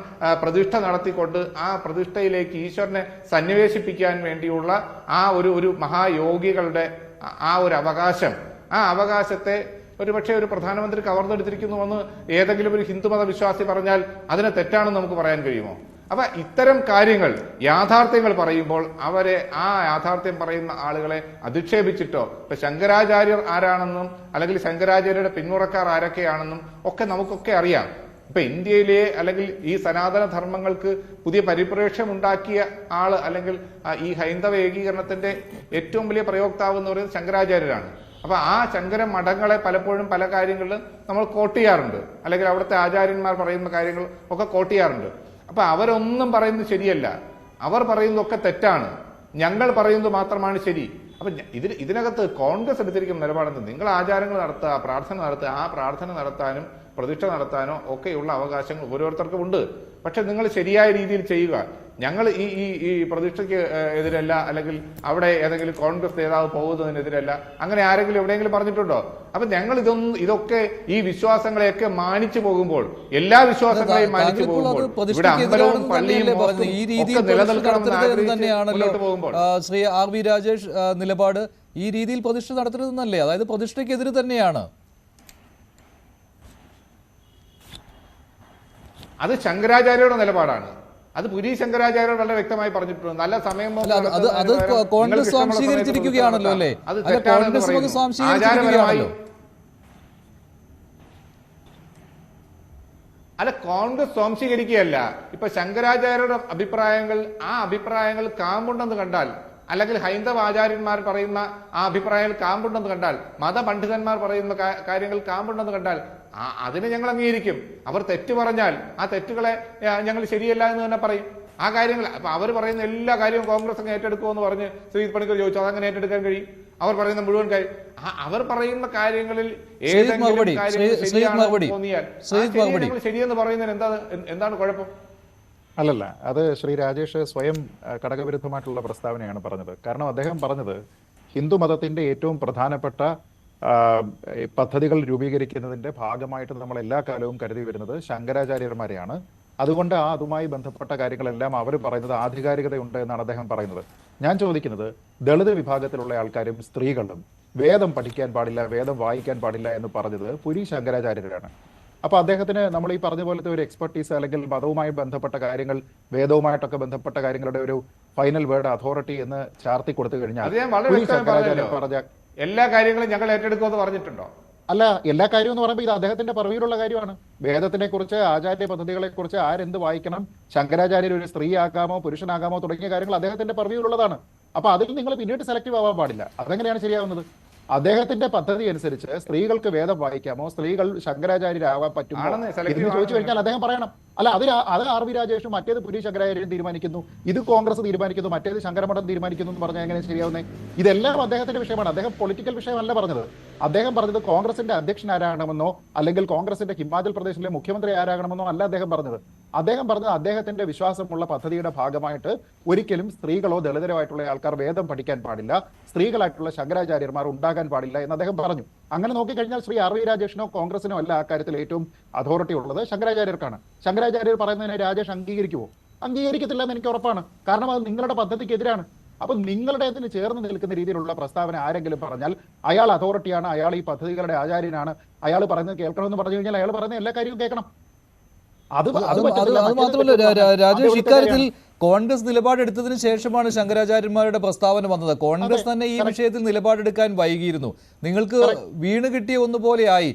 പ്രതിഷ്ഠ നടത്തിക്കൊണ്ട് ആ പ്രതിഷ്ഠയിലേക്ക് ഈശ്വരനെ സന്നിവേശിപ്പിക്കാൻ വേണ്ടിയുള്ള ആ ഒരു മഹായോഗികളുടെ ആ ഒരു അവകാശം, ആ അവകാശത്തെ ഒരുപക്ഷെ ഒരു പ്രധാനമന്ത്രി കവർന്നെടുത്തിരിക്കുന്നുവെന്ന് ഏതെങ്കിലും ഒരു ഹിന്ദുമത വിശ്വാസി പറഞ്ഞാൽ അതിനെ തെറ്റാണെന്ന് നമുക്ക് പറയാൻ കഴിയുമോ? അപ്പൊ ഇത്തരം കാര്യങ്ങൾ, യാഥാർത്ഥ്യങ്ങൾ പറയുമ്പോൾ അവരെ, ആ യാഥാർത്ഥ്യം പറയുന്ന ആളുകളെ അധിക്ഷേപിച്ചിട്ടോ, ഇപ്പൊ ശങ്കരാചാര്യർ ആരാണെന്നും അല്ലെങ്കിൽ ശങ്കരാചാര്യരുടെ പിന്മുറക്കാർ ആരൊക്കെയാണെന്നും ഒക്കെ നമുക്കൊക്കെ അറിയാം. ഇപ്പൊ ഇന്ത്യയിലെ അല്ലെങ്കിൽ ഈ സനാതന ധർമ്മങ്ങൾക്ക് പുതിയ പരിപ്രേക്ഷ്യം ഉണ്ടാക്കിയ ആള് അല്ലെങ്കിൽ ഈ ഹൈന്ദവ ഏകീകരണത്തിന്റെ ഏറ്റവും വലിയ പ്രയോക്താവ് എന്ന് പറയുന്നത് ശങ്കരാചാര്യരാണ്. അപ്പൊ ആ ശങ്കര മഠങ്ങളെ പലപ്പോഴും പല കാര്യങ്ങളിലും നമ്മൾ കോട്ട് ചെയ്യാറുണ്ട്, അല്ലെങ്കിൽ അവിടുത്തെ ആചാര്യന്മാർ പറയുന്ന കാര്യങ്ങൾ ഒക്കെ കോട്ട് ചെയ്യാറുണ്ട്. അപ്പൊ അവരൊന്നും പറയുന്നത് ശരിയല്ല, അവർ പറയുന്നതൊക്കെ തെറ്റാണ്, ഞങ്ങൾ പറയുന്നത് മാത്രമാണ് ശരി. അപ്പൊ ഇതിനകത്ത് കോൺഗ്രസ് എടുത്തിരിക്കുന്ന നിലപാടെന്ന്, നിങ്ങൾ ആചാരങ്ങൾ നടത്തുക, പ്രാർത്ഥന നടത്തുക, ആ പ്രാർത്ഥന നടത്താനും പ്രതിഷ്ഠ നടത്താനോ ഒക്കെയുള്ള അവകാശങ്ങൾ ഓരോരുത്തർക്കും ഉണ്ട്. പക്ഷെ നിങ്ങൾ ശരിയായ രീതിയിൽ ചെയ്യുക. ഞങ്ങൾ ഈ പ്രതിഷ്ഠയ്ക്ക് എതിരല്ല, അല്ലെങ്കിൽ അവിടെ ഏതെങ്കിലും കോൺഗ്രസ് നേതാവ് പോകുന്നതിനെതിരല്ല, അങ്ങനെ ആരെങ്കിലും എവിടെയെങ്കിലും പറഞ്ഞിട്ടുണ്ടോ? അപ്പൊ ഞങ്ങൾ ഇതൊക്കെ ഈ വിശ്വാസങ്ങളെയൊക്കെ മാനിച്ചു പോകുമ്പോൾ, എല്ലാ വിശ്വാസങ്ങളെയും മാനിച്ചു പോകുമ്പോൾ, ഇവിടെ അമ്പലവും പള്ളിയും ഒക്കെ നിലനിൽക്കണമെന്ന് മുന്നോട്ട് പോകുമ്പോൾ
ശ്രീ ആർ വി രാജേഷ് നിലപാട് ഈ രീതിയിൽ പ്രതിഷ്ഠ നടത്തരുതെന്നല്ലേ? അതായത് പ്രതിഷ്ഠയ്ക്കെതിരെ തന്നെയാണ്.
അത് ശങ്കരാചാര്യയുടെ നിലപാടാണ്. അത് പുരി ശങ്കരാചാര്യർ വളരെ വ്യക്തമായി പറഞ്ഞിട്ടുണ്ട്. നല്ല സമയം
അത് കോൺഗ്രസ് സ്വാംശീകരിച്ചിരിക്കുകയാണല്ലോ അല്ലേ?
അത് തെറ്റാണെന്ന് ആചാരപരമായി അല്ല, കോൺഗ്രസ് സ്വാംശീകരിക്കുകയല്ല. ഇപ്പൊ ശങ്കരാചാര്യരുടെ അഭിപ്രായങ്ങൾ, ആ അഭിപ്രായങ്ങൾ കാമ്പുണ്ടെന്ന് കണ്ടാൽ, അല്ലെങ്കിൽ ഹൈന്ദവ ആചാര്യന്മാർ പറയുന്ന ആ അഭിപ്രായങ്ങൾ കാമ്പുണ്ടെന്ന് കണ്ടാൽ, മതപണ്ഡിതന്മാർ പറയുന്ന കാര്യങ്ങൾ കാമ്പുണ്ടെന്ന് കണ്ടാൽ അതിനെ ഞങ്ങൾ അംഗീകരിക്കും. അവർ തെറ്റ് പറഞ്ഞാൽ ആ തെറ്റുകളെ ഞങ്ങൾ ശരിയല്ല എന്ന് തന്നെ പറയും. ആ കാര്യങ്ങൾ അപ്പൊ അവർ പറയുന്ന എല്ലാ കാര്യവും കോൺഗ്രസ് അങ്ങ് ഏറ്റെടുക്കുമെന്ന് പറഞ്ഞ് ശ്രീജിത് പണിക്കർ ചോദിച്ചു, അതങ്ങനെ ഏറ്റെടുക്കാൻ കഴിയും? അവർ പറയുന്ന മുഴുവൻ കാര്യം, അവർ പറയുന്ന കാര്യങ്ങളിൽ ഏതെങ്കിലും കാര്യങ്ങൾ തോന്നിയാൽ ശരിയെന്ന് പറയുന്നതിന് എന്താണ് കുഴപ്പം?
അല്ലല്ല, അത് ശ്രീ രാജേഷ് സ്വയം ഘടകവിരുദ്ധമായിട്ടുള്ള പ്രസ്താവനയാണ് പറഞ്ഞത്. കാരണം അദ്ദേഹം പറഞ്ഞത് ഹിന്ദു മതത്തിന്റെ ഏറ്റവും പ്രധാനപ്പെട്ട പദ്ധതികൾ രൂപീകരിക്കുന്നതിന്റെ ഭാഗമായിട്ട് നമ്മൾ എല്ലാ കാലവും കരുതി വരുന്നത് ശങ്കരാചാര്യന്മാരെയാണ്. അതുകൊണ്ട് അതുമായി ബന്ധപ്പെട്ട കാര്യങ്ങളെല്ലാം അവർ പറയുന്നത് ആധികാരികതയുണ്ട് എന്നാണ് അദ്ദേഹം പറയുന്നത്. ഞാൻ ചോദിക്കുന്നത്, ദളിത് വിഭാഗത്തിലുള്ള ആൾക്കാരും സ്ത്രീകളും വേദം പഠിക്കാൻ പാടില്ല, വേദം വായിക്കാൻ പാടില്ല എന്ന് പറഞ്ഞത് പുരി ശങ്കരാചാര്യരാണ്. അപ്പൊ അദ്ദേഹത്തിന് നമ്മൾ ഈ പറഞ്ഞ പോലത്തെ ഒരു എക്സ്പെർട്ടീസ്, അല്ലെങ്കിൽ മതവുമായി ബന്ധപ്പെട്ട കാര്യങ്ങൾ, വേദവുമായിട്ടൊക്കെ ബന്ധപ്പെട്ട കാര്യങ്ങളുടെ ഒരു ഫൈനൽ വേർഡ് അതോറിറ്റി എന്ന് ചാർത്തി കൊടുത്തു കഴിഞ്ഞാൽ
പറഞ്ഞ എല്ലാ കാര്യങ്ങളും ഞങ്ങൾ ഏറ്റെടുക്കുമെന്ന് പറഞ്ഞിട്ടുണ്ടോ?
അല്ല, എല്ലാ കാര്യവും എന്ന് പറയുമ്പോൾ ഇത് അദ്ദേഹത്തിന്റെ പർവിയിലുള്ള കാര്യമാണ്. വേദത്തിനെ കുറിച്ച്, ആചാര്യ പദ്ധതികളെ കുറിച്ച്, ആരെന്ത് വായിക്കണം, ശങ്കരാചാര്യർ ഒരു സ്ത്രീ ആകാമോ പുരുഷനാകാമോ തുടങ്ങിയ കാര്യങ്ങൾ അദ്ദേഹത്തിന്റെ പർവിയിലുള്ളതാണ്. അപ്പൊ അതിൽ നിങ്ങൾ പിന്നീട് സെലക്റ്റീവ് ആവാൻ പാടില്ല. അതെങ്ങനെയാണ് ശരിയാവുന്നത്? അദ്ദേഹത്തിന്റെ പദ്ധതി അനുസരിച്ച് സ്ത്രീകൾക്ക് വേദം വായിക്കാമോ, സ്ത്രീകൾ ശങ്കരാചാര്യരാകാൻ പറ്റുമോ എന്ന് ചോദിച്ചു കഴിഞ്ഞാൽ അദ്ദേഹം പറയണം. അല്ല, അത് ആർ വി രാജേഷും മറ്റേത് പുരി ശങ്കരാചാര്യൻ തീരുമാനിക്കുന്നു, ഇത് കോൺഗ്രസ് തീരുമാനിക്കുന്നു, മറ്റേത് ശങ്കരമഠം തീരുമാനിക്കുന്നു എന്ന് പറഞ്ഞാൽ എങ്ങനെ ശരിയാവുന്നേ? ഇതെല്ലാം അദ്ദേഹത്തിന്റെ വിഷയമാണ്. അദ്ദേഹം പൊളിറ്റിക്കൽ വിഷയമല്ല പറഞ്ഞത്. അദ്ദേഹം പറഞ്ഞത് കോൺഗ്രസിന്റെ അധ്യക്ഷൻ ആരാകണമെന്നോ, അല്ലെങ്കിൽ കോൺഗ്രസിന്റെ ഹിമാചൽ പ്രദേശിലെ മുഖ്യമന്ത്രി ആരാകണമെന്നോ അല്ല അദ്ദേഹം പറഞ്ഞത്. അദ്ദേഹം പറഞ്ഞത് അദ്ദേഹത്തിന്റെ വിശ്വാസമുള്ള പദ്ധതിയുടെ ഭാഗമായിട്ട് ഒരിക്കലും സ്ത്രീകളോ ദളിതരോ ആയിട്ടുള്ള ആൾക്കാർ വേദം പഠിക്കാൻ പാടില്ല, സ്ത്രീകളായിട്ടുള്ള ശങ്കരാചാര്യന്മാർ ഉണ്ടാകാൻ പാടില്ല എന്ന് അദ്ദേഹം പറഞ്ഞു. അങ്ങനെ നോക്കിക്കഴിഞ്ഞാൽ ശ്രീ ആർ വി രാജേഷിനോ കോൺഗ്രസിനോ അല്ല ആ കാര്യത്തിൽ ഏറ്റവും അതോറിറ്റി ഉള്ളത് ശങ്കരാചാര്യർക്കാണ്. ശങ്കരാചാര്യർ പറയുന്നതിനെ രാജേഷ് അംഗീകരിക്കുമോ? അംഗീകരിക്കത്തില്ല എന്ന് എനിക്ക് ഉറപ്പാണ്. കാരണം അത് നിങ്ങളുടെ പദ്ധതിക്ക് എതിരാണ്. അപ്പൊ നിങ്ങളുടെ അതിന് ചേർന്ന് നിൽക്കുന്ന രീതിയിലുള്ള പ്രസ്താവന ആരെങ്കിലും പറഞ്ഞാൽ അയാൾ അതോറിറ്റിയാണ്, അയാൾ ഈ പദ്ധതികളുടെ ആചാര്യനാണ്, അയാൾ പറയുന്നത് കേൾക്കണമെന്ന് പറഞ്ഞു കഴിഞ്ഞാൽ അയാൾ പറയുന്ന എല്ലാ കാര്യവും കേൾക്കണം. അത്
മാത്രമല്ല രാജേഷ്, ഇക്കാര്യത്തിൽ കോൺഗ്രസ് നിലപാടെടുത്തതിന് ശേഷമാണ് ശങ്കരാചാര്യന്മാരുടെ പ്രസ്താവന വന്നത്. കോൺഗ്രസ് തന്നെ ഈ വിഷയത്തിൽ നിലപാടെടുക്കാൻ വൈകിയിരുന്നു. നിങ്ങൾക്ക് വീണ് കിട്ടിയ ഒന്നുപോലെയായി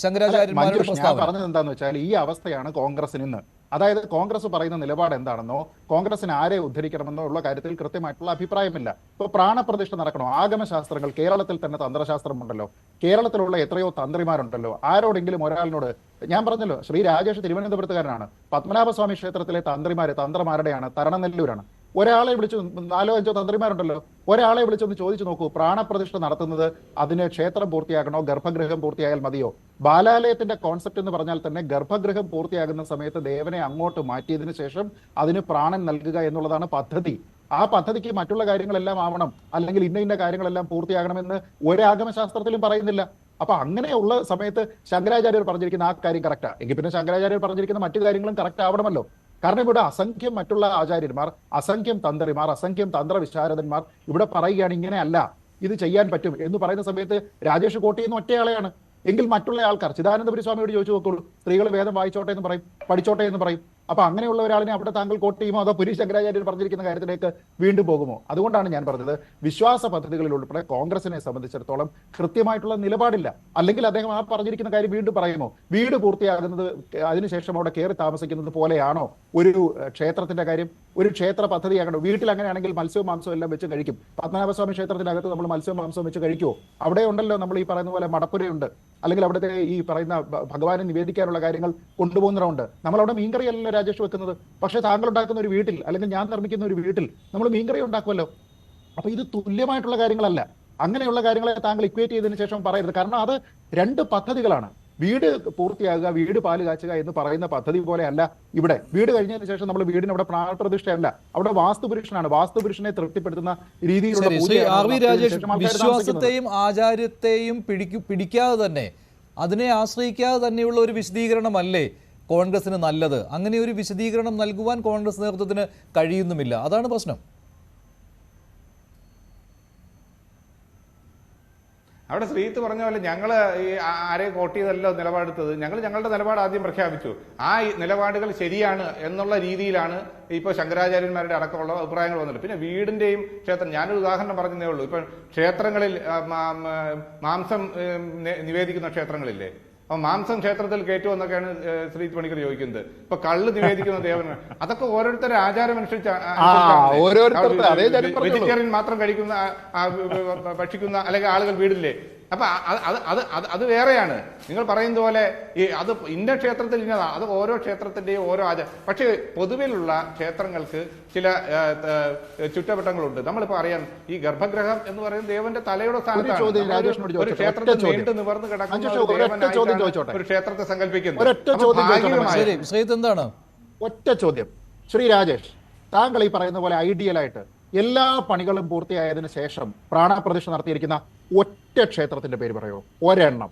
ശങ്കരാചാര്യന്മാരുടെ പ്രസ്താവന.
പറഞ്ഞത് എന്താണെന്ന് വെച്ചാൽ, ഈ അവസ്ഥയാണ് കോൺഗ്രസിന് ഇന്ന്. അതായത് കോൺഗ്രസ് പറയുന്ന നിലപാട് എന്താണെന്നോ, കോൺഗ്രസിന് ആരെ ഉദ്ധരിക്കണമെന്നോ ഉള്ള കാര്യത്തിൽ കൃത്യമായിട്ടുള്ള അഭിപ്രായമില്ല. ഇപ്പൊ പ്രാണപ്രതിഷ്ഠ നടക്കണോ? ആഗമശാസ്ത്രങ്ങൾ, കേരളത്തിൽ തന്നെ തന്ത്രശാസ്ത്രമുണ്ടല്ലോ, കേരളത്തിലുള്ള എത്രയോ തന്ത്രിമാരുണ്ടല്ലോ. ആരോടെങ്കിലും ഒരാളിനോട്, ഞാൻ പറഞ്ഞല്ലോ ശ്രീ രാജേഷ് തിരുവനന്തപുരത്തുകാരനാണ്, പത്മനാഭസ്വാമി ക്ഷേത്രത്തിലെ തന്ത്രിമാരുടെയാണ്, തരണനെല്ലൂരാണ്. ഒരാളെ വിളിച്ചു, 4-5 തന്ത്രിമാരുണ്ടല്ലോ, ഒരാളെ വിളിച്ചൊന്ന് ചോദിച്ചു നോക്കൂ, പ്രാണപ്രതിഷ്ഠ നടത്തുന്നത് അതിന് ക്ഷേത്രം പൂർത്തിയാകണോ, ഗർഭഗൃഹം പൂർത്തിയായാൽ മതിയോ? ബാലാലയത്തിന്റെ കോൺസെപ്റ്റ് എന്ന് പറഞ്ഞാൽ തന്നെ ഗർഭഗൃഹം പൂർത്തിയാകുന്ന സമയത്ത് ദേവനെ അങ്ങോട്ട് മാറ്റിയതിനു ശേഷം അതിന് പ്രാണൻ നൽകുക എന്നുള്ളതാണ് പദ്ധതി. ആ പദ്ധതിക്ക് മറ്റുള്ള കാര്യങ്ങളെല്ലാം ആവണം, അല്ലെങ്കിൽ ഇന്ന കാര്യങ്ങളെല്ലാം പൂർത്തിയാകണമെന്ന് ഒരാഗമശാസ്ത്രത്തിലും പറയുന്നില്ല. അപ്പൊ അങ്ങനെയുള്ള സമയത്ത് ശങ്കരാചാര്യർ പറഞ്ഞിരിക്കുന്ന ആ കാര്യം കറക്റ്റാ എങ്കിൽ പിന്നെ ശങ്കരാചാര്യർ പറഞ്ഞിരിക്കുന്ന മറ്റു കാര്യങ്ങളും കറക്റ്റ് ആവണമല്ലോ. കാരണം ഇവിടെ അസംഖ്യം മറ്റുള്ള ആചാര്യന്മാർ, അസംഖ്യം തന്ത്രിമാർ, അസംഖ്യം തന്ത്രവിശാരദന്മാർ ഇവിടെ പറയുകയാണ് ഇങ്ങനെ അല്ല, ഇത് ചെയ്യാൻ പറ്റും എന്ന് പറയുന്ന സമയത്ത് രാജേഷ് കോട്ട് ചെയ്യുന്ന ഒറ്റയാളെയാണ്. എങ്കിൽ മറ്റുള്ള ആൾക്കാർ ചിദാനന്ദപുരി സ്വാമിയോട് ചോദിച്ചു നോക്കുള്ളൂ, സ്ത്രീകൾ വേദം വായിച്ചോട്ടെ എന്ന് പറയും, പഠിച്ചോട്ടെ എന്ന് പറയും. അപ്പൊ അങ്ങനെയുള്ള ഒരാളിനെ അവിടെ താങ്കൾ കോട്ട് ചെയ്യുമോ, അതോ പുരി ശങ്കരാചാര്യർ പറഞ്ഞിരിക്കുന്ന കാര്യത്തിലേക്ക് വീണ്ടും പോകുമോ? അതുകൊണ്ടാണ് ഞാൻ പറഞ്ഞത്, വിശ്വാസ പദ്ധതികളിൽ ഉൾപ്പെടെ കോൺഗ്രസിനെ സംബന്ധിച്ചിടത്തോളം കൃത്യമായിട്ടുള്ള നിലപാടില്ല. അല്ലെങ്കിൽ അദ്ദേഹം ആ പറഞ്ഞിരിക്കുന്ന കാര്യം വീണ്ടും പറയുമോ? വീട് പൂർത്തിയാകുന്നത് അതിനുശേഷം അവിടെ കയറി താമസിക്കുന്നത് പോലെയാണോ ഒരു ക്ഷേത്രത്തിന്റെ കാര്യം? ഒരു ക്ഷേത്ര പദ്ധതിയാകണോ? വീട്ടിൽ അങ്ങനെയാണെങ്കിൽ മത്സ്യവും മാംസവും എല്ലാം വെച്ച് കഴിക്കും. പത്മനാഭസ്വാമി ക്ഷേത്രത്തിനകത്ത് നമ്മൾ മത്സ്യവും മാംസവും വെച്ച് കഴിക്കുമോ? അവിടെ ഉണ്ടല്ലോ നമ്മൾ ഈ പറയുന്ന പോലെ മടപ്പുരയുണ്ട്, അല്ലെങ്കിൽ അവിടുത്തെ ഈ പറയുന്ന ഭഗവാനെ നിവേദിക്കാനുള്ള കാര്യങ്ങൾ കൊണ്ടുപോകുന്നവരുണ്ട്. നമ്മളവിടെ മീൻകറി അല്ലല്ലോ രാജേഷ് വെക്കുന്നത്. പക്ഷെ താങ്കൾ ഉണ്ടാക്കുന്ന ഒരു വീട്ടിൽ, അല്ലെങ്കിൽ ഞാൻ നിർമ്മിക്കുന്ന ഒരു വീട്ടിൽ നമ്മൾ മീൻകറി ഉണ്ടാക്കുമല്ലോ. അപ്പൊ ഇത് തുല്യമായിട്ടുള്ള കാര്യങ്ങളല്ല. അങ്ങനെയുള്ള കാര്യങ്ങളെ താങ്കൾ ഇക്വേറ്റ് ചെയ്തതിനു ശേഷം പറയരുത്. കാരണം അത് രണ്ട് പദ്ധതികളാണ്. വീട് പൂർത്തിയാകുക, വീട് പാല് കാച്ചുക എന്ന് പറയുന്ന പദ്ധതി പോലെയല്ല ഇവിടെ. വീട് കഴിഞ്ഞതിന് ശേഷം നമ്മൾ വീടിന് അവിടെ പ്രാണപ്രതിഷ്ഠയല്ല, അവിടെ വാസ്തുപുരുഷനാണ്. വാസ്തുപുരുഷനെ തൃപ്തിപ്പെടുത്തുന്ന രീതിയിലുള്ള
വിശ്വാസത്തെയും ആചാര്യത്തെയും പിടിക്കാതെ തന്നെ, അതിനെ ആശ്രയിക്കാതെ തന്നെയുള്ള ഒരു വിശദീകരണമല്ലേ കോൺഗ്രസിന് നല്ലത്? അങ്ങനെ ഒരു വിശദീകരണം നൽകുവാൻ കോൺഗ്രസ് നേതൃത്വത്തിന് കഴിയുന്നുമില്ല. അതാണ് പ്രശ്നം.
അവിടെ ശ്രീത്ത് പറഞ്ഞ പോലെ ഞങ്ങൾ ഈ ആരെയും കോട്ട് ചെയ്തല്ലോ നിലപാടെടുത്തത്. ഞങ്ങളുടെ നിലപാട് ആദ്യം പ്രഖ്യാപിച്ചു. ആ നിലപാടുകൾ ശരിയാണ് എന്നുള്ള രീതിയിലാണ് ഇപ്പോൾ ശങ്കരാചാര്യന്മാരുടെ അടക്കമുള്ള അഭിപ്രായങ്ങൾ വന്നത്. പിന്നെ വീടിന്റെയും ക്ഷേത്രം, ഞാനൊരു ഉദാഹരണം പറഞ്ഞതേ ഉള്ളൂ. ഇപ്പം ക്ഷേത്രങ്ങളിൽ മാംസം നിവേദിക്കുന്ന ക്ഷേത്രങ്ങളില്ലേ, അപ്പൊ മാംസം ക്ഷേത്രത്തിൽ കയറ്റുമെന്നൊക്കെയാണ് ശ്രീത്ത് പണിക്കർ ചോദിക്കുന്നത്. ഇപ്പൊ കള്ള് നിവേദിക്കുന്ന ദേവന്, അതൊക്കെ ഓരോരുത്തരുടെ ആചാരമനുസരിച്ച് വെജിറ്റേറിയൻ മാത്രം കഴിക്കുന്ന ഭക്ഷിക്കുന്ന അല്ലെങ്കിൽ ആളുകൾ വീടില്ലേ. അപ്പൊ അത് വേറെയാണ്. നിങ്ങൾ പറയുന്നത് പോലെ ഈ അത് ഇന്ന ക്ഷേത്രത്തിൽ ഇന്നതാണ്, അത് ഓരോ ക്ഷേത്രത്തിന്റെയും ഓരോ പക്ഷേ പൊതുവിലുള്ള ക്ഷേത്രങ്ങൾക്ക് ചില ചുറ്റവട്ടങ്ങളുണ്ട്. നമ്മളിപ്പോ അറിയാം, ഈ ഗർഭഗ്രഹം എന്ന് പറയുന്നത് ദേവന്റെ തലയുടെ സ്ഥാനത്താണ്. ഒരു ക്ഷേത്രത്തിൽ നീണ്ടു നിവർന്ന് കിടക്കുന്ന ഒരു ക്ഷേത്രത്തെ സങ്കല്പിക്കുന്നത്.
എന്താണ്
ഒറ്റ ചോദ്യം ശ്രീ രാജേഷ്, താങ്കൾ ഈ പറയുന്ന പോലെ ഐഡിയലായിട്ട് എല്ലാ പണികളും പൂർത്തിയായതിനു ശേഷം പ്രാണപ്രതിഷ്ഠ നടത്തിയിരിക്കുന്ന ഒറ്റ ക്ഷേത്രത്തിന്റെ പേര് പറയോ? ഒരെണ്ണം.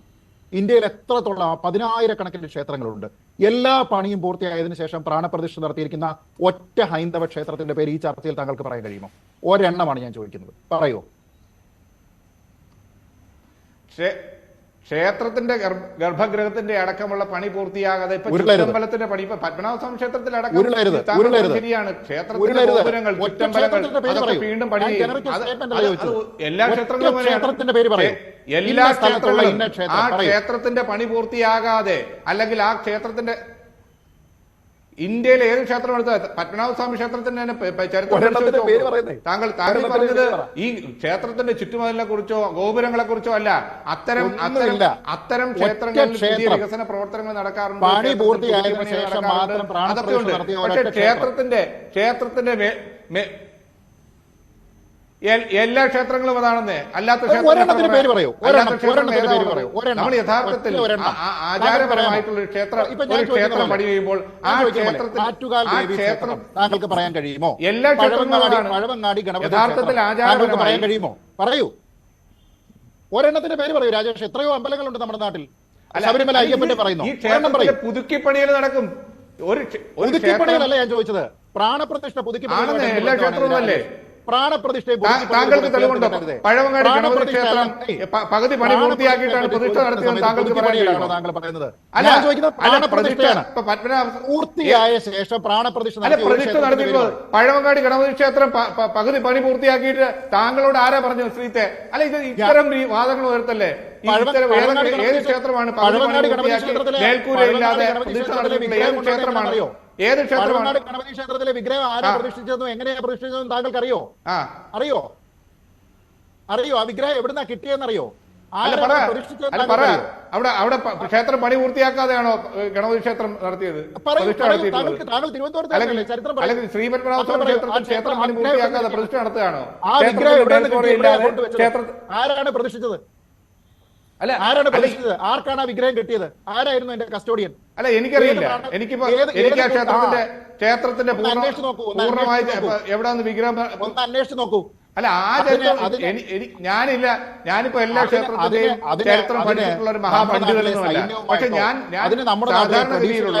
ഇന്ത്യയിൽ എത്രത്തോളം 10,000-കണക്കിന് ക്ഷേത്രങ്ങളുണ്ട്. എല്ലാ പണിയും പൂർത്തിയായതിനു ശേഷം പ്രാണപ്രതിഷ്ഠ നടത്തിയിരിക്കുന്ന ഒറ്റ ഹൈന്ദവ ക്ഷേത്രത്തിന്റെ പേര് ഈ ചർച്ചയിൽ താങ്കൾക്ക് പറയാൻ കഴിയുമോ? ഒരെണ്ണമാണ് ഞാൻ ചോദിക്കുന്നത്, പറയോ?
ക്ഷേത്രത്തിന്റെ ഗർഭഗൃഹത്തിന്റെ അടക്കമുള്ള പണി പൂർത്തിയാകാതെ ഇപ്പൊ ചുറ്റമ്പലത്തിന്റെ പണി, ഇപ്പൊ പത്മനാഭസ്വാമി ക്ഷേത്രത്തിൽ അടക്കം ശരിയാണ്. ക്ഷേത്രത്തിന്റെ ഗോപുരങ്ങൾ, ചുറ്റമ്പലങ്ങൾ അതൊക്കെ വീണ്ടും പണി. എല്ലാ ക്ഷേത്രങ്ങളും എല്ലാ ക്ഷേത്രങ്ങളും ആ ക്ഷേത്രത്തിന്റെ പണി പൂർത്തിയാകാതെ, അല്ലെങ്കിൽ ആ ക്ഷേത്രത്തിന്റെ ഇന്ത്യയിലെ ഏത് ക്ഷേത്രം എടുത്താൽ പത്മനാഭസ്വാമി ക്ഷേത്രത്തിന്റെ ചരിത്രം താങ്കൾ പറഞ്ഞത് ഈ ക്ഷേത്രത്തിന്റെ ചുറ്റുമതിലിനെ കുറിച്ചോ ഗോപുരങ്ങളെ കുറിച്ചോ അല്ല. അത്തരം ക്ഷേത്രങ്ങളിൽ പുതിയ വികസന പ്രവർത്തനങ്ങൾ നടക്കാറുണ്ട്. അതൊക്കെ ഉണ്ട്. പക്ഷെ ക്ഷേത്രത്തിന്റെ എല്ലാ ക്ഷേത്രങ്ങളും അതാണെന്ന്, അല്ലാത്ത നമ്മൾ യഥാർത്ഥത്തിൽ ആചാരപരമായിട്ടുള്ള ക്ഷേത്രം പണി ചെയ്യുമ്പോൾ ആ ക്ഷേത്രം
താങ്കൾക്ക് പറയാൻ കഴിയുമോ?
എല്ലാ ക്ഷേത്രങ്ങളും യഥാർത്ഥത്തിൽ ആചാരപരമായി
പറയാൻ കഴിയുമോ? പറയൂ, ഒരെണ്ണത്തിന്റെ പേര് പറയൂ രാജേഷ്. എത്രയോ അമ്പലങ്ങളുണ്ട് നമ്മുടെ നാട്ടിൽ. ശബരിമല അയ്യപ്പന്റെ പറയുന്നു.
ഈ ക്ഷേത്രത്തിന്റെ പുതുക്കിപ്പണിയിൽ നടക്കും.
പുതുക്കിപ്പണിയിലല്ല ഞാൻ ചോദിച്ചത്, പ്രാണപ്രതിഷ്ഠ പുതുക്കിപ്പണി
എല്ലാ ക്ഷേത്രവും അല്ലേ? താങ്കൾക്ക് തെളിവുണ്ടോ? പഴവങ്ങാടി ഗണപതി ക്ഷേത്രം പകുതി പണി പൂർത്തിയാക്കിയിട്ടാണ് പ്രതിഷ്ഠ നടത്തിയെന്ന് താങ്കൾക്ക് പറയാനാണോ താങ്കൾ പറയുന്നത്?
പൂർത്തിയായ ശേഷം പ്രാണപ്രതിഷ്ഠ
നടത്തിയിട്ടുള്ളത് പഴവങ്ങാടി ഗണപതി ക്ഷേത്രം പകുതി പണി പൂർത്തിയാക്കിയിട്ട് താങ്കളോട് ആരാ പറഞ്ഞു ശ്രീത്തെ? അല്ല, ഇത് ഇത്തരം വാദങ്ങൾ ഉയർത്തല്ലേ? ഏത് ക്ഷേത്രമാണ് മേൽക്കൂരയില്ലാതെ പ്രതിഷ്ഠ നടത്തിയിട്ടുള്ള ഏത് ക്ഷേത്രമാണ്? ഏത് ക്ഷേത്രമാണ്?
ഗണപതി ക്ഷേത്രത്തിലെ വിഗ്രഹം ആരാ പ്രതിഷ്ഠിച്ചതെന്നും എങ്ങനെയാ പ്രതിഷ്ഠിച്ചതെന്നും താങ്കൾക്ക് അറിയോ? അറിയോ? ആ വിഗ്രഹം എവിടുന്നാ കിട്ടിയെന്നറിയോ?
അവിടെ ക്ഷേത്രം പണി പൂർത്തിയാക്കാതെയാണോ ഗണപതി ക്ഷേത്രം നടത്തിയത്? ശ്രീപത്മനാഭസ്വാമി ക്ഷേത്രത്തിൽ ക്ഷേത്രം പണി പൂർത്തിയാക്കാതെ പ്രതിഷ്ഠ നടത്തുകയാണോ?
ആരാണ് പ്രതിഷ്ഠിച്ചത്? അല്ല, ആരാണ് പ്രതിഷ്ഠിച്ചത്? ആർക്കാണ് ആ വിഗ്രഹം കിട്ടിയത്? ആരായിരുന്നു എന്റെ കസ്റ്റോഡിയൻ?
അല്ല, എനിക്കറിയില്ല. എനിക്ക് ആ ക്ഷേത്രത്തിന്റെ പൂർണ്ണമായി എവിടെയാണ് വിഗ്രഹം
ഒന്ന് അന്വേഷിച്ച് നോക്കൂ.
അല്ല, ആ ചരിത്രം ഞാനിപ്പോ എല്ലാ ക്ഷേത്രത്തിന്റെയും ചരിത്രം പഠിച്ചിട്ടുള്ള ഒരു മഹാപണ്ഡിതനൊന്നുമല്ല. പക്ഷെ ഞാൻ സാധാരണഗതിയിലുള്ള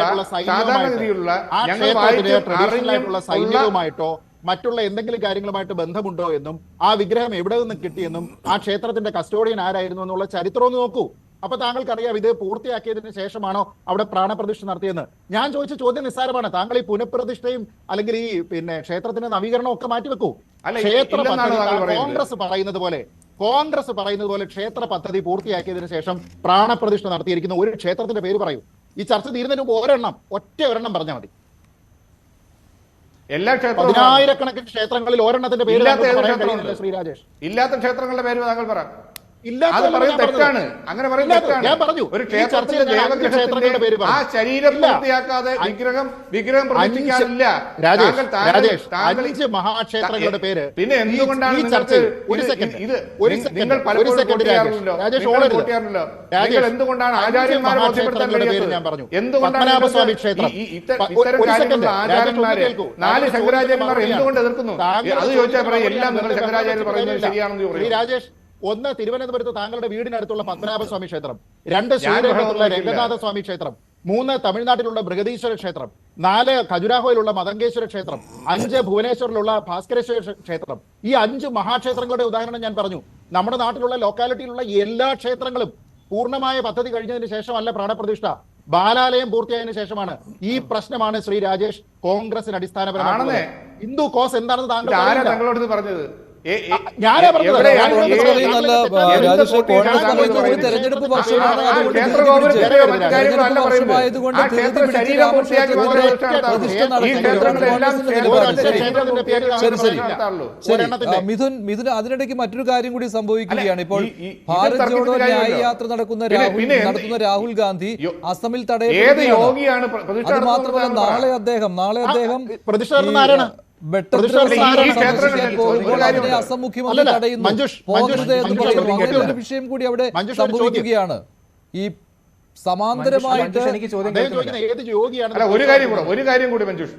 ഞങ്ങൾ വായിച്ചിട്ടുള്ള
സൈന്യവുമായിട്ടോ മറ്റുള്ള എന്തെങ്കിലും കാര്യങ്ങളുമായിട്ട് ബന്ധമുണ്ടോ എന്നും ആ വിഗ്രഹം എവിടെ നിന്ന് കിട്ടിയെന്നും ആ ക്ഷേത്രത്തിന്റെ കസ്റ്റോഡിയൻ ആരായിരുന്നു എന്നുള്ള ചരിത്രം ഒന്ന് നോക്കൂ.
അപ്പൊ താങ്കൾക്കറിയാം ഇത് പൂർത്തിയാക്കിയതിന് ശേഷമാണോ അവിടെ പ്രാണപ്രതിഷ്ഠ നടത്തിയെന്ന്. ഞാൻ ചോദിച്ച ചോദ്യം നിസ്സാരമാണ്. താങ്കൾ ഈ പുനഃപ്രതിഷ്ഠയും അല്ലെങ്കിൽ ഈ ക്ഷേത്രത്തിന്റെ നവീകരണം ഒക്കെ മാറ്റിവെക്കൂ. ക്ഷേത്ര പദ്ധതി കോൺഗ്രസ് പറയുന്നത് പോലെ ക്ഷേത്ര പദ്ധതി പൂർത്തിയാക്കിയതിനു ശേഷം പ്രാണപ്രതിഷ്ഠ നടത്തിയിരിക്കുന്ന ഒരു ക്ഷേത്രത്തിന്റെ പേര് പറയൂ. ഈ ചർച്ച തീരുന്നതിന് മുമ്പ് ഒറ്റ ഒരെണ്ണം പറഞ്ഞാൽ മതി.
എല്ലാ ക്ഷേത്രവും
10,000-കണക്കിന് ക്ഷേത്രങ്ങളിൽ ഒരെണ്ണത്തിന്റെ പേര് ശ്രീ രാജേഷ്.
ഇല്ലാത്ത ക്ഷേത്രങ്ങളുടെ പേര് താങ്കൾ പറ.
തെറ്റാണ്.
അങ്ങനെ പറയുന്നത് ഞാൻ പറഞ്ഞു. ഒരു ക്ഷേത്രത്തിന്റെ ദേവഗ്രഹത്തിന്റെ ആ ശരീരം പൂർത്തിയാക്കാതെ വിഗ്രഹം പ്രതിഷ്ഠിക്കാറില്ല.
മഹാക്ഷേത്രങ്ങളുടെ പേര്.
പിന്നെ എന്തുകൊണ്ടാണ് നിങ്ങൾ പലപ്പോഴും കൂട്ടിയാറുണ്ടല്ലോ, നിങ്ങൾ എന്തുകൊണ്ടാണ് ആചാര്യന്മാരെ ബോധ്യപ്പെടുത്താൻ കഴിയാത്തത്? എന്തുകൊണ്ടാണ് ഇത്തരം കാര്യങ്ങളുള്ള ആചാര്യന്മാരെ 4 ശങ്കരാചാര്യന്മാർ എന്തുകൊണ്ട് എതിർക്കുന്നു? അത് ചോദിച്ചാൽ പറയും എല്ലാം നിങ്ങൾ ശങ്കരാചാര്യർ പറയുന്നത് ശരിയാണെന്ന് പറയും.
രാജേഷ്, 1 തിരുവനന്തപുരത്ത് താങ്കളുടെ വീടിനടുത്തുള്ള പത്മനാഭസ്വാമി ക്ഷേത്രം, 2 ശ്രീരംഗത്തുള്ള രംഗനാഥ സ്വാമി ക്ഷേത്രം, 3 തമിഴ്നാട്ടിലുള്ള ബൃഹദീശ്വര ക്ഷേത്രം, 4 ഖജുരാഹോയിലുള്ള മതങ്കേശ്വര ക്ഷേത്രം, 5 ഭുവനേശ്വറിലുള്ള ഭാസ്കരേശ്വര ക്ഷേത്രം. ഈ 5 മഹാക്ഷേത്രങ്ങളുടെ ഉദാഹരണം ഞാൻ പറഞ്ഞു. നമ്മുടെ നാട്ടിലുള്ള ലോക്കാലിറ്റിയിലുള്ള എല്ലാ ക്ഷേത്രങ്ങളും പൂർണ്ണമായ പദ്ധതി കഴിഞ്ഞതിന് ശേഷമല്ല പ്രാണപ്രതിഷ്ഠ, ബാലാലയം പൂർത്തിയായതിനു ശേഷമാണ്. ഈ പ്രശ്നമാണ് ശ്രീ രാജേഷ് കോൺഗ്രസിന് അടിസ്ഥാനപരമാണ്. ഹിന്ദു കോസ് എന്താണെന്ന്
താങ്കളോട് പറഞ്ഞത്.
തെരഞ്ഞെടുപ്പ് വർഷമാണ്. മിഥുൻ, അതിനിടയ്ക്ക് മറ്റൊരു കാര്യം കൂടി സംഭവിക്കുകയാണ്. ഇപ്പോൾ ഭാരത് ജോഡോ ന്യായ യാത്ര നടത്തുന്ന രാഹുൽ ഗാന്ധി അസമിൽ തടയപ്പെടുകയാണ്. അത് മാത്രമല്ല നാളെ അദ്ദേഹം അസം മുഖ്യമന്ത്രി തടയുന്നു, പോകരുത് എന്ന് പറയുന്നു. അങ്ങനെ ഒരു വിഷയം കൂടി അവിടെ സംഭവിക്കുകയാണ്. ഈ സമാന്തരമായിട്ട്
ഒരു കാര്യം കൂടി മഞ്ജുഷ്,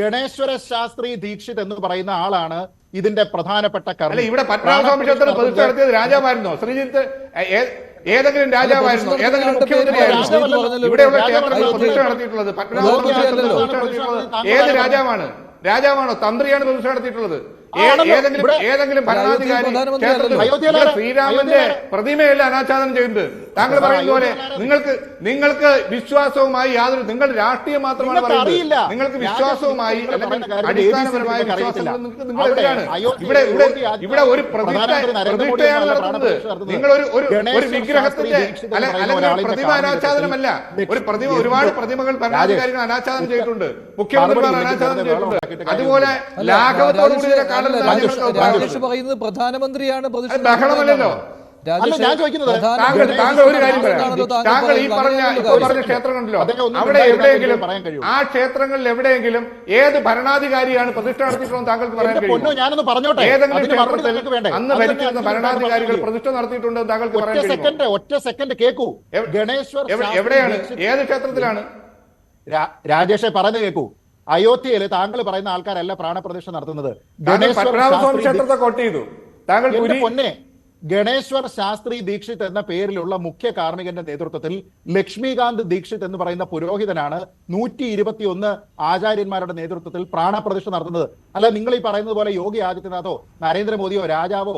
ഗണേശ്വര ശാസ്ത്രി ദീക്ഷിത് എന്ന് പറയുന്ന ആളാണ് ഇതിന്റെ പ്രധാനപ്പെട്ട കാരണം.
ഇവിടെ പത്മനാഭസ്വാമി ക്ഷേത്രത്തിൽ പ്രതിഷ്ഠ നടത്തിയത് രാജാവായിരുന്നോ? ശ്രീജിത്ത് ഏതെങ്കിലും രാജാവായിരുന്നു? ഏതെങ്കിലും മുഖ്യമന്ത്രിയായിരുന്നു? ഇവിടെയുള്ള ക്ഷേത്രത്തിൽ പ്രതിഷ്ഠ നടത്തിയിട്ടുള്ളത് പത്മനാഭസ്വാമി ക്ഷേത്രത്തിൽ പ്രതിഷ്ഠ നടത്തിയിട്ടുള്ളത് ഏത് രാജാവാണോ? തന്ത്രിയാണ് പ്രതിഷ്ഠ നടത്തിയിട്ടുള്ളത്? ഏതെങ്കിലും ഭരണാധികാരി ശ്രീരാമന്റെ പ്രതിമയല്ല അനാച്ഛാദനം ചെയ്യുന്നത്? താങ്കൾ പറയുന്ന പോലെ നിങ്ങൾക്ക് വിശ്വാസവുമായി യാതൊരു, നിങ്ങൾ രാഷ്ട്രീയം മാത്രമാണ് പറയുന്നത്. നിങ്ങൾക്ക് വിശ്വാസവുമായി അടിസ്ഥാനപരമായ വിശ്വാസങ്ങൾ നിങ്ങൾ എവിടെയാണ്? ഇവിടെ ഒരു പ്രതിഷ്ഠയാണ് നടത്തുന്നത്. നിങ്ങൾ ഒരു വിഗ്രഹത്തിന്റെ അല്ലെങ്കിൽ പ്രതിമ അനാച്ഛാദനമല്ല. ഒരു പ്രതിമ, ഒരുപാട് പ്രതിമകൾ ഭരണാധികാരികൾ അനാച്ഛാദനം ചെയ്തിട്ടുണ്ട്, മുഖ്യമന്ത്രിമാർ അനാച്ഛാദനം ചെയ്തിട്ടുണ്ട്. അതുപോലെ ലാഘവത്തോടുകൂടി
രാജേഷ് പറയുന്നത് പ്രധാനമന്ത്രിയാണ്
ബഹളമല്ലല്ലോ. താങ്കൾ ഒരു കാര്യം പറയാം. താങ്കൾ ഈ പറഞ്ഞ ക്ഷേത്രങ്ങളുണ്ടല്ലോ, അവിടെ എവിടെയെങ്കിലും, ആ ക്ഷേത്രങ്ങളിൽ എവിടെയെങ്കിലും ഏത് ഭരണാധികാരിയാണ് പ്രതിഷ്ഠ നടത്തിയിട്ടുണ്ടെന്ന് താങ്കൾക്ക് പറയാൻ കഴിയും? ഏതെങ്കിലും ക്ഷേത്രത്തിൽ അന്ന് ഭരിച്ചിരുന്ന ഭരണാധികാരികൾ പ്രതിഷ്ഠ നടത്തിയിട്ടുണ്ടെന്ന് താങ്കൾക്ക് പറയാൻ കഴിയും?
ഒറ്റ സെക്കൻഡ് കേൾക്കൂ.
എവിടെയാണ്? ഏത് ക്ഷേത്രത്തിലാണ്?
രാജേഷെ പറഞ്ഞു കേൾക്കൂ. അയോധ്യയിൽ താങ്കൾ പറയുന്ന ആൾക്കാരല്ല പ്രാണപ്രതിഷ്ഠ നടത്തുന്നത്.
ക്ഷേത്രത്തെ കോട്ട് ചെയ്തു താങ്കൾ.
പൊന്നെ, ഗണേശ്വർ ശാസ്ത്രി ദീക്ഷിത് എന്ന പേരിലുള്ള മുഖ്യ കാർമ്മികന്റെ നേതൃത്വത്തിൽ ലക്ഷ്മികാന്ത് ദീക്ഷിത് എന്ന് പറയുന്ന പുരോഹിതനാണ് 121 ആചാര്യന്മാരുടെ നേതൃത്വത്തിൽ പ്രാണപ്രതിഷ്ഠ നടത്തുന്നത്. അല്ല നിങ്ങൾ ഈ പറയുന്നത് പോലെ യോഗി ആദിത്യനാഥോ നരേന്ദ്രമോദിയോ രാജാവോ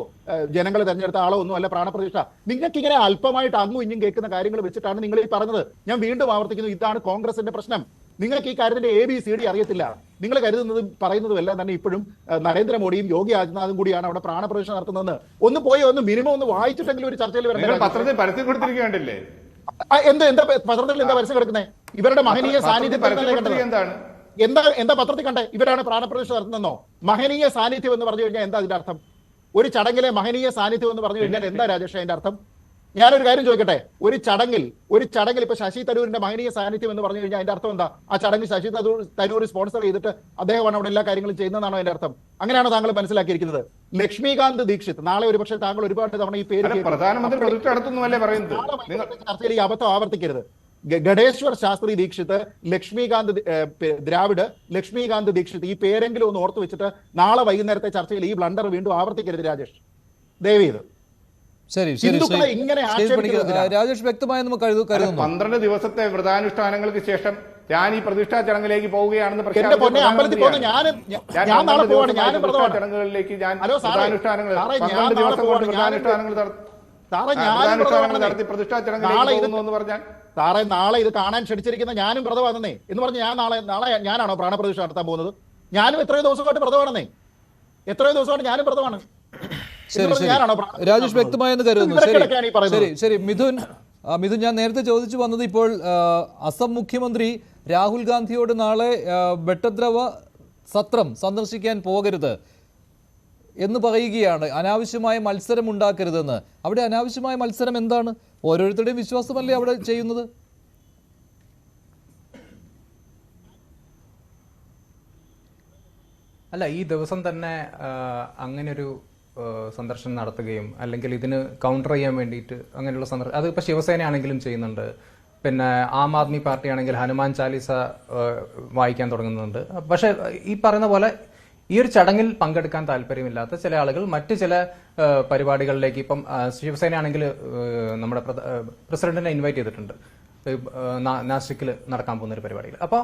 ജനങ്ങൾ തെരഞ്ഞെടുത്ത ആളോ ഒന്നും അല്ല പ്രാണപ്രതിഷ്ഠ. നിങ്ങൾക്ക് ഇങ്ങനെ അല്പമായിട്ട് അങ്ങും ഇഞ്ഞും കേൾക്കുന്ന കാര്യങ്ങൾ വെച്ചിട്ടാണ് നിങ്ങൾ ഈ പറഞ്ഞത്. ഞാൻ വീണ്ടും ആവർത്തിക്കുന്നു, ഇതാണ് കോൺഗ്രസിന്റെ പ്രശ്നം. നിങ്ങൾക്ക് ഈ കാര്യത്തിന്റെ ABCD അറിയത്തില്ല. നിങ്ങൾ കരുതുന്നതും പറയുന്നതും എല്ലാം തന്നെ ഇപ്പോഴും നരേന്ദ്രമോദിയും യോഗി ആദിത്യനാഥും കൂടിയാണ് അവിടെ പ്രാണപ്രതിഷ്ഠ നടത്തുന്നതെന്ന്. ഒന്ന് മിനിമം ഒന്ന് വായിച്ചിട്ടെങ്കിലും ഒരു ചർച്ചയിൽ വരണം.
പത്രത്തിൽ പരസ്യം കൊടുത്തിരിക്കുകയല്ലേ?
എന്താ പത്രത്തിൽ എന്താ പരസ്യം കിടക്കുന്നത്? ഇവരുടെ മഹനീയ സാന്നിധ്യം എന്താ പത്രത്തിൽ കണ്ടേ? ഇവരാണ് പ്രാണപ്രതിഷ്ഠ നടത്തുന്നതെന്നോ? മഹനീയ സാന്നിധ്യം എന്ന് പറഞ്ഞു കഴിഞ്ഞാൽ എന്താ അതിന്റെ അർത്ഥം? ഒരു ചടങ്ങിലെ മഹനീയ സാന്നിധ്യം എന്ന് പറഞ്ഞു കഴിഞ്ഞാൽ എന്താ രാജേഷ് അതിന്റെ അർത്ഥം? ഞാനൊരു കാര്യം ചോദിക്കട്ടെ. ഒരു ചടങ്ങിൽ ഇപ്പൊ ശശി തരൂരിന്റെ മഹനീയ സാന്നിധ്യം എന്ന് പറഞ്ഞു കഴിഞ്ഞാൽ അതിന്റെ അർത്ഥം എന്താ? ആ ചടങ്ങ് ശശി തരൂർ സ്പോൺസർ ചെയ്തിട്ട് അദ്ദേഹമാണ് അവിടെ എല്ലാ കാര്യങ്ങളും ചെയ്യുന്നതാണോ അതിന്റെ അർത്ഥം? അങ്ങനെയാണോ താങ്കൾ മനസ്സിലാക്കിയിരിക്കുന്നത്? ലക്ഷ്മികാന്ത് ദീക്ഷിത്, നാളെ ഒരുപക്ഷെ താങ്കൾ ഒരുപാട് തവണ ഈ പേര് ചർച്ചയിൽ ഈ അബദ്ധം ആവർത്തിക്കരുത്. ഗണേശ്വർ ശാസ്ത്രി ദീക്ഷിത്, ലക്ഷ്മികാന്ത് ദ്രാവിഡ്, ലക്ഷ്മികാന്ത് ദീക്ഷിത്, ഈ പേരെങ്കിലും ഒന്ന് ഓർത്തു വെച്ചിട്ട് നാളെ വൈകുന്നേരത്തെ ചർച്ചയിൽ ഈ ബ്ലണ്ടർ വീണ്ടും ആവർത്തിക്കരുത് രാജേഷ്, ദയവേത്.
ശരി, രാജേഷ് വ്യക്തമായി നമുക്ക് കരുതുന്നു.
12 ദിവസത്തെ വ്രതാനുഷ്ഠാനങ്ങൾക്ക് ശേഷം ഞാൻ ഈ പ്രതിഷ്ഠാ ചടങ്ങിലേക്ക് പോവുകയാണെന്ന് ചടങ്ങുകളിലേക്ക് ഞാൻ വ്രതാനുഷ്ഠാനങ്ങൾ
സാറേ ഞാനും സാറേ നാളെ ഇത് കാണാൻ ക്ഷണിച്ചിരിക്കുന്ന ഞാനും വ്രതമാണെന്നേ എന്ന് പറഞ്ഞ് നാളെ ഞാനാണോ പ്രാണപ്രതിഷ്ഠ നടത്താൻ പോകുന്നത്? ഞാനും എത്രയോ ദിവസമായിട്ട് വ്രതമാണെന്നേ, എത്രയോ ദിവസമായിട്ട് ഞാനും വ്രതമാണ്.
ശരി ശരി രാജേഷ് വ്യക്തമായെന്ന് കരുതുന്നു. ശരി ശരി മിഥുൻ, ഞാൻ നേരത്തെ ചോദിച്ചു വന്നത് ഇപ്പോൾ അസം മുഖ്യമന്ത്രി രാഹുൽ ഗാന്ധിയോട് നാളെ ബെട്ടദ്രവ സത്രം സന്ദർശിക്കാൻ പോകരുത് എന്ന് പറയുകയാണ്, അനാവശ്യമായ മത്സരം ഉണ്ടാക്കരുതെന്ന്. അവിടെ അനാവശ്യമായ മത്സരം എന്താണ്? ഓരോരുത്തരുടെയും വിശ്വാസമല്ലേ അവിടെ ചെയ്യുന്നത്?
അല്ല, ഈ ദിവസം തന്നെ അങ്ങനൊരു സന്ദർശനം നടത്തുകയും അല്ലെങ്കിൽ ഇതിന് കൗണ്ടർ ചെയ്യാൻ വേണ്ടിയിട്ട് അങ്ങനെയുള്ള സന്ദർശനം, അതിപ്പോൾ ശിവസേന ആണെങ്കിലും ചെയ്യുന്നുണ്ട്. പിന്നെ ആം ആദ്മി പാർട്ടി ആണെങ്കിൽ ഹനുമാൻ ചാലീസ വായിക്കാൻ തുടങ്ങുന്നുണ്ട്. പക്ഷേ ഈ പറയുന്ന പോലെ ഈ ഒരു ചടങ്ങിൽ പങ്കെടുക്കാൻ താല്പര്യമില്ലാത്ത ചില ആളുകൾ മറ്റ് ചില പരിപാടികളിലേക്ക്, ഇപ്പം ശിവസേന ആണെങ്കിൽ നമ്മുടെ പ്രസിഡന്റിനെ ഇൻവൈറ്റ് ചെയ്തിട്ടുണ്ട് നാസിക്കിൽ നടക്കാൻ പോകുന്ന ഒരു പരിപാടിയിൽ. അപ്പോൾ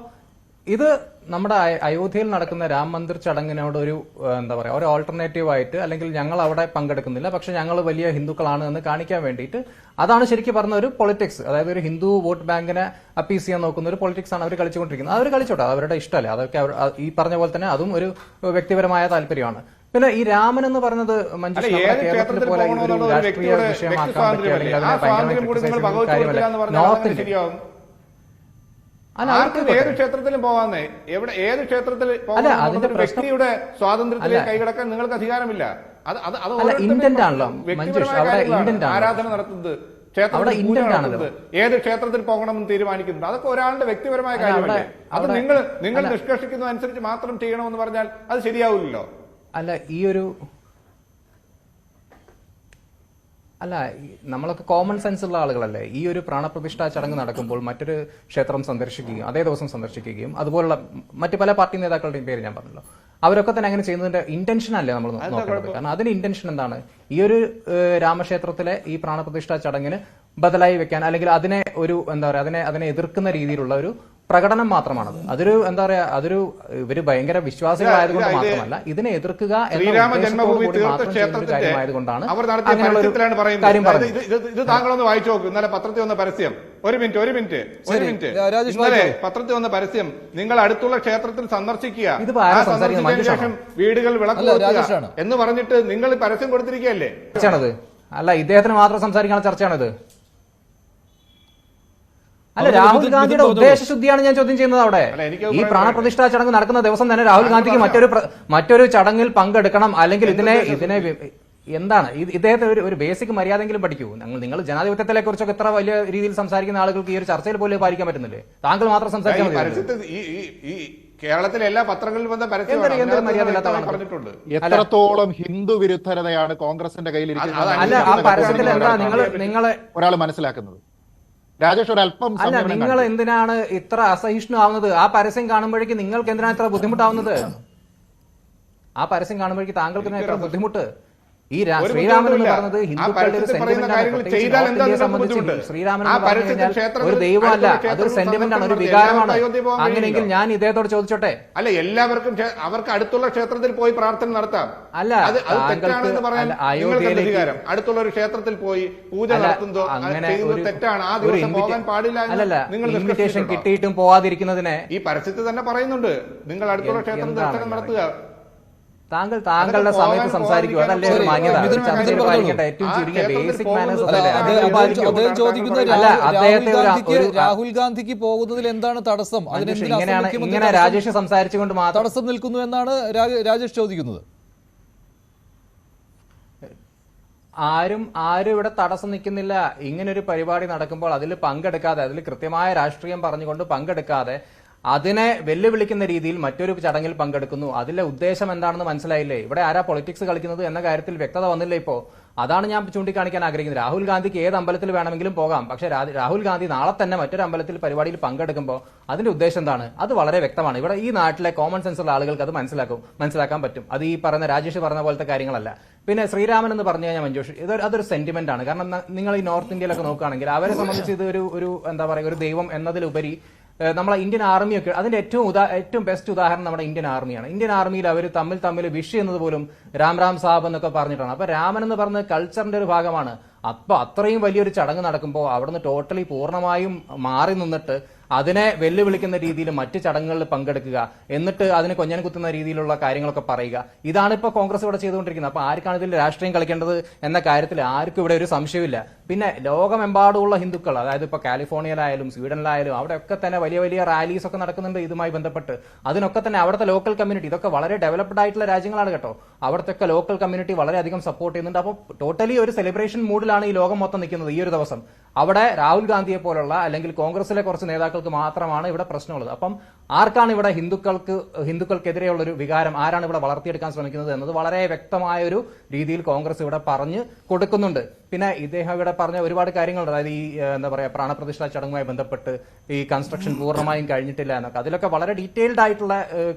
ഇത് നമ്മുടെ അയോധ്യയിൽ നടക്കുന്ന രാം മന്ദിർ ചടങ്ങിനോട് ഒരു എന്താ പറയുക, ഒരു ഓൾട്ടർനേറ്റീവ് ആയിട്ട്, അല്ലെങ്കിൽ ഞങ്ങൾ അവിടെ പങ്കെടുക്കുന്നില്ല പക്ഷെ ഞങ്ങൾ വലിയ ഹിന്ദുക്കളാണ് എന്ന് കാണിക്കാൻ വേണ്ടിയിട്ട്, അതാണ് ശരിക്കും പറഞ്ഞ ഒരു പൊളിറ്റിക്സ്. അതായത് ഒരു ഹിന്ദു വോട്ട് ബാങ്കിനെ അപ്പീസ് ചെയ്യാൻ നോക്കുന്ന ഒരു പൊളിറ്റിക്സ് ആണ് അവർ കളിച്ചുകൊണ്ടിരിക്കുന്നത്. അവർ കളിച്ചോട്ടെ, അവരുടെ ഇഷ്ടമല്ലേ, അതൊക്കെ ഈ പറഞ്ഞ പോലെ തന്നെ അതും ഒരു വ്യക്തിപരമായ താല്പര്യമാണ്. പിന്നെ ഈ രാമൻ എന്ന് പറയുന്നത് കേരളത്തിൽ പോലെ ഒരു രാഷ്ട്രീയ വിഷയമാക്കാൻ പറ്റിയ അല്ലെങ്കിൽ അതിനെ ഭയങ്കരമായി കാര്യമല്ല. നോർത്ത് ഇന്ത്യ
ഏത് ക്ഷേത്രത്തിലും പോകാന്നേ, ഏത് ക്ഷേത്രത്തിൽ വ്യക്തിയുടെ സ്വാതന്ത്ര്യത്തിലേക്ക് കൈകടക്കാൻ നിങ്ങൾക്ക് അധികാരമില്ല. ആരാധന നടത്തുന്നത്, ക്ഷേത്രത്തിൽ ഏത് ക്ഷേത്രത്തിൽ പോകണമെന്ന് തീരുമാനിക്കുന്നത് അതൊക്കെ ഒരാളുടെ വ്യക്തിപരമായ കാര്യമല്ലേ. അത് നിങ്ങൾ നിഷ്കർഷിക്കുന്നതനുസരിച്ച് മാത്രം ചെയ്യണമെന്ന് പറഞ്ഞാൽ അത് ശരിയാവില്ലല്ലോ.
അല്ല, നമ്മളൊക്കെ കോമൺ സെൻസ് ഉള്ള ആളുകളല്ലേ. ഈ ഒരു പ്രാണപ്രതിഷ്ഠാ ചടങ്ങ് നടക്കുമ്പോൾ മറ്റൊരു ക്ഷേത്രം സന്ദർശിക്കുകയും അതേ ദിവസം സന്ദർശിക്കുകയും അതുപോലുള്ള മറ്റു പല പാർട്ടി നേതാക്കളുടെയും പേര് ഞാൻ പറഞ്ഞല്ലോ, അവരൊക്കെ തന്നെ അങ്ങനെ ചെയ്യുന്നതിന്റെ ഇന്റൻഷൻ അല്ലേ നമ്മൾ നോക്കേണ്ടത്. കാരണം അതിന് ഇന്റൻഷൻ എന്താണ്? ഈ ഒരു രാമക്ഷേത്രത്തിലെ ഈ പ്രാണപ്രതിഷ്ഠാ ചടങ്ങിന് ബദലായി വെക്കാൻ, അല്ലെങ്കിൽ അതിനെ ഒരു എന്താ പറയുക, അതിനെ എതിർക്കുന്ന രീതിയിലുള്ള ഒരു പ്രകടനം മാത്രമാണത്. അതൊരു എന്താ പറയാ, അതൊരു ഇവര് ഭയങ്കര വിശ്വാസികളായതുകൊണ്ട് മാത്രമല്ല, ഇതിനെ എതിർക്കുക കാര്യമായതുകൊണ്ടാണ് കാര്യം പറഞ്ഞത്.
ഇത് താങ്കളൊന്ന് വായിച്ചു നോക്കൂ. ഇന്നലെ പത്രത്തിൽ വന്ന പരസ്യം, ഒരു മിനിറ്റ് പത്രത്തിൽ വന്ന പരസ്യം, നിങ്ങൾ അടുത്തുള്ള ക്ഷേത്രത്തിൽ സന്ദർശിക്കുക, ശേഷം വീടുകൾ വിളക്ക് എന്ന് പറഞ്ഞിട്ട് നിങ്ങൾ പരസ്യം കൊടുത്തിരിക്കുകയല്ലേ.
അല്ല, ഇദ്ദേഹത്തിന് മാത്രം സംസാരിക്കാനുള്ള ചർച്ചയാണിത്. അല്ല, രാഹുൽ ഗാന്ധിയുടെ ഉദ്ദേശശുദ്ധിയാണ് ഞാൻ ചോദ്യം ചെയ്യുന്നത്. അവിടെ ഈ പ്രാണപ്രതിഷ്ഠാ ചടങ്ങ് നടക്കുന്ന ദിവസം തന്നെ രാഹുൽ ഗാന്ധിക്ക് മറ്റൊരു ചടങ്ങിൽ പങ്കെടുക്കണം, അല്ലെങ്കിൽ ഇതിനെ എന്താണ് ഇദ്ദേഹത്തെ ഒരു ബേസിക് മര്യാദയെങ്കിലും പഠിക്കൂ. നിങ്ങൾ ജനാധിപത്യത്തിലെ കുറിച്ചൊക്കെ എത്ര വലിയ രീതിയിൽ സംസാരിക്കുന്ന ആളുകൾക്ക് ഈ ഒരു ചർച്ചയിൽ പോലും പാലിക്കാൻ പറ്റുന്നില്ലേ? താങ്കൾ മാത്രം സംസാരിക്കാൻ
കേരളത്തിലെ എല്ലാ പത്രങ്ങളിലും വന്ന പരസ്യം
എത്രത്തോളം ഹിന്ദു വിരുദ്ധതയാണ് കോൺഗ്രസിന്റെ കയ്യിലിരിക്കുന്നത് ഒരാൾ മനസ്സിലാക്കുന്നത്. രാജേഷ് ഒരല്പം
അല്ല, നിങ്ങൾ എന്തിനാണ് ഇത്ര അസഹിഷ്ണു ആവുന്നത്? ആ പരസ്യം കാണുമ്പോഴേക്ക് നിങ്ങൾക്ക് എന്തിനാണ് ഇത്ര ബുദ്ധിമുട്ടാവുന്നത്? ആ പരസ്യം കാണുമ്പോഴേക്ക് താങ്കൾക്ക് എത്ര ബുദ്ധിമുട്ട്? ഈ ശ്രീരാമൻ എന്ന് പറഞ്ഞത് ഹിന്ദുക്കളുടെ ഒരു സെന്റിമെന്റ് സംബന്ധിച്ച് ശ്രീരാമൻ ഒരു ദൈവമല്ല, അതൊരു സെന്റിമെന്റ് ആണ്, ഒരു വികാരമാണ്. അങ്ങനെയെങ്കിൽ ഞാൻ ഇദ്ദേഹത്തോട് ചോദിച്ചോട്ടെ,
അല്ല എല്ലാവർക്കും അവർക്ക് അടുത്തുള്ള ക്ഷേത്രത്തിൽ പോയി പ്രാർത്ഥന നടത്താം.
അല്ല,
അധികാരം അടുത്തുള്ള ഒരു ക്ഷേത്രത്തിൽ പോയി പൂജ നടത്തുന്നതോ അങ്ങനെ തെറ്റാണ്, ആ ദിവസം പോകാൻ പാടില്ല.
അല്ലല്ല, ഇൻവിറ്റേഷൻ കിട്ടിയിട്ടും പോവാതിരിക്കുന്നതിനെ
ഈ പരസ്യത്തിൽ തന്നെ പറയുന്നുണ്ട്, നിങ്ങൾ അടുത്തുള്ള ക്ഷേത്രത്തിൽ ദർശനം നടത്തുക.
താങ്കളുടെ സമയത്ത് സംസാരിക്കുക, അതല്ലേ ഒരു മാന്യത. ഏറ്റവും ചുരുങ്ങിയ ബേസിക് മാനേഴ്സ്.
രാഹുൽ ഗാന്ധിക്ക് പോകുന്നതിൽ എന്താണ് തടസ്സം?
ഇങ്ങനെ രാജേഷ് സംസാരിച്ചുകൊണ്ട് മാത്രം
തടസ്സം നിൽക്കുന്നു എന്നാണ് രാജേഷ് ചോദിക്കുന്നത്.
ആരും ഇവിടെ തടസ്സം നിൽക്കുന്നില്ല. ഇങ്ങനൊരു പരിപാടി നടക്കുമ്പോൾ അതിൽ പങ്കെടുക്കാതെ, അതിൽ കൃത്യമായ രാഷ്ട്രീയം പറഞ്ഞുകൊണ്ട് പങ്കെടുക്കാതെ, അതിനെ വെല്ലുവിളിക്കുന്ന രീതിയിൽ മറ്റൊരു ചടങ്ങിൽ പങ്കെടുക്കുന്നു. അതിലെ ഉദ്ദേശം എന്താണെന്ന് മനസ്സിലായില്ലേ? ഇവിടെ ആരാ പൊളിറ്റിക്സ് കളിക്കുന്നത് എന്ന കാര്യത്തിൽ വ്യക്തത വന്നില്ല. ഇപ്പോൾ അതാണ് ഞാൻ ചൂണ്ടിക്കാണിക്കാൻ ആഗ്രഹിക്കുന്നത്. രാഹുൽ ഗാന്ധിക്ക് ഏത് അമ്പലത്തിൽ വേണമെങ്കിലും പോകാം, പക്ഷേ രാഹുൽ ഗാന്ധി നാളെ തന്നെ മറ്റൊരു അമ്പലത്തിൽ പരിപാടിയിൽ പങ്കെടുക്കുമ്പോൾ അതിന്റെ ഉദ്ദേശം എന്താണ്? അത് വളരെ വ്യക്തമാണ്. ഇവിടെ ഈ നാട്ടിലെ കോമൺ സെൻസ് ഉള്ള ആളുകൾക്ക് അത് മനസ്സിലാക്കാൻ പറ്റും. അത് ഈ പറഞ്ഞ രാജേഷ് പറഞ്ഞ പോലത്തെ കാര്യങ്ങളല്ല. പിന്നെ ശ്രീരാമൻ എന്ന് പറഞ്ഞു കഴിഞ്ഞാൽ മഞ്ജുഷ്, അതൊരു സെന്റിമെന്റ് ആണ്. കാരണം നിങ്ങൾ ഈ നോർത്ത് ഇന്ത്യയിലൊക്കെ നോക്കുകയാണെങ്കിൽ അവരെ സംബന്ധിച്ച് ഇത് ഒരു എന്താ പറയുക, ഒരു ദൈവം എന്നതിലുപരി നമ്മളെ ഇന്ത്യൻ ആർമിയൊക്കെ അതിന്റെ ഏറ്റവും ബെസ്റ്റ് ഉദാഹരണം നമ്മുടെ ഇന്ത്യൻ ആർമിയാണ്. ഇന്ത്യൻ ആർമിയിൽ അവർ തമ്മിൽ വിഷ് ചെയ്യുന്നത് പോലും രാം സാബ് എന്നൊക്കെ പറഞ്ഞിട്ടാണ്. അപ്പൊ രാമൻ എന്ന് പറഞ്ഞത് കൾച്ചറിന്റെ ഒരു ഭാഗമാണ്. അപ്പോൾ അത്രയും വലിയൊരു ചടങ്ങ് നടക്കുമ്പോൾ അവിടുന്ന് ടോട്ടലി പൂർണ്ണമായും മാറി നിന്നിട്ട് അതിനെ വെല്ലുവിളിക്കുന്ന രീതിയിൽ മറ്റ് ചടങ്ങുകളിൽ പങ്കെടുക്കുക, എന്നിട്ട് അതിന് കൊഞ്ഞൻ കുത്തുന്ന രീതിയിലുള്ള കാര്യങ്ങളൊക്കെ പറയുക. ഇതാണ് ഇപ്പോൾ കോൺഗ്രസ് ഇവിടെ ചെയ്തുകൊണ്ടിരിക്കുന്നത്. അപ്പോൾ ആർക്കാണ് ഇതിൽ രാഷ്ട്രീയം കളിക്കേണ്ടത് എന്ന കാര്യത്തിൽ ആർക്കും ഇവിടെ ഒരു സംശയമില്ല. പിന്നെ ലോകമെമ്പാടുമുള്ള ഹിന്ദുക്കൾ, അതായത് ഇപ്പോൾ കാലിഫോർണിയയിലായാലും സ്വീഡനിലായാലും അവിടെയൊക്കെ തന്നെ വലിയ വലിയ റാലീസ് ഒക്കെ നടക്കുന്നുണ്ട് ഇതുമായി ബന്ധപ്പെട്ട്. അതിനൊക്കെ തന്നെ അവിടുത്തെ ലോക്കൽ കമ്മ്യൂണിറ്റി, ഇതൊക്കെ വളരെ ഡെവലപ്ഡ് ആയിട്ടുള്ള രാജ്യങ്ങളാണ് കേട്ടോ, അവിടുത്തെ ലോക്കൽ കമ്മ്യൂണിറ്റി വളരെയധികം സപ്പോർട്ട് ചെയ്യുന്നുണ്ട്. അപ്പോൾ ടോട്ടലി ഒരു സെലിബ്രേഷൻ മൂഡിലാണ് ഈ ലോകം മൊത്തം നിൽക്കുന്നത് ഈ ഒരു ദിവസം. അവിടെ രാഹുൽ ഗാന്ധിയെ പോലുള്ള അല്ലെങ്കിൽ കോൺഗ്രസിലെ കുറച്ച് നേതാക്കൾക്ക് മാത്രമാണ് ഇവിടെ പ്രശ്നമുള്ളത്. അപ്പം ആർക്കാണ് ഇവിടെ ഹിന്ദുക്കൾക്കെതിരെയുള്ള ഒരു വികാരം, ആരാണ് ഇവിടെ വളർത്തിയെടുക്കാൻ ശ്രമിക്കുന്നത് എന്നത് വളരെ വ്യക്തമായ ഒരു രീതിയിൽ കോൺഗ്രസ് ഇവിടെ പറഞ്ഞു കൊടുക്കുന്നുണ്ട്. പിന്നെ ഇദ്ദേഹം ഇവിടെ പറഞ്ഞ ഒരുപാട് കാര്യങ്ങളുണ്ട്, അതായത് ഈ എന്താ പറയുക പ്രാണപ്രതിഷ്ഠാ ചടങ്ങുമായി ബന്ധപ്പെട്ട് ഈ കൺസ്ട്രക്ഷൻ പൂർണ്ണമായും കഴിഞ്ഞിട്ടില്ല എന്നൊക്കെ, അതിലൊക്കെ വളരെ ഡീറ്റെയിൽഡ് ആയിട്ടുള്ള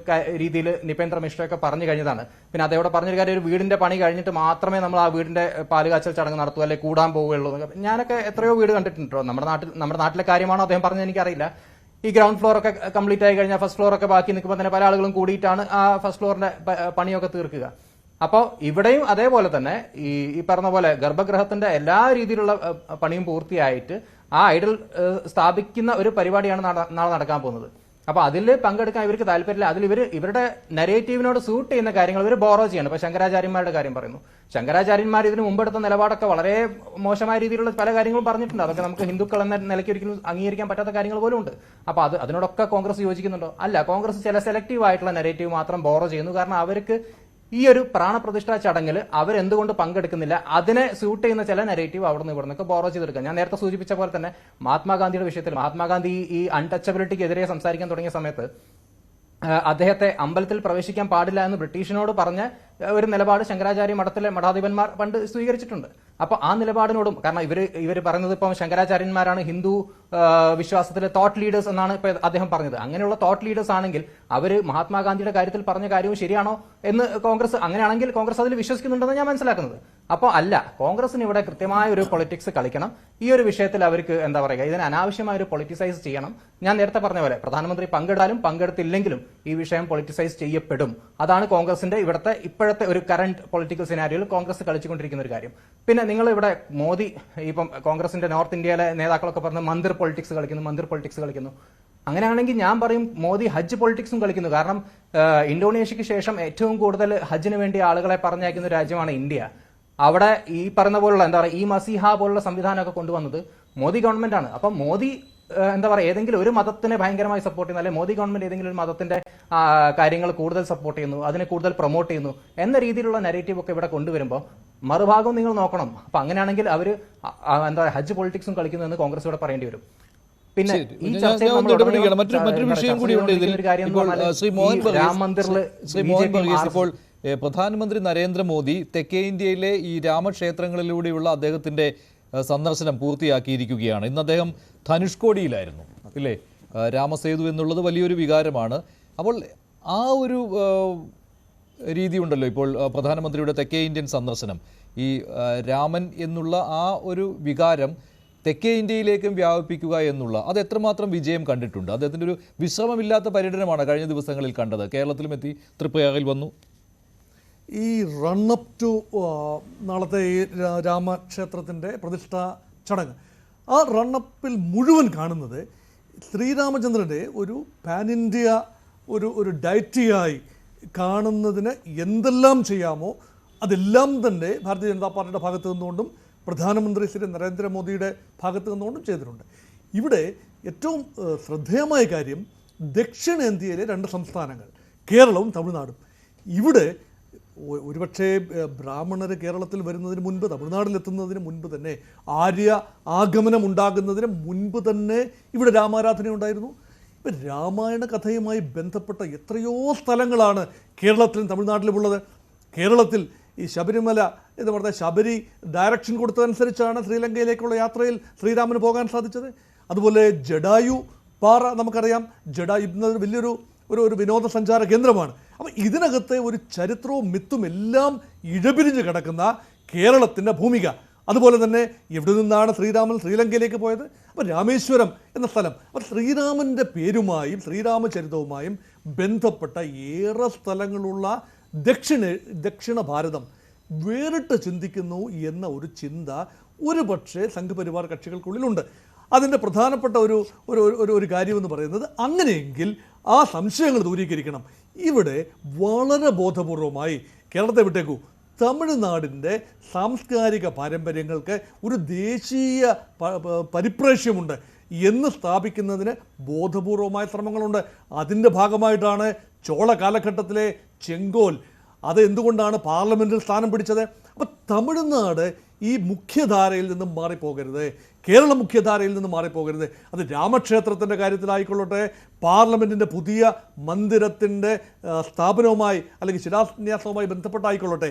രീതിയിൽ നിപേന്ദ്ര മിശ്രയൊക്കെ പറഞ്ഞു കഴിഞ്ഞതാണ്. പിന്നെ അതേവിടെ പറഞ്ഞൊരു കാര്യം, ഒരു വീടിന്റെ പണി കഴിഞ്ഞിട്ട് മാത്രമേ നമ്മൾ ആ വീടിന്റെ പാലുകാച്ചൽ ചടങ്ങ് നടത്തൂ അല്ലെങ്കിൽ കൂടാൻ പോവുകയുള്ളൂ. ഞാനൊക്കെ എത്രയോ വീട് കണ്ടിട്ടുണ്ടോ, നമ്മുടെ നാട്ടിലെ കാര്യമാണോ അദ്ദേഹം പറഞ്ഞത് എനിക്കറിയില്ല. ഈ ഗ്രൗണ്ട് ഫ്ലോർ ഒക്കെ കംപ്ലീറ്റ് ആയി കഴിഞ്ഞാൽ ഫസ്റ്റ് ഫ്ലോർ ഒക്കെ ബാക്കി നിൽക്കുമ്പോൾ തന്നെ പല ആളുകളും കൂടിയിട്ടാണ് ആ ഫസ്റ്റ് ഫ്ലോറിന്റെ പണിയൊക്കെ തീർക്കുക. അപ്പോൾ ഇവിടെയും അതേപോലെ തന്നെ ഈ പറഞ്ഞ പോലെ ഗർഭഗൃഹത്തിന്റെ എല്ലാ രീതിയിലുള്ള പണിയും പൂർത്തിയായിട്ട് ആ ഐഡൽ സ്ഥാപിക്കുന്ന ഒരു പരിപാടിയാണ് നാളെ നടക്കാൻ പോകുന്നത്. അപ്പൊ അതിൽ പങ്കെടുക്കാൻ ഇവർക്ക് താല്പര്യമില്ല. അതിൽ ഇവരുടെ നെറേറ്റീവിനോട് സൂട്ട് ചെയ്യുന്ന കാര്യങ്ങൾ ഇവർ ബോറോ ചെയ്യണം. ഇപ്പൊ ശങ്കരാചാര്യന്മാരുടെ കാര്യം പറയുന്നു. ശങ്കരാചാര്യന്മാർ ഇതിന് മുമ്പെടുത്ത നിലപാടൊക്കെ വളരെ മോശമായ രീതിയിലുള്ള പല കാര്യങ്ങളും പറഞ്ഞിട്ടുണ്ട്. അതൊക്കെ നമുക്ക് ഹിന്ദുക്കൾ എന്ന നിലയ്ക്ക് ഒരിക്കലും അംഗീകരിക്കാൻ പറ്റാത്ത കാര്യങ്ങൾ പോലും ഉണ്ട്. അപ്പൊ അതിനോടൊക്കെ കോൺഗ്രസ് യോജിക്കുന്നുണ്ടോ? അല്ല, കോൺഗ്രസ് ചില സെലക്റ്റീവ് ആയിട്ടുള്ള നെറേറ്റീവ് മാത്രം ബോറോ ചെയ്യുന്നു. കാരണം അവർക്ക് ഈ ഒരു പ്രാണപ്രതിഷ്ഠാ ചടങ്ങിൽ അവരെന്തുകൊണ്ട് പങ്കെടുക്കുന്നില്ല, അതിനെ സ്യൂട്ട് ചെയ്യുന്ന ചില നെറേറ്റീവ് അവിടെ നിന്ന് ഇവിടെ നിന്നൊക്കെ ബോറോ ചെയ്തെടുക്കുക. ഞാൻ നേരത്തെ സൂചിപ്പിച്ച പോലെ തന്നെ മഹാത്മാഗാന്ധിയുടെ വിഷയത്തിൽ മഹാത്മാഗാന്ധി ഈ അൺടച്ചബിലിറ്റിക്കെതിരെ സംസാരിക്കാൻ തുടങ്ങിയ സമയത്ത് അദ്ദേഹത്തെ അമ്പലത്തിൽ പ്രവേശിക്കാൻ പാടില്ല എന്ന് ബ്രിട്ടീഷിനോട് പറഞ്ഞ ഒരു നിലപാട് ശങ്കരാചാര്യ മഠത്തിലെ മഠാധിപന്മാർ പണ്ട് സ്വീകരിച്ചിട്ടുണ്ട്. അപ്പൊ ആ നിലപാടിനോടും, കാരണം ഇവർ പറയുന്നത് ഇപ്പം ശങ്കരാചാര്യന്മാരാണ് ഹിന്ദു വിശ്വാസത്തിലെ തോട്ട് ലീഡേഴ്സ് എന്നാണ് ഇപ്പൊ അദ്ദേഹം പറഞ്ഞത്. അങ്ങനെയുള്ള തോട്ട് ലീഡേഴ്സ് ആണെങ്കിൽ അവർ മഹാത്മാഗാന്ധിയുടെ കാര്യത്തിൽ പറഞ്ഞ കാര്യവും ശരിയാണോ എന്ന് അങ്ങനെയാണെങ്കിൽ കോൺഗ്രസ് അതിൽ വിശ്വസിക്കുന്നുണ്ടെന്ന് ഞാൻ മനസ്സിലാക്കുന്നത്. അപ്പോൾ അല്ല, കോൺഗ്രസിന് ഇവിടെ കൃത്യമായ ഒരു പൊളിറ്റിക്സ് കളിക്കണം. ഈ ഒരു വിഷയത്തിൽ അവർക്ക് എന്താ പറയുക, ഇതിന് അനാവശ്യമായ ഒരു പൊളിറ്റിസൈസ് ചെയ്യണം. ഞാൻ നേരത്തെ പറഞ്ഞ പോലെ പ്രധാനമന്ത്രി പങ്കെടുത്താലും പങ്കെടുത്തില്ലെങ്കിലും ഈ വിഷയം പൊളിറ്റിസൈസ് ചെയ്യപ്പെടും. അതാണ് കോൺഗ്രസിന്റെ ഇപ്പോഴത്തെ ഒരു കറന്റ് പൊളിറ്റിക്കൽ സിനാരിയോയിൽ കോൺഗ്രസ് കളിച്ചുകൊണ്ടിരിക്കുന്ന ഒരു കാര്യം. പിന്നെ നിങ്ങൾ ഇവിടെ മോദി, ഇപ്പം കോൺഗ്രസിന്റെ നോർത്ത് ഇന്ത്യയിലെ നേതാക്കളൊക്കെ പറഞ്ഞ് മന്ദിർ പൊളിറ്റിക്സ് കളിക്കുന്നു. അങ്ങനെയാണെങ്കിൽ ഞാൻ പറയും മോദി ഹജ്ജ് പൊളിറ്റിക്സും കളിക്കുന്നു. കാരണം ഇന്തോനേഷ്യക്ക് ശേഷം ഏറ്റവും കൂടുതൽ ഹജ്ജിന് വേണ്ടി ആളുകളെ പറഞ്ഞയക്കുന്ന രാജ്യമാണ് ഇന്ത്യ. അവിടെ ഈ പറയുന്ന പോലുള്ള എന്താ പറയുക, ഈ മസീഹ പോലുള്ള സംവിധാനമൊക്കെ കൊണ്ടുവന്നത് മോദി ഗവൺമെന്റ് ആണ്. അപ്പം മോദി എന്താ പറയുക, ഏതെങ്കിലും ഒരു മതത്തിനെ ഭയങ്കരമായി സപ്പോർട്ട് ചെയ്യുന്നു, അല്ലെങ്കിൽ മോദി ഗവൺമെന്റ് ഏതെങ്കിലും ഒരു മതത്തിന്റെ കാര്യങ്ങൾ കൂടുതൽ സപ്പോർട്ട് ചെയ്യുന്നു, അതിനെ കൂടുതൽ പ്രൊമോട്ട് ചെയ്യുന്നു എന്ന രീതിയിലുള്ള നെറേറ്റീവ് ഒക്കെ ഇവിടെ കൊണ്ടുവരുമ്പോൾ മറുഭാഗം നിങ്ങൾ നോക്കണം. അപ്പൊ അങ്ങനെയാണെങ്കിൽ അവർ എന്താ ഹജ്ജ് പൊളിറ്റിക്സും കളിക്കുന്നു എന്ന് കോൺഗ്രസ് ഇവിടെ പറയേണ്ടി വരും. പിന്നെ ഈ
മറ്റൊരു വിഷയം കൂടിയുണ്ട് ഇതിൽ. ശ്രീ മോഹൻ വർഗീസ്, ഇപ്പോൾ പ്രധാനമന്ത്രി നരേന്ദ്രമോദി തെക്കേ ഇന്ത്യയിലെ ഈ രാമക്ഷേത്രങ്ങളിലൂടെയുള്ള അദ്ദേഹത്തിന്റെ സന്ദർശനം പൂർത്തിയാക്കിയിരിക്കുകയാണ്. ഇന്ന് അദ്ദേഹം ധനുഷ്കോടിയിലായിരുന്നു, ഇല്ലേ? രാമസേതു എന്നുള്ളത് വലിയൊരു വികാരമാണ്. അപ്പോൾ ആ ഒരു രീതി ഉണ്ടല്ലോ ഇപ്പോൾ പ്രധാനമന്ത്രിയുടെ തെക്കേ ഇന്ത്യൻ സന്ദർശനം, ഈ രാമൻ എന്നുള്ള ആ ഒരു വികാരം തെക്കേ ഇന്ത്യയിലേക്കും വ്യാപിപ്പിക്കുക എന്നുള്ള അത് എത്രമാത്രം വിജയം കണ്ടിട്ടുണ്ട്? അദ്ദേഹത്തിൻ്റെ ഒരു വിശ്രമമില്ലാത്ത പര്യടനമാണ് കഴിഞ്ഞ ദിവസങ്ങളിൽ കണ്ടത്. കേരളത്തിലും എത്തി, തൃപ്രയാറിൽ വന്നു.
ഈ റണ്ണപ്പ് ടു നാളത്തെ ഈ രാമക്ഷേത്രത്തിൻ്റെ പ്രതിഷ്ഠാ ചടങ്ങ്, ആ റണ്ണപ്പിൽ മുഴുവൻ കാണുന്നത് ശ്രീരാമചന്ദ്രൻ്റെ ഒരു പാൻ ഇന്ത്യ ഒരു ഡയറ്റിയായി കാണുന്നതിന് എന്തെല്ലാം ചെയ്യാമോ അതെല്ലാം തന്നെ ഭാരതീയ ജനതാ പാർട്ടിയുടെ ഭാഗത്തു നിന്നുകൊണ്ടും പ്രധാനമന്ത്രി ശ്രീ നരേന്ദ്രമോദിയുടെ ഭാഗത്തു നിന്നുകൊണ്ടും ചെയ്തിട്ടുണ്ട്. ഇവിടെ ഏറ്റവും ശ്രദ്ധേയമായ കാര്യം ദക്ഷിണേന്ത്യയിലെ 2 സംസ്ഥാനങ്ങൾ, കേരളവും തമിഴ്നാടും. ഇവിടെ ഒരുപക്ഷെ ബ്രാഹ്മണർ കേരളത്തിൽ വരുന്നതിന് മുൻപ്, തമിഴ്നാട്ടിലെത്തുന്നതിന് മുൻപ് തന്നെ, ആര്യ ആഗമനം ഉണ്ടാകുന്നതിന് മുൻപ് തന്നെ ഇവിടെ രാമാരാധന ഉണ്ടായിരുന്നു. ഇപ്പം രാമായണ കഥയുമായി ബന്ധപ്പെട്ട എത്രയോ സ്ഥലങ്ങളാണ് കേരളത്തിലും തമിഴ്നാട്ടിലുമുള്ളത്. കേരളത്തിൽ ഈ ശബരിമല എന്ന് പറഞ്ഞാൽ ശബരി ഡയറക്ഷൻ കൊടുത്തതനുസരിച്ചാണ് ശ്രീലങ്കയിലേക്കുള്ള യാത്രയിൽ ശ്രീരാമന് പോകാൻ സാധിച്ചത്. അതുപോലെ ജഡായു പാറ നമുക്കറിയാം, ജഡായു എന്നൊരു വലിയൊരു ഒരു വിനോദസഞ്ചാര കേന്ദ്രമാണ്. അപ്പം ഇതിനകത്തെ ഒരു ചരിത്രവും മിത്തും എല്ലാം ഇഴപിരിഞ്ഞ് കിടക്കുന്ന കേരളത്തിൻ്റെ ഭൂമിക. അതുപോലെ തന്നെ എവിടെ നിന്നാണ് ശ്രീരാമൻ ശ്രീലങ്കയിലേക്ക് പോയത്? അപ്പോൾ രാമേശ്വരം എന്ന സ്ഥലം. അപ്പോൾ ശ്രീരാമൻ്റെ പേരുമായും ശ്രീരാമചരിതവുമായും ബന്ധപ്പെട്ട ഏറെ സ്ഥലങ്ങളുള്ള ദക്ഷിണ ഭാരതം വേറിട്ട് ചിന്തിക്കുന്നു എന്ന ഒരു ചിന്ത ഒരു പക്ഷേ സംഘപരിവാർ കക്ഷികൾക്കുള്ളിലുണ്ട്. അതിൻ്റെ പ്രധാനപ്പെട്ട ഒരു കാര്യമെന്ന് പറയുന്നത് അങ്ങനെയെങ്കിൽ ആ സംശയങ്ങൾ ദൂരീകരിക്കണം. ഇവിടെ വളരെ ബോധപൂർവമായി കേരളത്തെ വിട്ടേക്കൂ, തമിഴ്നാടിൻ്റെ സാംസ്കാരിക പാരമ്പര്യങ്ങൾക്ക് ഒരു ദേശീയ പരിപ്രേക്ഷ്യമുണ്ട് എന്ന് സ്ഥാപിക്കുന്നതിന് ബോധപൂർവമായ ശ്രമങ്ങളുണ്ട്. അതിൻ്റെ ഭാഗമായിട്ടാണ് ചോള കാലഘട്ടത്തിലെ ചെങ്കോൽ അത് എന്തുകൊണ്ടാണ് പാർലമെൻറ്റിൽ സ്ഥാനം പിടിച്ചത്. അപ്പോൾ തമിഴ്നാട് ഈ മുഖ്യധാരയിൽ നിന്നും മാറിപ്പോകരുത്, കേരള മുഖ്യധാരയിൽ നിന്ന് മാറിപ്പോകരുത്. അത് രാമക്ഷേത്രത്തിൻ്റെ കാര്യത്തിലായിക്കൊള്ളട്ടെ, പാർലമെൻറ്റിൻ്റെ പുതിയ മന്ദിരത്തിൻ്റെ സ്ഥാപനവുമായി അല്ലെങ്കിൽ ശിലാന്യാസവുമായി ബന്ധപ്പെട്ടായിക്കൊള്ളട്ടെ,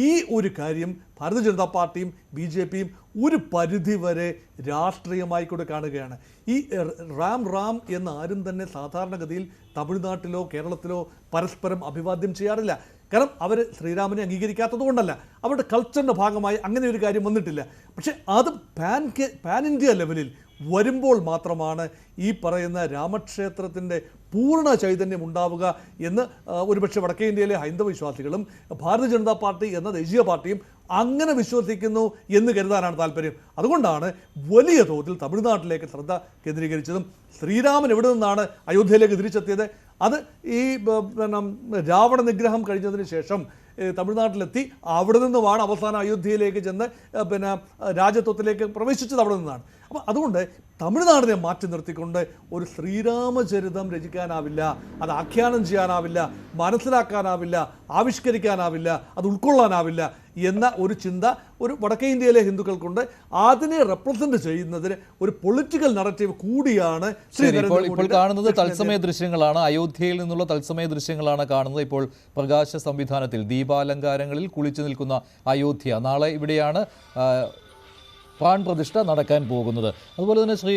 ഈ ഒരു കാര്യം ഭാരതീയ ജനതാ പാർട്ടിയും BJPയും ഒരു പരിധിവരെ രാഷ്ട്രീയമായി കൂടെ കാണുകയാണ്. ഈ റാം എന്ന് ആരും തന്നെ സാധാരണഗതിയിൽ തമിഴ്നാട്ടിലോ കേരളത്തിലോ പരസ്പരം അഭിവാദ്യം ചെയ്യാറില്ല. കാരണം അവർ ശ്രീരാമനെ അംഗീകരിക്കാത്തത് കൊണ്ടല്ല, അവരുടെ കൾച്ചറിൻ്റെ ഭാഗമായി അങ്ങനെ ഒരു കാര്യം വന്നിട്ടില്ല. പക്ഷേ അത് പാൻ ഇന്ത്യ ലെവലിൽ വരുമ്പോൾ മാത്രമാണ് ഈ പറയുന്ന രാമക്ഷേത്രത്തിൻ്റെ പൂർണ്ണ ചൈതന്യം ഉണ്ടാവുക എന്ന് ഒരുപക്ഷെ വടക്കേ ഇന്ത്യയിലെ ഹൈന്ദവ വിശ്വാസികളും ഭാരതീയ ജനതാ പാർട്ടി എന്ന ദേശീയ പാർട്ടിയും അങ്ങനെ വിശ്വസിക്കുന്നു എന്ന് കരുതാനാണ് താല്പര്യം. അതുകൊണ്ടാണ് വലിയ തോതിൽ തമിഴ്നാട്ടിലേക്ക് ശ്രദ്ധ കേന്ദ്രീകരിച്ചതും. ശ്രീരാമൻ എവിടെ നിന്നാണ് അയോധ്യയിലേക്ക് തിരിച്ചെത്തിയത്? അത് ഈ രാവണ നിഗ്രഹം കഴിഞ്ഞതിന് ശേഷം തമിഴ്നാട്ടിലെത്തി അവിടെ നിന്നുമാണ് അവസാനം അയോധ്യയിലേക്ക് ചെന്ന് രാജത്വത്തിലേക്ക് പ്രവേശിച്ചത് അവിടെ നിന്നാണ്. അപ്പോൾ അതുകൊണ്ട് തമിഴ്നാടിനെ മാറ്റി നിർത്തിക്കൊണ്ട് ഒരു ശ്രീരാമചരിതം രചിക്കാനാവില്ല, അത് ആഖ്യാനം ചെയ്യാനാവില്ല, മനസ്സിലാക്കാനാവില്ല, ആവിഷ്കരിക്കാനാവില്ല, അത് ഉൾക്കൊള്ളാനാവില്ല എന്ന ഒരു ചിന്ത ഒരു വടക്കേ ഇന്ത്യയിലെ ഹിന്ദുക്കൾക്കുണ്ട്. അതിനെ റെപ്രസെന്റ് ചെയ്യുന്നതിന് ഒരു പൊളിറ്റിക്കൽ നറേറ്റീവ് കൂടിയാണ്
ഇപ്പോൾ കാണുന്നത്. തത്സമയ ദൃശ്യങ്ങളാണ്, അയോധ്യയിൽ നിന്നുള്ള തത്സമയ ദൃശ്യങ്ങളാണ് കാണുന്നത്. ഇപ്പോൾ പ്രകാശ സംവിധാനത്തിൽ ദീപാലങ്കാരങ്ങളിൽ കുളിച്ചു നിൽക്കുന്ന അയോധ്യ. നാളെ ഇവിടെയാണ് പ്രാൺ പ്രതിഷ്ഠ നടക്കാൻ പോകുന്നത്. അതുപോലെ തന്നെ ശ്രീ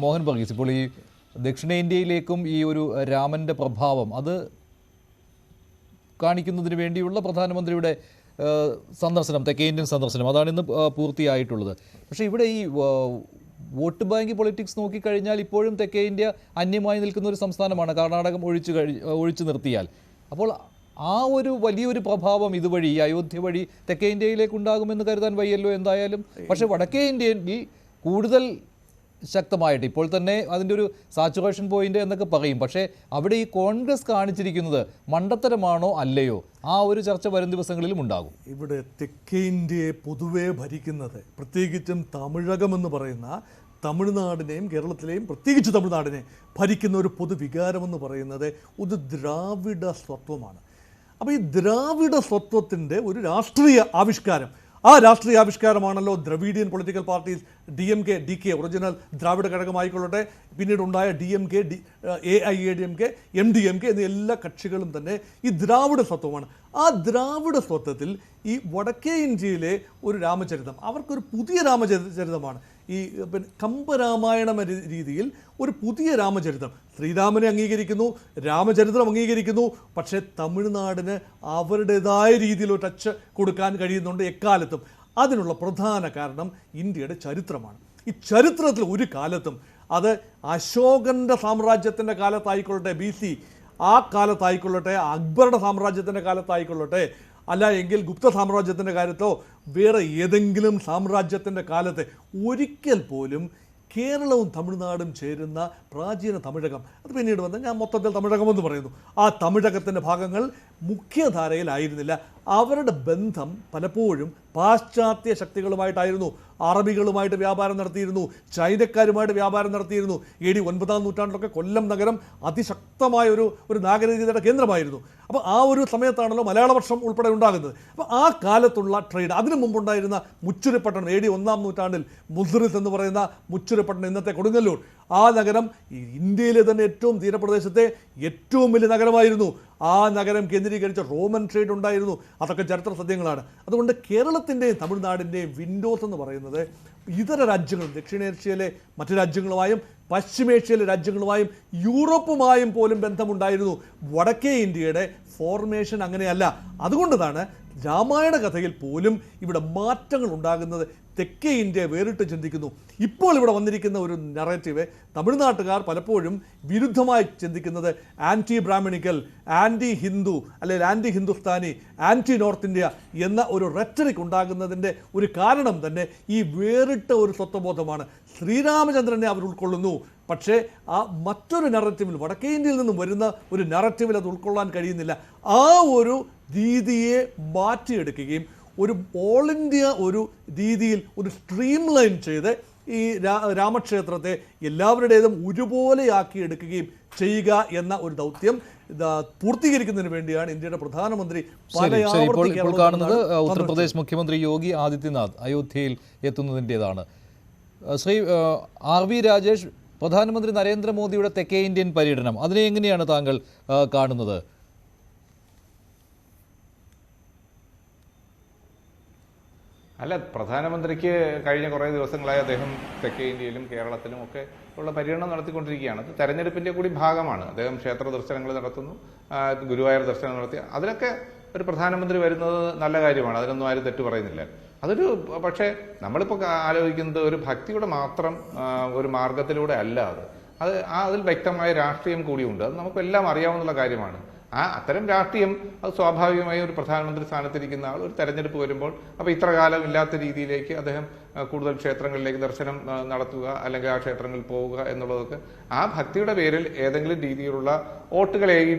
മോഹൻ വർഗീസ്, ഇപ്പോൾ ഈ ദക്ഷിണേന്ത്യയിലേക്കും ഈ ഒരു രാമൻ്റെ പ്രഭാവം അത് കാണിക്കുന്നതിന് വേണ്ടിയുള്ള പ്രധാനമന്ത്രിയുടെ സന്ദർശനം, തെക്കേ ഇന്ത്യൻ സന്ദർശനം, അതാണ് ഇന്ന് പൂർത്തിയായിട്ടുള്ളത്. പക്ഷേ ഇവിടെ ഈ വോട്ട് ബാങ്ക് പൊളിറ്റിക്സ് നോക്കിക്കഴിഞ്ഞാൽ ഇപ്പോഴും തെക്കേ ഇന്ത്യ അന്യമായി നിൽക്കുന്ന ഒരു സംസ്ഥാനമാണ്, കർണാടകം ഒഴിച്ചു നിർത്തിയാൽ. അപ്പോൾ ആ ഒരു വലിയൊരു പ്രഭാവം ഇതുവഴി ഈ അയോധ്യ വഴി തെക്കേ ഇന്ത്യയിലേക്ക് ഉണ്ടാകുമെന്ന് കരുതാൻ വയ്യല്ലോ എന്തായാലും. പക്ഷേ വടക്കേ ഇന്ത്യയിൽ കൂടുതൽ ശക്തമായിട്ട് ഇപ്പോൾ തന്നെ അതിൻ്റെ ഒരു സാച്ചുറേഷൻ പോയിന്റ് എന്നൊക്കെ പറയും. പക്ഷേ അവിടെ ഈ കോൺഗ്രസ് കാണിച്ചിരിക്കുന്നത് മണ്ടത്തരമാണോ അല്ലയോ, ആ ഒരു ചർച്ച വരും ദിവസങ്ങളിലും ഉണ്ടാകും.
ഇവിടെ തെക്കേ ഇന്ത്യയെ പൊതുവെ ഭരിക്കുന്നത്, പ്രത്യേകിച്ചും തമിഴകമെന്ന് പറയുന്ന തമിഴ്നാടിനെയും കേരളത്തിലെയും പ്രത്യേകിച്ച് തമിഴ്നാടിനെ ഭരിക്കുന്ന ഒരു പൊതുവികാരമെന്ന് പറയുന്നത് ഒരു ദ്രാവിഡ സ്വത്വമാണ്. അപ്പോൾ ഈ ദ്രാവിഡ സ്വത്വത്തിൻ്റെ ഒരു രാഷ്ട്രീയ ആവിഷ്കാരം, ആ രാഷ്ട്രീയ ആവിഷ്കാരമാണല്ലോ Dravidian political parties, DMK, DK original ദ്രാവിഡ ഘടകമായിക്കൊള്ളട്ടെ, പിന്നീടുണ്ടായ DMK, AIADMK, MDMK എന്നീ എല്ലാ കക്ഷികളും തന്നെ ഈ ദ്രാവിഡ സ്വത്വമാണ്. ആ ദ്രാവിഡ സ്വത്വത്തിൽ ഈ വടക്കേ ഇന്ത്യയിലെ ഒരു രാമചരിതം അവർക്കൊരു പുതിയ രാമചരിതമാണ്. ഈ കമ്പരാമായണ രീതിയിൽ ഒരു പുതിയ രാമചരിതം, ശ്രീരാമനെ അംഗീകരിക്കുന്നു, രാമചരിത്രം അംഗീകരിക്കുന്നു. പക്ഷേ തമിഴ്നാടിന് അവരുടേതായ രീതിയിൽ ഒരു ടച്ച് കൊടുക്കാൻ കഴിയുന്നുണ്ട് എക്കാലത്തും. അതിനുള്ള പ്രധാന കാരണം ഇന്ത്യയുടെ ചരിത്രമാണ്. ഈ ചരിത്രത്തിൽ ഒരു കാലത്തും, അത് അശോകൻ്റെ സാമ്രാജ്യത്തിൻ്റെ കാലത്തായിക്കൊള്ളട്ടെ, BC ആ കാലത്തായിക്കൊള്ളട്ടെ, അക്ബറുടെ സാമ്രാജ്യത്തിൻ്റെ കാലത്തായിക്കൊള്ളട്ടെ, അല്ല എങ്കിൽ ഗുപ്ത സാമ്രാജ്യത്തിൻ്റെ കാലത്തോ വേറെ ഏതെങ്കിലും സാമ്രാജ്യത്തിൻ്റെ കാലത്ത് ഒരിക്കൽ പോലും കേരളവും തമിഴ്നാടും ചേരുന്ന പ്രാചീന തമിഴകം, അത് പിന്നീട് വന്ന് ഞാൻ മൊത്തത്തിൽ തമിഴകമെന്ന് പറയുന്നു, ആ തമിഴകത്തിൻ്റെ ഭാഗങ്ങൾ മുഖ്യധാരയിലായിരുന്നില്ല. അവരുടെ ബന്ധം പലപ്പോഴും പാശ്ചാത്യ ശക്തികളുമായിട്ടായിരുന്നു. അറബികളുമായിട്ട് വ്യാപാരം നടത്തിയിരുന്നു, ചൈനക്കാരുമായിട്ട് വ്യാപാരം നടത്തിയിരുന്നു. AD 9-ാം നൂറ്റാണ്ടിലൊക്കെ കൊല്ലം നഗരം അതിശക്തമായ ഒരു നാഗരികതയുടെ കേന്ദ്രമായിരുന്നു. അപ്പോൾ ആ ഒരു സമയത്താണല്ലോ മലയാള വർഷം ഉൾപ്പെടെ ഉണ്ടാകുന്നത്. അപ്പോൾ ആ കാലത്തുള്ള ട്രേഡ്, അതിനു മുമ്പുണ്ടായിരുന്ന മുച്ചുരിപ്പട്ടണം, AD 1-ാം നൂറ്റാണ്ടിൽ മുസ്രിസ് എന്ന് പറയുന്ന മുച്ചുരിപ്പട്ടണം, ഇന്നത്തെ കൊടുങ്ങല്ലൂർ, ആ നഗരം ഇന്ത്യയിലെ തന്നെ ഏറ്റവും തീരപ്രദേശത്തെ ഏറ്റവും വലിയ നഗരമായിരുന്നു. ആ നഗരം കേന്ദ്രീകരിച്ച റോമൻ ട്രേഡ് ഉണ്ടായിരുന്നു. അതൊക്കെ ചരിത്ര സത്യങ്ങളാണ്. അതുകൊണ്ട് കേരളത്തിൻ്റെയും തമിഴ്നാടിൻ്റെയും വിൻഡോസ് എന്ന് പറയുന്നത് ഇതര രാജ്യങ്ങൾ, ദക്ഷിണേഷ്യയിലെ മറ്റു രാജ്യങ്ങളുമായും പശ്ചിമേഷ്യയിലെ രാജ്യങ്ങളുമായും യൂറോപ്പുമായും പോലും ബന്ധമുണ്ടായിരുന്നു. വടക്കേ ഇന്ത്യയുടെ ഫോർമേഷൻ അങ്ങനെയല്ല. അതുകൊണ്ടാണ് രാമായണ കഥയിൽ പോലും ഇവിടെ മാറ്റങ്ങൾ ഉണ്ടാകുന്നത് തെക്കേ ഇന്ത്യ വേറിട്ട് ചിന്തിക്കുന്നു. ഇപ്പോൾ ഇവിടെ വന്നിരിക്കുന്ന ഒരു നറേറ്റീവ് തമിഴ്നാട്ടുകാർ പലപ്പോഴും വിരുദ്ധമായി ചിന്തിക്കുന്നത് ആൻറ്റി ബ്രാഹ്മണിക്കൽ, ആൻറ്റി ഹിന്ദു, അല്ലെങ്കിൽ anti Hindustani, anti north India എന്ന ഒരു റെറ്ററിക് ഉണ്ടാകുന്നതിൻ്റെ ഒരു കാരണം തന്നെ ഈ വേറിട്ട ഒരു സ്വത്വബോധമാണ്. ശ്രീരാമചന്ദ്രനെ അവർ ഉൾക്കൊള്ളുന്നു, പക്ഷേ ആ മറ്റൊരു നറേറ്റീവിൽ, വടക്കേ ഇന്ത്യയിൽ നിന്നും വരുന്ന ഒരു നറേറ്റീവിൽ അത് ഉൾക്കൊള്ളാൻ കഴിയുന്നില്ല. ആ ഒരു രീതിയെ മാറ്റിയെടുക്കുകയും ഒരു ഓൾ ഇന്ത്യ ഒരു രീതിയിൽ ഒരു സ്ട്രീം ലൈൻ ചെയ്ത് ഈ രാമക്ഷേത്രത്തെ എല്ലാവരുടേതും ഒരുപോലെയാക്കി എടുക്കുകയും ചെയ്യുക എന്ന ഒരു ദൗത്യം പൂർത്തീകരിക്കുന്നതിന് വേണ്ടിയാണ് ഇന്ത്യയുടെ പ്രധാനമന്ത്രി
ഇപ്പോൾ കാണുന്നത് ഉത്തർപ്രദേശ് മുഖ്യമന്ത്രി യോഗി ആദിത്യനാഥ് അയോധ്യയിൽ എത്തുന്നതിൻ്റെതാണ്. ശ്രീ ആർ വി രാജേഷ്, പ്രധാനമന്ത്രി നരേന്ദ്രമോദിയുടെ തെക്കേ ഇന്ത്യൻ പര്യടനം അതിനെ എങ്ങനെയാണ് താങ്കൾ കാണുന്നത്?
അല്ല, പ്രധാനമന്ത്രിക്ക് കഴിഞ്ഞ കുറേ ദിവസങ്ങളായി അദ്ദേഹം തെക്കേ ഇന്ത്യയിലും കേരളത്തിലും ഒക്കെ ഉള്ള പര്യടനം നടത്തിക്കൊണ്ടിരിക്കുകയാണ്. അത് തെരഞ്ഞെടുപ്പിന്റെ കൂടി ഭാഗമാണ്. അദ്ദേഹം ക്ഷേത്ര ദർശനങ്ങൾ നടത്തുന്നു, ഗുരുവായൂർ ദർശനം നടത്തി. അതിലൊക്കെ ഒരു പ്രധാനമന്ത്രി വരുന്നത് നല്ല കാര്യമാണ്, അതിനൊന്നും ആരും തെറ്റു പറയുന്നില്ല. അതൊരു പക്ഷേ നമ്മളിപ്പോൾ ആലോചിക്കുന്നത് ഒരു ഭക്തിയുടെ മാത്രം ഒരു മാർഗത്തിലൂടെ അല്ല അത് അതിൽ വ്യക്തമായ രാഷ്ട്രീയം കൂടിയുണ്ട്. അത് നമുക്കെല്ലാം അറിയാവുന്ന കാര്യമാണ്. അത്തരം രാഷ്ട്രീയം അത് സ്വാഭാവികമായും ഒരു പ്രധാനമന്ത്രി സ്ഥാനത്തിരിക്കുന്ന ആൾ ഒരു തെരഞ്ഞെടുപ്പ് വരുമ്പോൾ അപ്പോൾ ഇത്ര കാലം ഇല്ലാത്ത രീതിയിലേക്ക് അദ്ദേഹം കൂടുതൽ ക്ഷേത്രങ്ങളിലേക്ക് ദർശനം നടത്തുക, അല്ലെങ്കിൽ ആ ക്ഷേത്രങ്ങളിൽ പോവുക എന്നുള്ളതൊക്കെ ആ ഭക്തിയുടെ പേരിൽ ഏതെങ്കിലും രീതിയിലുള്ള വോട്ടുകൾ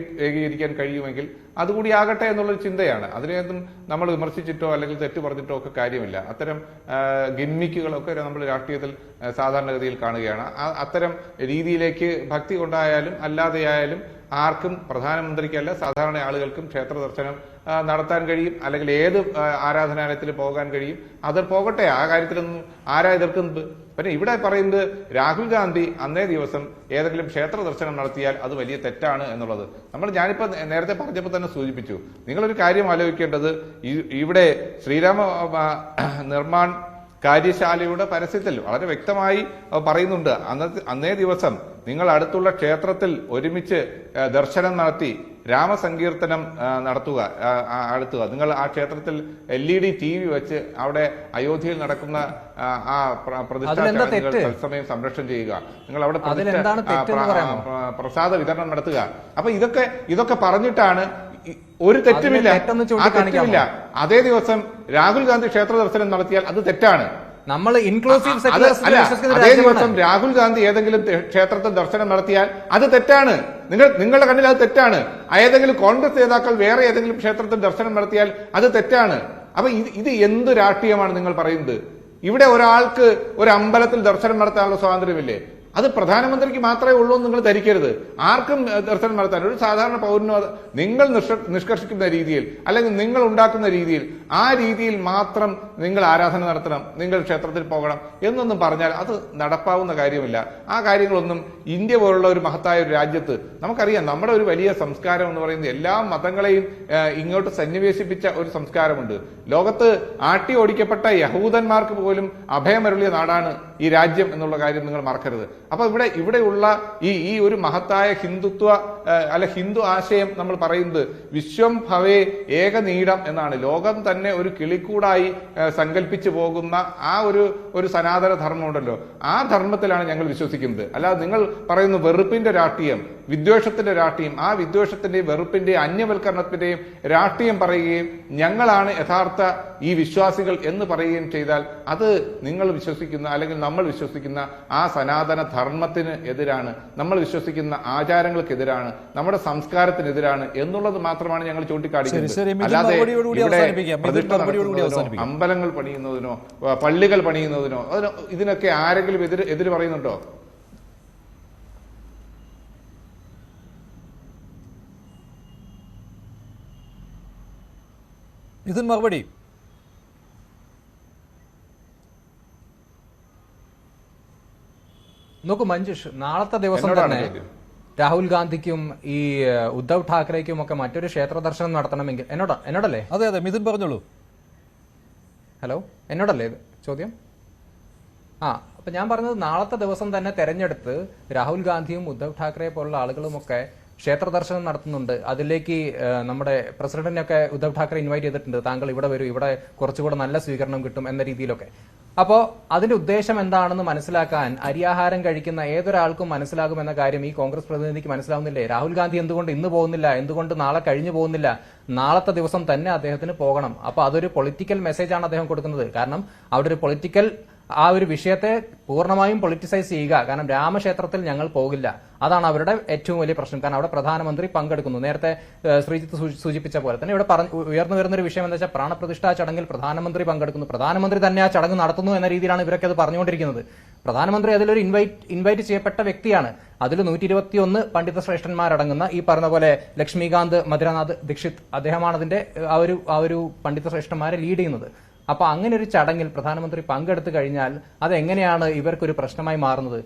ഏകീകരിക്കാൻ കഴിയുമെങ്കിൽ അതുകൂടി ആകട്ടെ എന്നുള്ളൊരു ചിന്തയാണ്. അതിനെയൊന്നും നമ്മൾ വിമർശിച്ചിട്ടോ അല്ലെങ്കിൽ തെറ്റു പറഞ്ഞിട്ടോ ഒക്കെ കാര്യമില്ല. അത്തരം ഗിമ്മിക്കുകളൊക്കെ നമ്മൾ രാഷ്ട്രീയത്തിൽ സാധാരണഗതിയിൽ കാണുകയാണ്. അത്തരം രീതിയിലേക്ക് ഭക്തി കൊണ്ടായാലും അല്ലാതെയായാലും ആർക്കും, പ്രധാനമന്ത്രിക്കല്ല സാധാരണ ആളുകൾക്കും ക്ഷേത്ര ദർശനം നടത്താൻ കഴിയും, അല്ലെങ്കിൽ ഏത് ആരാധനാലയത്തിൽ പോകാൻ കഴിയും. അത് പോകട്ടെ, ആ കാര്യത്തിലൊന്നും ആരാ എതിർക്കുന്നത്? പിന്നെ ഇവിടെ പറയുന്നത് രാഹുൽ ഗാന്ധി അന്നേ ദിവസം ഏതെങ്കിലും ക്ഷേത്ര ദർശനം നടത്തിയാൽ അത് വലിയ തെറ്റാണ് എന്നുള്ളത്. ഞാനിപ്പോൾ നേരത്തെ പറഞ്ഞപ്പോൾ തന്നെ സൂചിപ്പിച്ചു. നിങ്ങളൊരു കാര്യം ആലോചിക്കേണ്ടത്, ഇവിടെ ശ്രീരാമ നിർമ്മാൺ കാര്യശാലയുടെ പരസ്യത്തിൽ വളരെ വ്യക്തമായി പറയുന്നുണ്ട്, അന്നേ ദിവസം നിങ്ങൾ അടുത്തുള്ള ക്ഷേത്രത്തിൽ ഒരുമിച്ച് ദർശനം നടത്തി രാമസങ്കീർത്തനം നടത്തുക. നിങ്ങൾ ആ ക്ഷേത്രത്തിൽ LED TV വെച്ച് അവിടെ അയോധ്യയിൽ നടക്കുന്ന ആ പ്രതിഷ്ഠാ ചടങ്ങുകൾ തത്സമയം സംരക്ഷണം ചെയ്യുക. നിങ്ങൾ അവിടെ പ്രസാദ വിതരണം നടത്തുക. അപ്പൊ ഇതൊക്കെ പറഞ്ഞിട്ടാണ്. ഒരു തെറ്റുമില്ല. അതേ ദിവസം രാഹുൽ ഗാന്ധി ക്ഷേത്ര ദർശനം നടത്തിയാൽ അത് തെറ്റാണ്.
നമ്മൾ ഇൻക്ലൂസീവ്
അതേ ദിവസം രാഹുൽ ഗാന്ധി ഏതെങ്കിലും ക്ഷേത്രത്തിൽ ദർശനം നടത്തിയാൽ അത് തെറ്റാണ്. നിങ്ങളുടെ കണ്ണിൽ അത് തെറ്റാണ്. ഏതെങ്കിലും കോൺഗ്രസ് നേതാക്കൾ വേറെ ഏതെങ്കിലും ക്ഷേത്രത്തിൽ ദർശനം നടത്തിയാൽ അത് തെറ്റാണ്. അപ്പൊ ഇത് എന്ത് രാഷ്ട്രീയമാണ് നിങ്ങൾ പറയുന്നത്? ഇവിടെ ഒരാൾക്ക് ഒരു അമ്പലത്തിൽ ദർശനം നടത്താനുള്ള സ്വാതന്ത്ര്യമില്ലേ? അത് പ്രധാനമന്ത്രിക്ക് മാത്രമേ ഉള്ളൂ എന്ന് നിങ്ങൾ ധരിക്കരുത്. ആർക്കും ദർശനം നടത്താൻ, ഒരു സാധാരണ പൗരനോ നിങ്ങൾ നിഷ്കർഷിക്കുന്ന രീതിയിൽ അല്ലെങ്കിൽ നിങ്ങൾ ഉണ്ടാക്കുന്ന രീതിയിൽ ആ രീതിയിൽ മാത്രം നിങ്ങൾ ആരാധന നടത്തണം, നിങ്ങൾ ക്ഷേത്രത്തിൽ പോകണം എന്നൊന്നും പറഞ്ഞാൽ അത് നടപ്പാവുന്ന കാര്യമില്ല. ആ കാര്യങ്ങളൊന്നും ഇന്ത്യ പോലുള്ള ഒരു മഹത്തായ ഒരു രാജ്യത്ത് നമുക്കറിയാം. നമ്മുടെ ഒരു വലിയ സംസ്കാരം എന്ന് പറയുന്നത് എല്ലാ മതങ്ങളെയും ഇങ്ങോട്ട് സന്നിവേശിപ്പിച്ച ഒരു സംസ്കാരമുണ്ട്. ലോകത്ത് ആട്ടി ഓടിക്കപ്പെട്ട യഹൂദന്മാർക്ക് പോലും അഭയമരുളിയ നാടാണ് ഈ രാജ്യം എന്നുള്ള കാര്യം നിങ്ങൾ മറക്കരുത്. അപ്പൊ ഇവിടെയുള്ള ഈ ഒരു മഹത്തായ ഹിന്ദുത്വ ഹിന്ദു ആശയം നമ്മൾ പറയുന്നത് വിശ്വം ഭവേ ഏകനീടം എന്നാണ്. ലോകം തന്നെ ഒരു കിളിക്കൂടായി സങ്കല്പിച്ചു പോകുന്ന ആ ഒരു സനാതന ധർമ്മം ഉണ്ടല്ലോ, ആ ധർമ്മത്തിലാണ് ഞങ്ങൾ വിശ്വസിക്കുന്നത്. അല്ലാതെ നിങ്ങൾ പറയുന്ന വെറുപ്പിന്റെ രാഷ്ട്രീയം, വിദ്വേഷത്തിന്റെ രാഷ്ട്രീയം, ആ വിദ്വേഷത്തിന്റെയും വെറുപ്പിന്റെയും അന്യവൽക്കരണത്തിന്റെയും രാഷ്ട്രീയം പറയുകയും ഞങ്ങളാണ് യഥാർത്ഥ ഈ വിശ്വാസികൾ എന്ന് പറയുകയും ചെയ്താൽ അത് നിങ്ങൾ വിശ്വസിക്കുന്ന അല്ലെങ്കിൽ നമ്മൾ വിശ്വസിക്കുന്ന ആ സനാതന ധർമ്മത്തിന് എതിരാണ്, നമ്മൾ വിശ്വസിക്കുന്ന ആചാരങ്ങൾക്കെതിരാണ്, നമ്മുടെ സംസ്കാരത്തിനെതിരാണ് എന്നുള്ളത് മാത്രമാണ് ഞങ്ങൾ ചൂണ്ടിക്കാണിക്കുന്നത്. അല്ലാതെ അമ്പലങ്ങൾ പണിയുന്നതിനോ പള്ളികൾ പണിയുന്നതിനോ ഇതിനൊക്കെ ആരെങ്കിലും എതിര് പറയുന്നുണ്ടോ?
ഇതിന് മറുപടി
നോക്കൂ മഞ്ജുഷ്, നാളത്തെ ദിവസം തന്നെ രാഹുൽ ഗാന്ധിക്കും ഈ ഉദ്ധവ് ഠാക്കറേക്കും ഒക്കെ മറ്റൊരു ക്ഷേത്ര ദർശനം നടത്തണമെങ്കിൽ എന്നോടല്ലേ?
അതെ അതെ, മിഥുൻ പറഞ്ഞോളൂ.
ഹലോ, എന്നോടല്ലേ ഇത് ചോദ്യം? അപ്പൊ ഞാൻ പറഞ്ഞത് നാളത്തെ ദിവസം തന്നെ തെരഞ്ഞെടുത്ത് രാഹുൽ ഗാന്ധിയും ഉദ്ധവ് ഠാക്കറെ പോലുള്ള ആളുകളുമൊക്കെ ക്ഷേത്ര ദർശനം നടത്തുന്നുണ്ട്. അതിലേക്ക് നമ്മുടെ പ്രസിഡന്റിനെയൊക്കെ ഉദ്ധവ് ഠാക്കറെ ഇൻവൈറ്റ് ചെയ്തിട്ടുണ്ട്. താങ്കൾ ഇവിടെ വരൂ, ഇവിടെ കുറച്ചുകൂടെ നല്ല സ്വീകരണം കിട്ടും എന്ന രീതിയിലൊക്കെ. അപ്പോൾ അതിന്റെ ഉദ്ദേശം എന്താണെന്ന് മനസ്സിലാക്കാൻ അരിയാഹാരം കഴിക്കുന്ന ഏതൊരാൾക്കും മനസ്സിലാകുമെന്ന കാര്യം ഈ കോൺഗ്രസ് പ്രതിനിധിക്ക് മനസ്സിലാവുന്നില്ലേ? രാഹുൽ ഗാന്ധി എന്തുകൊണ്ട് ഇന്ന് പോകുന്നില്ല, എന്തുകൊണ്ട് നാളെ കഴിഞ്ഞു പോകുന്നില്ല? നാളത്തെ ദിവസം തന്നെ അദ്ദേഹത്തിന് പോകണം. അപ്പൊ അതൊരു പൊളിറ്റിക്കൽ മെസ്സേജാണ് അദ്ദേഹം കൊടുക്കുന്നത്. കാരണം അവിടെ ഒരു പൊളിറ്റിക്കൽ ആ ഒരു വിഷയത്തെ പൂർണ്ണമായും പൊളിറ്റിസൈസ് ചെയ്യുക. കാരണം രാമക്ഷേത്രത്തിൽ ഞങ്ങൾ പോകില്ല, അതാണ് അവരുടെ ഏറ്റവും വലിയ പ്രശ്നം. കാരണം അവിടെ പ്രധാനമന്ത്രി പങ്കെടുക്കുന്നു. നേരത്തെ ശ്രീജിത്ത് സൂചിപ്പിച്ച പോലെ തന്നെ ഇവിടെ ഉയർന്നു വരുന്ന ഒരു വിഷയം എന്താ വെച്ചാൽ പ്രാണപ്രതിഷ്ഠാ ചടങ്ങിൽ പ്രധാനമന്ത്രി പങ്കെടുക്കുന്നു, പ്രധാനമന്ത്രി തന്നെ ആ ചടങ്ങ് നടത്തുന്നു എന്ന രീതിയിലാണ് ഇവരൊക്കെ അത് പറഞ്ഞുകൊണ്ടിരിക്കുന്നത്. പ്രധാനമന്ത്രി അതിലൊരു ഇൻവൈറ്റ് ചെയ്യപ്പെട്ട വ്യക്തിയാണ്. അതിൽ 121 പണ്ഡിത ശ്രേഷ്ഠന്മാരടങ്ങുന്ന ഈ പറഞ്ഞ പോലെ ലക്ഷ്മികാന്ത് മധുരനാഥ് ദീക്ഷിത് അദ്ദേഹമാണ് അതിന്റെ ആ ഒരു പണ്ഡിത ശ്രേഷ്ഠന്മാരെ ലീഡ് ചെയ്യുന്നത്. അപ്പൊ അങ്ങനെ ഒരു ചടങ്ങിൽ പ്രധാനമന്ത്രി പങ്കെടുത്തു കഴിഞ്ഞാൽ അതെങ്ങനെയാണ് ഇവർക്കൊരു പ്രശ്നമായി മാറുന്നത്?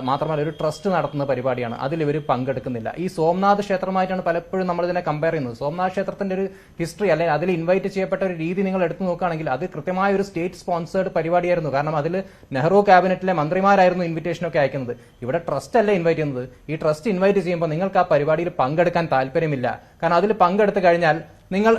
മാത്രമല്ല ഒരു ട്രസ്റ്റ് നടത്തുന്ന പരിപാടിയാണ്, അതിൽ ഇവർ പങ്കെടുക്കുന്നില്ല. ഈ സോംനാഥ് ക്ഷേത്രമായിട്ടാണ് പലപ്പോഴും നമ്മൾ ഇതിനെ കമ്പയർ ചെയ്യുന്നത്. സോംനാഥ് ക്ഷേത്രത്തിന്റെ ഒരു ഹിസ്റ്ററി അല്ലെങ്കിൽ അതിൽ ഇൻവൈറ്റ് ചെയ്യപ്പെട്ട ഒരു രീതി നിങ്ങൾ എടുത്തു നോക്കുകയാണെങ്കിൽ അത് കൃത്യമായ ഒരു സ്റ്റേറ്റ് സ്പോൺസേർഡ് പരിപാടിയായിരുന്നു. കാരണം അതിൽ നെഹ്റു ക്യാബിനറ്റിലെ മന്ത്രിമാരായിരുന്നു ഇൻവിറ്റേഷനൊക്കെ അയക്കുന്നത്. ഇവിടെ ട്രസ്റ്റ് അല്ല ഇൻവൈറ്റ് ചെയ്യുന്നത്. ഈ ട്രസ്റ്റ് ഇൻവൈറ്റ് ചെയ്യുമ്പോൾ നിങ്ങൾക്ക് ആ പരിപാടിയിൽ പങ്കെടുക്കാൻ താല്പര്യമില്ല. കാരണം അതിൽ പങ്കെടുത്തു കഴിഞ്ഞാൽ നിങ്ങൾ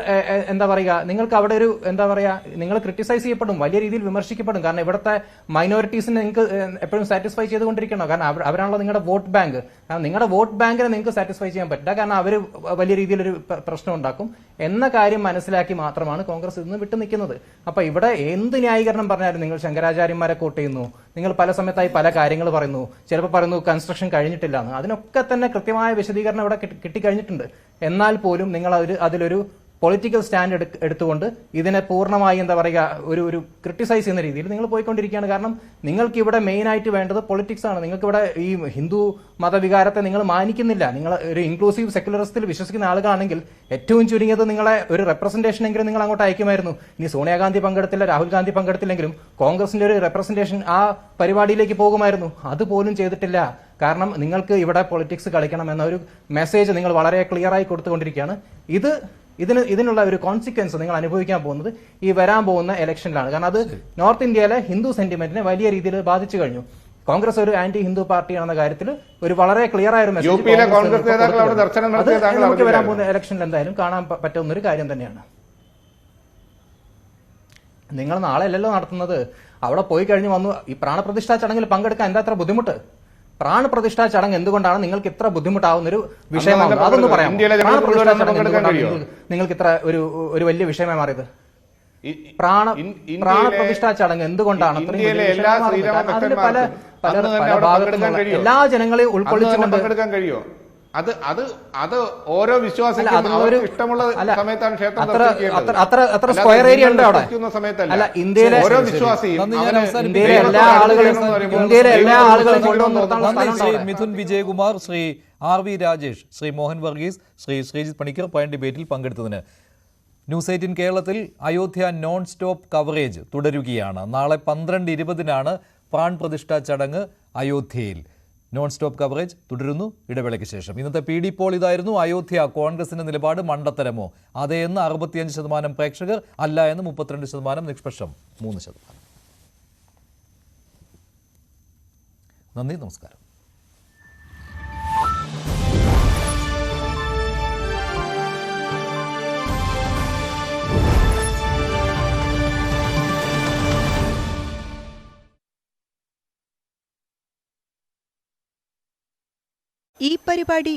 എന്താ പറയുക, നിങ്ങൾക്ക് അവിടെ ഒരു എന്താ പറയുക, നിങ്ങൾ ക്രിട്ടിസൈസ് ചെയ്യപ്പെടും, വലിയ രീതിയിൽ വിമർശിക്കപ്പെടും. കാരണം ഇവിടുത്തെ മൈനോറിറ്റീസിനെ നിങ്ങൾക്ക് എപ്പോഴും സാറ്റിസ്ഫൈ ചെയ്തുകൊണ്ടിരിക്കണം. കാരണം അവരാണല്ലോ നിങ്ങളുടെ വോട്ട് ബാങ്ക്. കാരണം നിങ്ങളുടെ വോട്ട് ബാങ്കിനെ നിങ്ങൾക്ക് സാറ്റിസ്ഫൈ ചെയ്യാൻ പറ്റില്ല, കാരണം അവർ വലിയ രീതിയിലൊരു പ്രശ്നം ഉണ്ടാക്കും എന്ന കാര്യം മനസ്സിലാക്കി മാത്രമാണ് കോൺഗ്രസ് ഇന്ന് വിട്ടു നിൽക്കുന്നത്. അപ്പൊ ഇവിടെ എന്ത് ന്യായീകരണം പറഞ്ഞാലും നിങ്ങൾ ശങ്കരാചാര്യന്മാരെ കോട്ട് ചെയ്യുന്നു, നിങ്ങൾ പല സമയത്തായി പല കാര്യങ്ങൾ പറയുന്നു, ചിലപ്പോൾ പറയുന്നു കൺസ്ട്രക്ഷൻ കഴിഞ്ഞിട്ടില്ല എന്ന്. അതിനൊക്കെ തന്നെ കൃത്യമായ വിശദീകരണം ഇവിടെ കിട്ടിക്കഴിഞ്ഞിട്ടുണ്ട്. എന്നാൽ പോലും നിങ്ങൾ അതിലൊരു പൊളിറ്റിക്കൽ സ്റ്റാൻഡ് എടുത്തുകൊണ്ട് ഇതിനെ പൂർണ്ണമായി എന്താ പറയുക ഒരു ക്രിട്ടിസൈസ് ചെയ്യുന്ന രീതിയിൽ നിങ്ങൾ പോയിക്കൊണ്ടിരിക്കുകയാണ്. കാരണം നിങ്ങൾക്ക് ഇവിടെ മെയിൻ ആയിട്ട് വേണ്ടത് പൊളിറ്റിക്സ് ആണ്. നിങ്ങൾക്ക് ഇവിടെ ഈ ഹിന്ദു മതവികാരത്തെ നിങ്ങൾ മാനിക്കുന്നില്ല. നിങ്ങൾ ഒരു ഇൻക്ലൂസീവ് സെക്യുലറിസത്തിൽ വിശ്വസിക്കുന്ന ആളുകളാണെങ്കിൽ ഏറ്റവും ചുരുങ്ങിയത് നിങ്ങളെ ഒരു റെപ്രസെന്റേഷൻ എങ്കിലും നിങ്ങൾ അങ്ങോട്ട് അയക്കുമായിരുന്നു. ഇനി സോണിയാഗാന്ധി പങ്കെടുത്തില്ല, രാഹുൽ ഗാന്ധി പങ്കെടുത്തില്ലെങ്കിലും കോൺഗ്രസിന്റെ ഒരു റെപ്രസെന്റേഷൻ ആ പരിപാടിയിലേക്ക് പോകുമായിരുന്നു. അതുപോലും ചെയ്തിട്ടില്ല. കാരണം നിങ്ങൾക്ക് ഇവിടെ പൊളിറ്റിക്സ് കളിക്കണം എന്ന ഒരു മെസ്സേജ് നിങ്ങൾ വളരെ ക്ലിയർ ആയി കൊടുത്തുകൊണ്ടിരിക്കുകയാണ്. ഇതിനുള്ള ഒരു കോൺസിക്വൻസ് നിങ്ങൾ അനുഭവിക്കാൻ പോകുന്നത് ഈ വരാൻ പോകുന്ന ഇലക്ഷനിലാണ്. കാരണം അത് നോർത്ത് ഇന്ത്യയിലെ ഹിന്ദു സെന്റിമെന്റിനെ വലിയ രീതിയിൽ ബാധിച്ചു കഴിഞ്ഞു. കോൺഗ്രസ് ഒരു ആന്റി ഹിന്ദു പാർട്ടിയാണെന്ന കാര്യത്തിൽ ഒരു വളരെ ക്ലിയർ ആയ ഒരു മെസ്സേജ് നമുക്ക് വരാൻ പോകുന്ന ഇലക്ഷനിൽ എന്തായാലും കാണാൻ പറ്റുന്ന ഒരു കാര്യം തന്നെയാണ്. നിങ്ങൾ നാളെ അല്ലല്ലോ നടത്തുന്നത്. അവിടെ പോയി കഴിഞ്ഞ് വന്നു ഈ പ്രാണപ്രതിഷ്ഠാ ചടങ്ങിൽ പങ്കെടുക്കാൻ എന്താ അത്ര ബുദ്ധിമുട്ട്? പ്രാണപ്രതിഷ്ഠാ ചടങ്ങ് എന്തുകൊണ്ടാണ് നിങ്ങൾക്ക് ഇത്ര ബുദ്ധിമുട്ടാവുന്ന ഒരു വിഷയമാണ്? അതൊന്ന് പറയാം. പ്രാണപ്രതിഷ്ഠാ ചടങ്ങ് എന്തുകൊണ്ടാണ് നിങ്ങൾക്ക് ഇത്ര ഒരു വലിയ വിഷയമായി മാറിയത്? പ്രാണപ്രതിഷ്ഠാ ചടങ്ങ് എന്തുകൊണ്ടാണ് അതിൽ പല ഭാഗത്തും എല്ലാ ജനങ്ങളെയും ഉൾക്കൊള്ളിച്ചുകൊണ്ട്
പങ്കെടുക്കാൻ കഴിയുമോ? അത് ഓരോ വിശ്വാസിക്കും ഇഷ്ടമുള്ള സമയത്താണ് ക്ഷേത്രം
അത്ര സ്ക്വയർ ഏരിയ ഉണ്ട് അവിടെ. അല്ല, ഇന്ത്യയിലെ
ഓരോ വിശ്വാസിയും
ഇന്ത്യയിലെ എല്ലാ ആളുകളെയും കൊണ്ടുവന്ന്
ശ്രീ മിഥുൻ വിജയകുമാർ, ശ്രീ RV രാജേഷ്, ശ്രീ മോഹൻ വർഗീസ്, ശ്രീ ശ്രീജിത്ത് പണിക്കർ പോയിന്റ് ഡിബേറ്റിൽ പങ്കെടുത്തതിന്. ന്യൂസ് 18 കേരളത്തിൽ അയോധ്യ നോൺ സ്റ്റോപ്പ് കവറേജ് തുടരുകയാണ്. നാളെ 12:20 പ്രാൺ പ്രതിഷ്ഠാ ചടങ്ങ് അയോധ്യയിൽ. നോൺ സ്റ്റോപ്പ് കവറേജ് തുടരുന്നു. ഇടവേളയ്ക്ക് ശേഷം ഇന്നത്തെ PD പോൾ ഇതായിരുന്നു: അയോധ്യ കോൺഗ്രസിന്റെ നിലപാട് മണ്ടത്തരമോ? അതേ എന്ന് 65% പ്രേക്ഷകർ, അല്ല എന്ന് 32%, നിഷ്പക്ഷം 3%. നന്ദി, നമസ്കാരം.
ഈ പരിപാടി